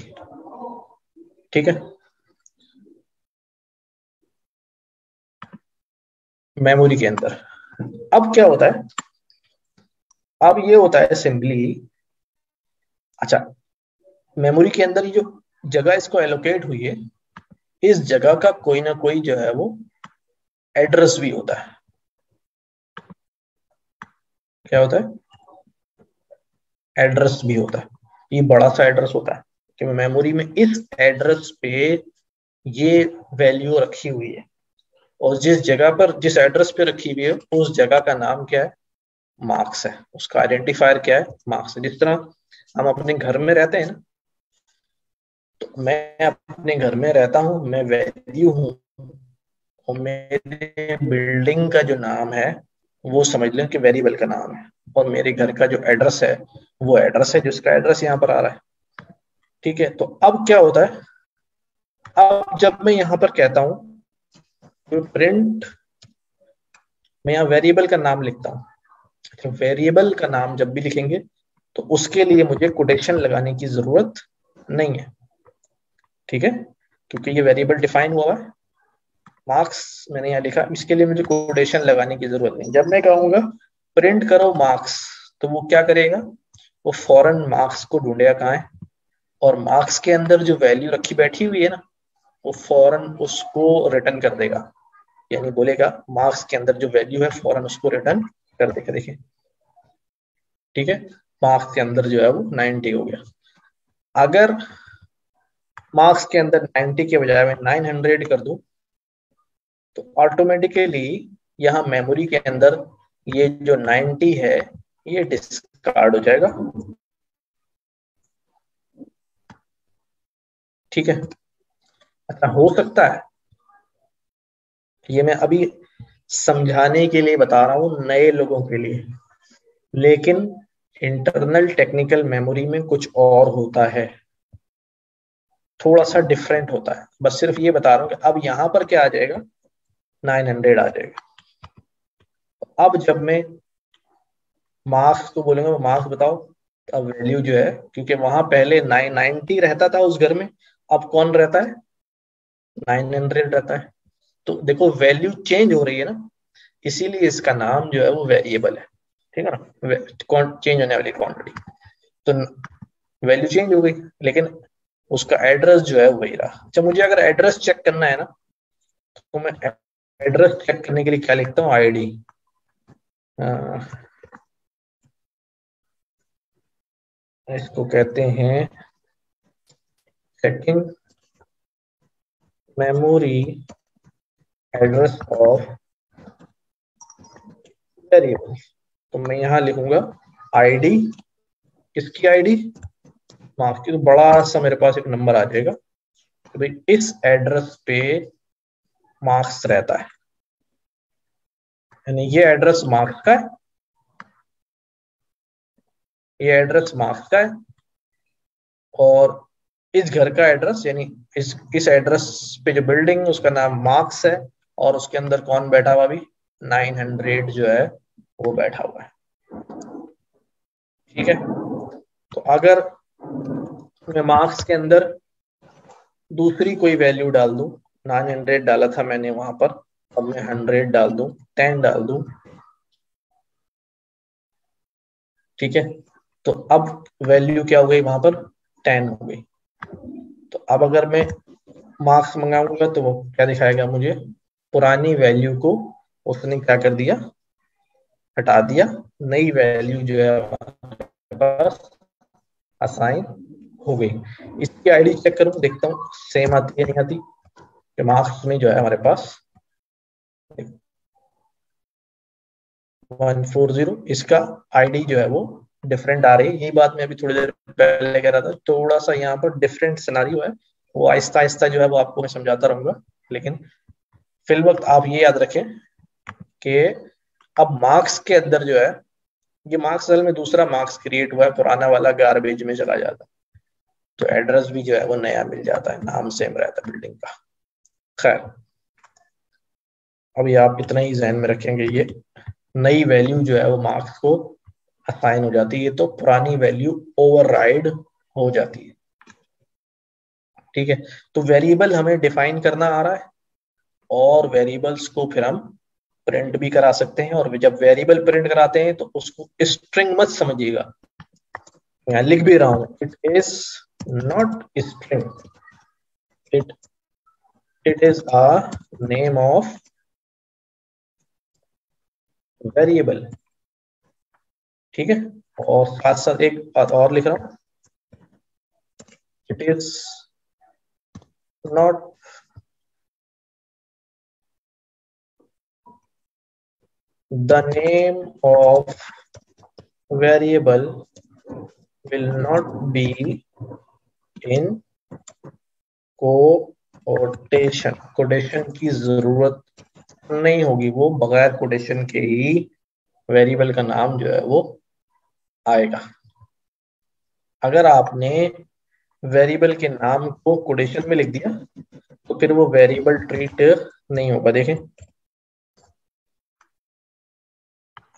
ठीक है, मेमोरी के अंदर। अब क्या होता है, अब ये होता है सिंपली, अच्छा, मेमोरी के अंदर ये जो जगह इसको एलोकेट हुई है, इस जगह का कोई ना कोई जो है वो एड्रेस भी होता है। क्या होता है? एड्रेस भी होता है। ये बड़ा सा एड्रेस होता है कि मेमोरी में इस एड्रेस पे ये वैल्यू रखी हुई है, और जिस जगह पर, जिस एड्रेस पे रखी हुई है, उस जगह का नाम क्या है? मार्क्स है। उसका आइडेंटिफायर क्या है? मार्क्स है। जिस तरह हम अपने घर में रहते हैं ना, तो मैं अपने घर में रहता हूँ, मैं वैल्यू हूँ, और मेरे बिल्डिंग का जो नाम है वो समझ लें कि वेरिएबल का नाम है, और मेरे घर का जो एड्रेस है वो एड्रेस है, जिसका एड्रेस यहाँ पर आ रहा है। ठीक है, तो अब क्या होता है, अब जब मैं यहाँ पर कहता हूँ तो प्रिंट, मैं यहाँ वेरिएबल का नाम लिखता हूँ। तो वेरिएबल का नाम जब भी लिखेंगे तो उसके लिए मुझे कोटेशन लगाने की जरूरत नहीं है। ठीक है, क्योंकि ये वेरिएबल डिफाइन हुआ है। मार्क्स मैंने यहाँ लिखा, इसके लिए मुझे कोटेशन लगाने की जरूरत नहीं। जब मैं कहूंगा प्रिंट करो मार्क्स, तो वो क्या करेगा? वो फौरन मार्क्स को ढूंढेगा कहाँ है, और मार्क्स के अंदर जो वैल्यू रखी बैठी हुई है ना, वो फौरन उसको रिटर्न कर देगा, यानी बोलेगा मार्क्स के अंदर जो वैल्यू है फौरन उसको रिटर्न कर देगा। देखिए ठीक है, मार्क्स के अंदर जो है वो 90 हो गया। अगर मार्क्स के अंदर 90 के बजाय मैं 900 कर दूं तो ऑटोमेटिकली यहाँ मेमोरी के अंदर ये जो 90 है ये डिस्कार्ड हो जाएगा। ठीक है, अच्छा हो सकता है, ये मैं अभी समझाने के लिए बता रहा हूँ नए लोगों के लिए, लेकिन इंटरनल टेक्निकल मेमोरी में कुछ और होता है, थोड़ा सा डिफरेंट होता है। बस सिर्फ ये बता रहा हूँ कि अब यहाँ पर क्या आ जाएगा, 900 आ जाएगा। अब जब मैं मार्क्स को बोलूंगा मार्क्स बताओ, अब वैल्यू जो है, क्योंकि वहां पहले 990 रहता था उस घर में, अब कौन रहता है, 900 रहता है। तो देखो वैल्यू चेंज हो रही है ना, इसीलिए इसका नाम जो है वो वेरिएबल है। ठीक है ना, चेंज होने वाली क्वांटिटी, तो वैल्यू चेंज हो गई, लेकिन उसका एड्रेस जो है वही रहा। अच्छा मुझे अगर एड्रेस चेक करना है ना, तो मैं एड्रेस चेक करने के लिए क्या लिखता हूँ, आईडी, इसको कहते हैं setting memory address of variable. तो मैं यहाँ लिखूंगा आईडी, किसकी आईडी, मार्क्स की। तो बड़ा सा मेरे पास एक नंबर आ जाएगा, तो भाई इस एड्रेस पे मार्क्स रहता है, यानी ये एड्रेस मार्क्स का है, ये एड्रेस मार्क्स का है, और इस घर का एड्रेस, यानी इस एड्रेस पे जो बिल्डिंग उसका नाम मार्क्स है, और उसके अंदर कौन बैठा हुआ, अभी 900 जो है वो बैठा हुआ है। ठीक है, तो अगर मैं मार्क्स के अंदर दूसरी कोई वैल्यू डाल दूं, 900 डाला था मैंने वहां पर, अब मैं 100 डाल दूं, 10 डाल दूं, ठीक है, तो अब वैल्यू क्या हो गई वहां पर, 10 हो गई। तो अब अगर मैं मार्क्स मंगाऊंगा तो वो क्या दिखाएगा मुझे, पुरानी वैल्यू को उसने क्या कर दिया, हटा दिया, नई वैल्यू जो है हमारे पास असाइन हो गई। इसकी आईडी चेक करूं, देखता हूँ सेम आती है नहीं आती। मार्क्स में जो है हमारे पास 140, इसका आईडी जो है वो डिफरेंट आ रही है। यही बात मैं अभी थोड़ी देर पहले कह रहा था, थोड़ा सा यहाँ पर डिफरेंट सिनारियो है, वो आहिस्ता आहिस्ता जो है वो आपको मैं समझाता रहूंगा। लेकिन फिल वक्त आप ये याद रखें कि अब मार्क्स के अंदर जो है, ये मार्क्स असल में दूसरा मार्क्स क्रिएट हुआ है, पुराना वाला गार्बेज में चला जाता है, तो एड्रेस भी जो है वो नया मिल जाता है, नाम सेम रहता है बिल्डिंग का। खैर अभी आप इतना ही जहन में रखेंगे, ये नई वैल्यू जो है वो मार्क्स को असाइन हो जाती है, तो पुरानी वैल्यू ओवरराइड हो जाती है। ठीक है, तो वेरिएबल हमें डिफाइन करना आ रहा है, और वेरिएबल्स को फिर हम प्रिंट भी करा सकते हैं। और जब वेरिएबल प्रिंट कराते हैं तो उसको स्ट्रिंग मत समझिएगा, यहाँ लिख भी रहा हूं, it is not string, it it is a name of variable. ठीक है, और साथ साथ एक बात और लिख रहा हूं, it is not the name of variable will not be in quotation, quotation की जरूरत नहीं होगी, वो बगैर कोटेशन के ही वेरिएबल का नाम जो है वो आएगा। अगर आपने वेरिएबल के नाम को कोटेशन में लिख दिया तो फिर वो वेरिएबल ट्रीट नहीं होगा। देखें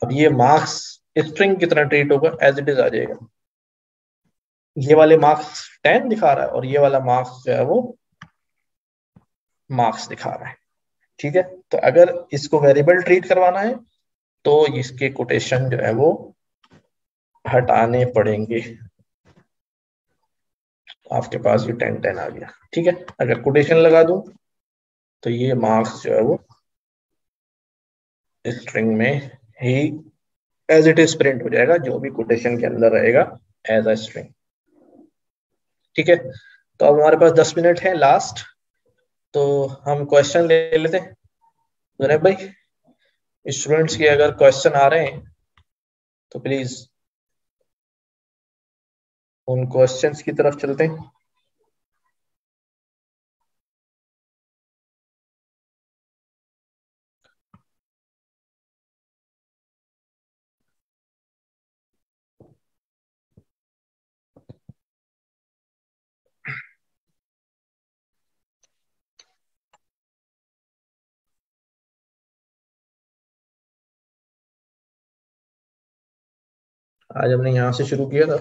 अब ये मार्क्स स्ट्रिंग की तरह ट्रीट होगा, एज इट इज आ जाएगा। ये वाले मार्क्स 10 दिखा रहा है और ये वाला मार्क्स जो है वो मार्क्स दिखा रहा है। ठीक है, तो अगर इसको वेरिएबल ट्रीट करवाना है तो इसके कोटेशन जो है वो हटाने पड़ेंगे। आपके पास ये 10-10 आ गया। ठीक है, अगर कोटेशन लगा दूं तो ये मार्क्स जो है वो स्ट्रिंग में ही एज इट इज प्रिंट हो जाएगा, जो भी कोटेशन के अंदर रहेगा एज अ स्ट्रिंग। ठीक है, तो अब हमारे पास 10 मिनट है लास्ट, तो हम क्वेश्चन ले लेते हैं। जुनैब भाई, स्टूडेंट्स के अगर क्वेश्चन आ रहे हैं तो प्लीज उन क्वेश्चंस की तरफ चलते हैं। आज हमने यहाँ से शुरू किया था।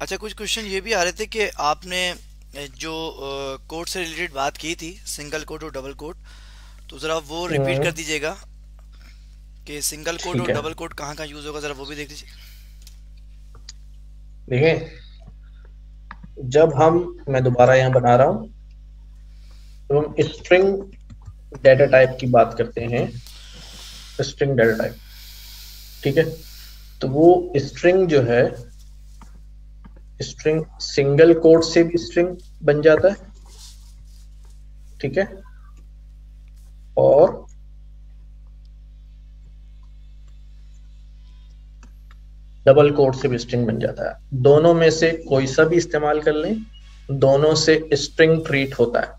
अच्छा, कुछ क्वेश्चन ये भी आ रहे थे कि आपने जो कोड से रिलेटेड बात की थी, सिंगल कोड और डबल कोड, तो ज़रा वो रिपीट कर दीजिएगा कि सिंगल कोड ठीक और है, डबल कोड कहाँ कहाँ यूज़ होगा, ज़रा वो भी देख लीजिए। देखिए जब हम, मैं दोबारा यहाँ बना रहा हूँ, तो हम स्ट्रिंग डेटा टाइप की बात करते हैं। स्ट्रिंग डेटा टाइप, ठीक है, तो वो स्ट्रिंग जो है, स्ट्रिंग सिंगल कोड से भी स्ट्रिंग बन जाता है, ठीक है, और डबल कोड से भी स्ट्रिंग बन जाता है। दोनों में से कोई सा भी इस्तेमाल कर लें, दोनों से स्ट्रिंग ट्रीट होता है।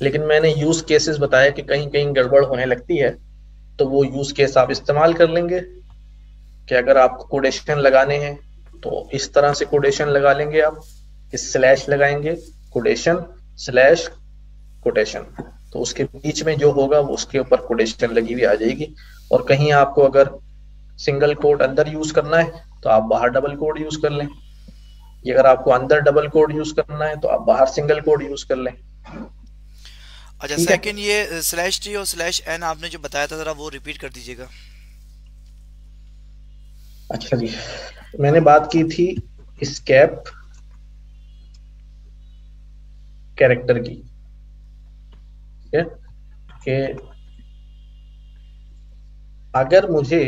लेकिन मैंने यूज केसेस बताया कि कहीं कहीं गड़बड़ होने लगती है, तो वो यूज केस आप इस्तेमाल कर लेंगे कि अगर आपको कोडेशन लगाने हैं तो इस तरह से कोडेशन लगा लेंगे आप, इस स्लैश लगाएंगे, कोडेशन स्लैश कोटेशन, तो उसके बीच में जो होगा वो उसके ऊपर कोटेशन लगी हुई आ जाएगी। और कहीं आपको अगर सिंगल कोड अंदर यूज करना है तो आप बाहर डबल कोड यूज कर लें, ये अगर आपको अंदर डबल कोड यूज करना है तो आप बाहर सिंगल कोड यूज कर लें। अच्छा, ठीक है, सेकंड ये स्लैश टी और स्लैश एन आपने जो बताया था, ज़रा वो रिपीट कर दीजिएगा। अच्छा जी, मैंने बात की थी स्केप कैरेक्टर की, ठीक है, कि अगर मुझे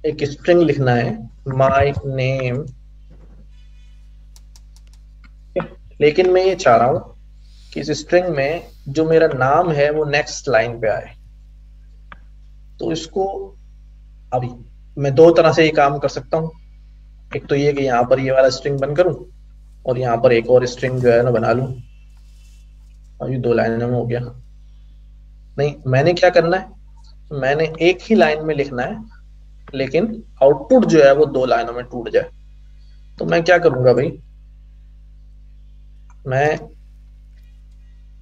एक स्ट्रिंग लिखना है, माय नेम, लेकिन मैं ये चाह रहा हूं कि इस स्ट्रिंग में जो मेरा नाम है वो नेक्स्ट लाइन पे आए, तो इसको अभी मैं दो तरह से ये काम कर सकता हूँ। एक तो ये कि यहाँ पर ये वाला स्ट्रिंग बंद करूं और यहाँ पर एक और स्ट्रिंग जो है ना बना लूं, और ये 2 लाइनों में हो गया। नहीं, मैंने क्या करना है, मैंने एक ही लाइन में लिखना है, लेकिन आउटपुट जो है वो 2 लाइनों में टूट जाए। तो मैं क्या करूंगा भाई, मैं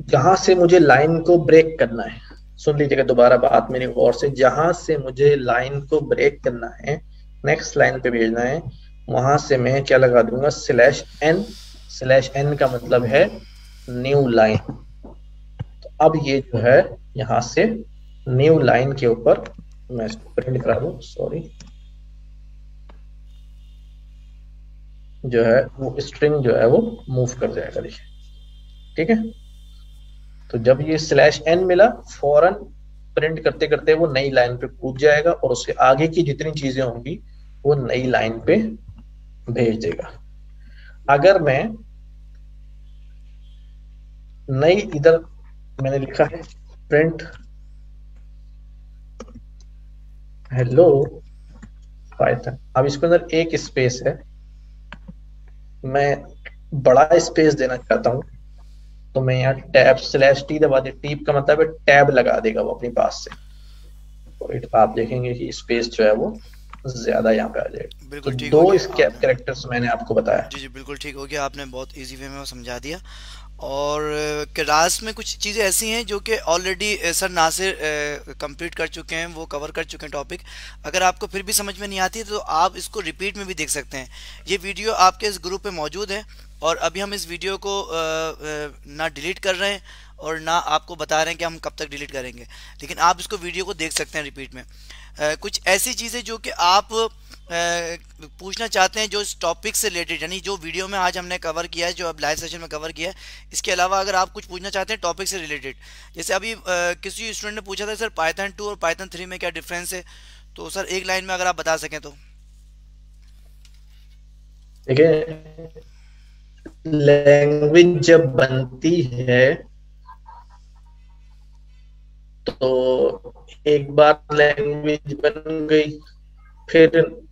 जहां से मुझे लाइन को ब्रेक करना है, सुन लीजिएगा दोबारा बात मेरी गौर से, जहां से मुझे लाइन को ब्रेक करना है, नेक्स्ट लाइन पे भेजना है, वहां से मैं क्या लगा दूंगा, स्लैश एन। स्लैश एन का मतलब है न्यू लाइन। तो अब ये जो है यहां से न्यू लाइन के ऊपर, मैं इसको प्रिंट करा दूं, सॉरी, जो है वो स्ट्रिंग जो है वो मूव कर जाएगा, देखिए, ठीक है। तो जब ये स्लैश एन मिला, फौरन प्रिंट करते करते वो नई लाइन पे कूद जाएगा और उसके आगे की जितनी चीजें होंगी वो नई लाइन पे भेज देगा। अगर मैं नई, इधर मैंने लिखा है प्रिंट हेलो पाइथन, अब इसके अंदर एक स्पेस है, मैं बड़ा स्पेस देना चाहता हूं, तो मैं यहाँ टैब स्लैश टी दबा दे, टीप का मतलब है टैब लगा देगा वो अपनी पास से, तो आप देखेंगे कि स्पेस जो है वो ज्यादा यहाँ पे आ जाएगा। तो बिल्कुल ठीक हो दो गया इस आपने। कैरेक्टर्स मैंने आपको बताया। जी जी बिल्कुल ठीक हो गया, आपने बहुत इजी वे में वो समझा दिया। और क्लास में कुछ चीज़ें ऐसी हैं जो कि ऑलरेडी सर नासिर कंप्लीट कर चुके हैं, वो कवर कर चुके हैं टॉपिक। अगर आपको फिर भी समझ में नहीं आती तो आप इसको रिपीट में भी देख सकते हैं। ये वीडियो आपके इस ग्रुप पे मौजूद है, और अभी हम इस वीडियो को ना डिलीट कर रहे हैं और ना आपको बता रहे हैं कि हम कब तक डिलीट करेंगे, लेकिन आप इसको वीडियो को देख सकते हैं रिपीट में। कुछ ऐसी चीज़ें जो कि आप पूछना चाहते हैं जो इस टॉपिक से रिलेटेड, यानी जो वीडियो में आज हमने कवर किया है, जो अब लाइव सेशन में कवर किया है, इसके अलावा अगर आप कुछ पूछना चाहते हैं टॉपिक से रिलेटेड, जैसे अभी किसी स्टूडेंट ने पूछा था सर पाइथन 2 और पाइथन 3 में क्या डिफरेंस है, तो सर एक लाइन में अगर आप बता सकें तो। देखिए, लैंग्वेज जब बनती है तो एक बार लैंग्वेज बन गई, फिर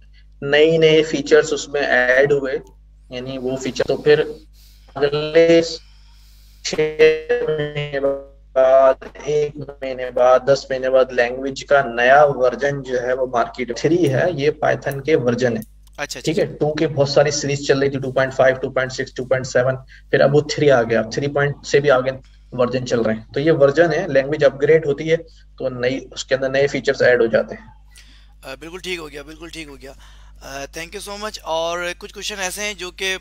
नई नए फीचर्स उसमें ऐड हुए, यानी वो फीचर तो फिर अगले 6 महीने बाद, 1 महीने बाद, 10 महीने बाद लैंग्वेज का नया वर्जन जो है वो मार्केट 3 है, ये पाइथन के वर्जन है। अच्छा अच्छा ठीक है, अच्छा। 2 की बहुत सारी सीरीज चल रही थी, 2.5, 2.6, 2.7, फिर अब वो 3 आ गया, 3 पॉइंट से भी आगे वर्जन चल रहे हैं। तो ये वर्जन है, लैंग्वेज अपग्रेड होती है तो नई उसके अंदर नए फीचर्स ऐड हो जाते हैं। बिल्कुल ठीक हो गया, बिल्कुल ठीक हो गया। Thank you so much. और कुछ क्वेश्चन ऐसे हैं जो कि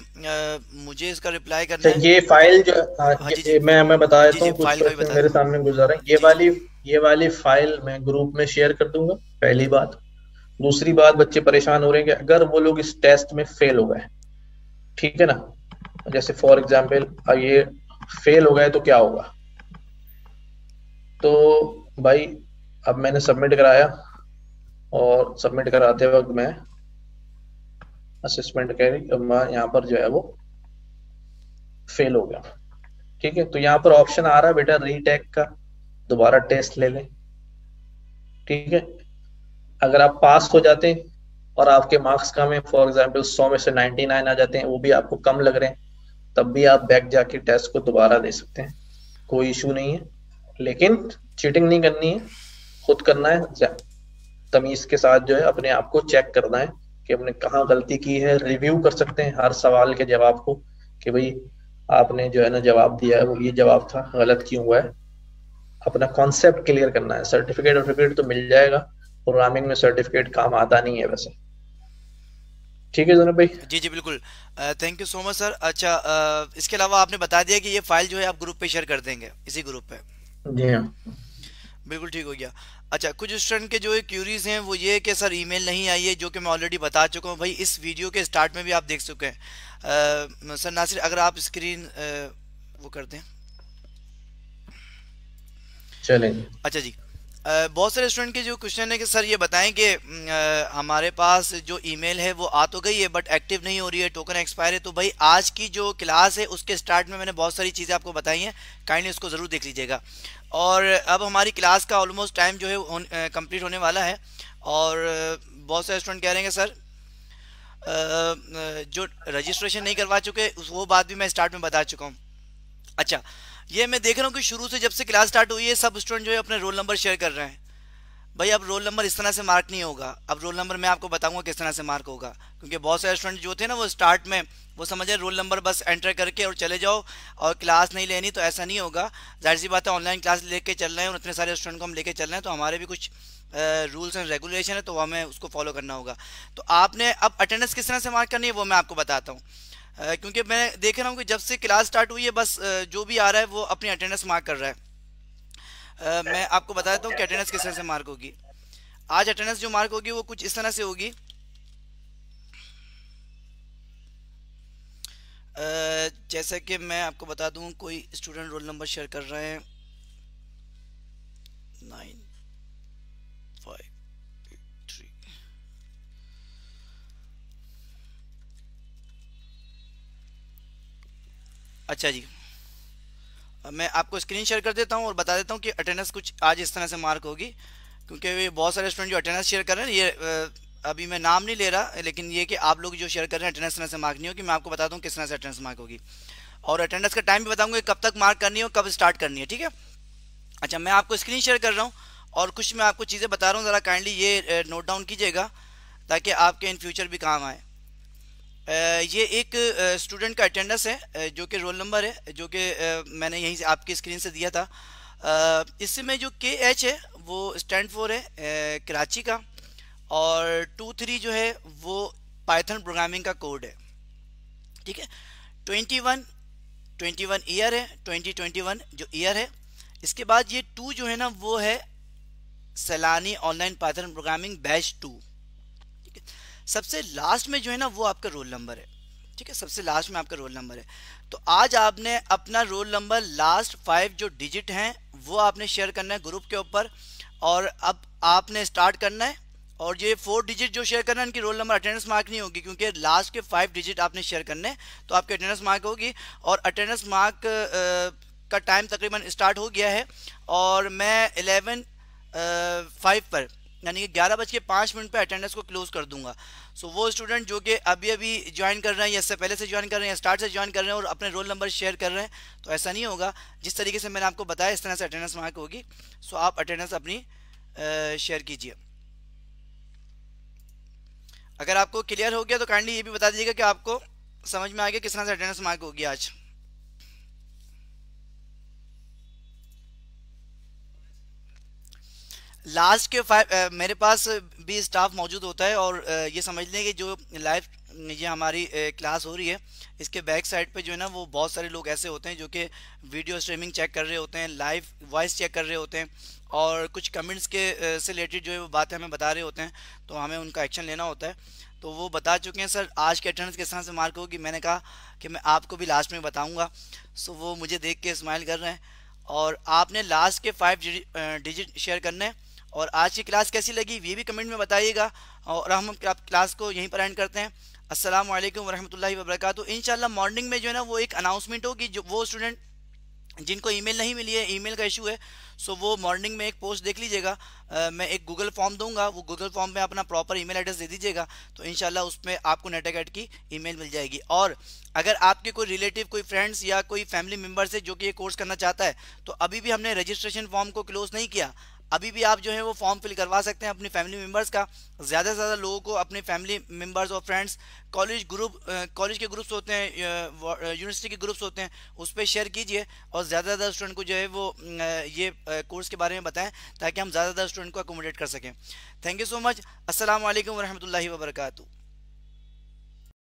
मुझे इसका रिप्लाई करना अच्छा, है। ये फाइल जो, हाँ, हाँ जी जी। मैं बता जी देता जी हूँ, कुछ फाइल का भी क्वेश्चन बता मेरे दें। सामने गुजर रहे हैं। जी जी। ये वाली फाइल मैं ग्रुप में शेयर कर दूंगा, पहली बात। दूसरी बात, बच्चे परेशान हो रहे हैं कि अगर वो लोग इस टेस्ट में फेल हो गए, ठीक है ना, जैसे फॉर एग्जाम्पल ये फेल हो गए तो क्या होगा। तो भाई, अब मैंने सबमिट कराया, और सबमिट कराते वक्त मैं असेसमेंट करी, अब मैं यहाँ पर जो है वो फेल हो गया। ठीक है, तो यहाँ पर ऑप्शन आ रहा है बेटा रीटेक का, दोबारा टेस्ट ले लें। ठीक है, अगर आप पास हो जाते हैं और आपके मार्क्स कम है, फॉर एग्जाम्पल 100 में से 99 आ जाते हैं, वो भी आपको कम लग रहे हैं, तब भी आप बैक जाके टेस्ट को दोबारा दे सकते हैं, कोई इशू नहीं है। लेकिन चीटिंग नहीं करनी है, खुद करना है, तमीज के साथ जो है अपने आप को चेक करना है कि हमने कहाँ गलती की है। रिव्यू कर सकते हैं हर सवाल के जवाब को, कि भाई आपने जो है ना जवाब दिया है वो ये जवाब था, गलत क्यों हुआ है। अपना कॉन्सेप्ट क्लियर करना है। सर्टिफिकेट तो मिल जाएगा, प्रोग्रामिंग में सर्टिफिकेट काम आता नहीं है वैसे। ठीक है जनब भाई। जी जी बिल्कुल। Thank you so much sir. अच्छा, इसके अलावा आपने बता दिया कि ये फाइल जो है आप ग्रुप पे शेयर कर देंगे, इसी ग्रुप पे। जी हाँ। बिल्कुल ठीक हो गया। अच्छा, कुछ स्टूडेंट के जो क्यूरीज हैं वो ये कि सर ईमेल नहीं आई है, जो कि मैं ऑलरेडी बता चुका हूँ भाई, इस वीडियो के स्टार्ट में भी आप देख चुके हैं। सर नासिर अगर आप स्क्रीन वो कर दें। चलेंगे। अच्छा जी। बहुत सारे स्टूडेंट के जो क्वेश्चन है कि सर ये बताएं कि हमारे पास जो ईमेल है वो आ तो गई है बट एक्टिव नहीं हो रही है, टोकन एक्सपायर है। तो भाई आज की जो क्लास है उसके स्टार्ट में मैंने बहुत सारी चीज़ें आपको बताई हैं, काइंडली उसको ज़रूर देख लीजिएगा। और अब हमारी क्लास का ऑलमोस्ट टाइम जो है कंप्लीट होने वाला है। और बहुत सारे स्टूडेंट कह रहे हैं कि सर जो रजिस्ट्रेशन नहीं करवा चुके वो बात भी मैं स्टार्ट में बता चुका हूँ। अच्छा, ये मैं देख रहा हूँ कि शुरू से जब से क्लास स्टार्ट हुई है सब स्टूडेंट जो है अपने रोल नंबर शेयर कर रहे हैं। भाई अब रोल नंबर इस तरह से मार्क नहीं होगा, अब रोल नंबर मैं आपको बताऊंगा किस तरह से मार्क होगा, क्योंकि बहुत सारे स्टूडेंट जो थे ना वो स्टार्ट में वो समझे रोल नंबर बस एंटर करके और चले जाओ और क्लास नहीं लेनी, तो ऐसा नहीं होगा। जाहिर सी बात है ऑनलाइन क्लास लेके चल रहे हैं और इतने सारे स्टूडेंट को हम लेके चल रहे हैं, तो हमारे भी कुछ रूल्स एंड रेगुलेशन है, तो हमें उसको फॉलो करना होगा। तो आपने अब अटेंडेंस किस तरह से मार्क करनी है वो मैं आपको बताता हूँ। क्योंकि मैं देख रहा हूँ कि जब से क्लास स्टार्ट हुई है बस जो भी आ रहा है वो अपनी अटेंडेंस मार्क कर रहा है। मैं आपको बता देता हूँ कि अटेंडेंस किस तरह से मार्क होगी। आज अटेंडेंस जो मार्क होगी वो कुछ इस तरह से होगी। जैसे कि मैं आपको बता दूं, कोई स्टूडेंट रोल नंबर शेयर कर रहे हैं 953। अच्छा जी, मैं आपको स्क्रीन शेयर कर देता हूं और बता देता हूं कि अटेंडेंस कुछ आज इस तरह से मार्क होगी। क्योंकि ये बहुत सारे स्टूडेंट जो अटेंडेंस शेयर कर रहे हैं, ये अभी मैं नाम नहीं ले रहा, लेकिन ये कि आप लोग जो शेयर कर रहे हैं अटेंडेंस तरह से मार्क नहीं होगी। मैं आपको बताता हूँ किस तरह से अटेंडेंस मार्क होगी। और अटेंडेंस का टाइम भी बताऊंगा कब तक मार्क करनी है और कब स्टार्ट करनी है, ठीक है। अच्छा, मैं आपको स्क्रीन शेयर कर रहा हूँ और कुछ मैं आपको चीज़ें बता रहा हूँ, ज़रा काइंडली ये नोट डाउन कीजिएगा ताकि आपके इन फ्यूचर भी काम आए। ये एक स्टूडेंट का अटेंडेंस है जो कि रोल नंबर है, जो कि मैंने यहीं से आपकी स्क्रीन से दिया था। इसमें जो KH है वो स्टैंड फॉर है कराची का, और 23 जो है वो पाइथन प्रोग्रामिंग का कोड है, ठीक है। 21 ईयर है, 2021 जो ईयर है। इसके बाद ये 2 जो है ना वो है सैलानी ऑनलाइन पाइथन प्रोग्रामिंग बैच 2, ठीक है। सबसे लास्ट में जो है ना वो आपका रोल नंबर है, ठीक है। सबसे लास्ट में आपका रोल नंबर है। तो आज आपने अपना रोल नंबर लास्ट 5 जो डिजिट हैं वो आपने शेयर करना है ग्रुप के ऊपर, और अब आपने स्टार्ट करना है। और ये 4 डिजिट जो शेयर करना है इनकी रोल नंबर अटेंडेंस मार्क नहीं होगी, क्योंकि लास्ट के 5 डिजिट आपने शेयर करने हैं तो आपकी अटेंडेंस मार्क होगी। और अटेंडेंस मार्क का टाइम तकरीबन स्टार्ट हो गया है, और मैं 11:05 पर यानी कि 11:05 पर अटेंडेंस को क्लोज कर दूंगा। सो वो स्टूडेंट जो कि अभी अभी ज्वाइन कर रहे हैं या इससे पहले से ज्वाइन कर रहे हैं या स्टार्ट से ज्वाइन कर रहे हैं और अपने रोल नंबर शेयर कर रहे हैं, तो ऐसा नहीं होगा। जिस तरीके से मैंने आपको बताया इस तरह से अटेंडेंस मार्क होगी। सो आप अटेंडेंस अपनी शेयर कीजिए। अगर आपको क्लियर हो गया तो काइंडली ये भी बता दीजिएगा कि आपको समझ में आ गया किस तरह से अटेंडेंस मार्क होगी आज। लास्ट के 5 मेरे पास भी स्टाफ मौजूद होता है, और ये समझ लें कि जो लाइव ये हमारी क्लास हो रही है इसके बैक साइड पे जो है ना वो बहुत सारे लोग ऐसे होते हैं जो कि वीडियो स्ट्रीमिंग चेक कर रहे होते हैं, लाइव वॉइस चेक कर रहे होते हैं, और कुछ कमेंट्स के से रिलेटेड जो है वो बातें हमें बता रहे होते हैं, तो हमें उनका एक्शन लेना होता है। तो वो बता चुके हैं सर आज के अटेंडेंस किस तरह से मार्क होगी। मैंने कहा कि मैं आपको भी लास्ट में बताऊँगा। सो वो मुझे देख के स्माइल कर रहे हैं, और आपने लास्ट के 5 डिजिट शेयर करने हैं। और आज की क्लास कैसी लगी ये भी कमेंट में बताइएगा, और हम क्लास को यहीं पर एंड करते हैं। अस्सलाम वालेकुम वरहमतुल्लाहि वबरकातुहू। इंशाल्लाह मॉर्निंग में जो है ना वो एक अनाउंसमेंट होगी, जो वो स्टूडेंट जिनको ईमेल नहीं मिली है, ईमेल का इशू है, सो वो मॉर्निंग में एक पोस्ट देख लीजिएगा। मैं एक गूगल फॉर्म दूंगा, वो गूगल फॉर्म में अपना प्रॉपर ईमेल एड्रेस दे दीजिएगा, तो इंशाल्लाह उसमें आपको नेटाकैट की ईमेल मिल जाएगी। और अगर आपके कोई रिलेटिव, कोई फ्रेंड्स या कोई फैमिली मेम्बर से जो कि ये कोर्स करना चाहता है, तो अभी भी हमने रजिस्ट्रेशन फॉर्म को क्लोज नहीं किया। अभी भी आप जो है वो फॉर्म फिल करवा सकते हैं अपनी फैमिली मेम्बर्स का। ज़्यादा से ज़्यादा लोगों को अपने फैमिली मेम्बर्स और फ्रेंड्स, कॉलेज ग्रुप, कॉलेज के ग्रुप्स होते हैं, यूनिवर्सिटी के ग्रुप्स होते हैं, उस पर शेयर कीजिए, और ज़्यादा से ज़्यादा स्टूडेंट को जो है वो ये कोर्स के बारे में बताएं ताकि हम ज़्यादा से ज़्यादा स्टूडेंट को अकोमोडेट कर सकें। Thank you so much. अस्सलाम वालेकुम वरहमतुल्लाहि वबरकातुहू।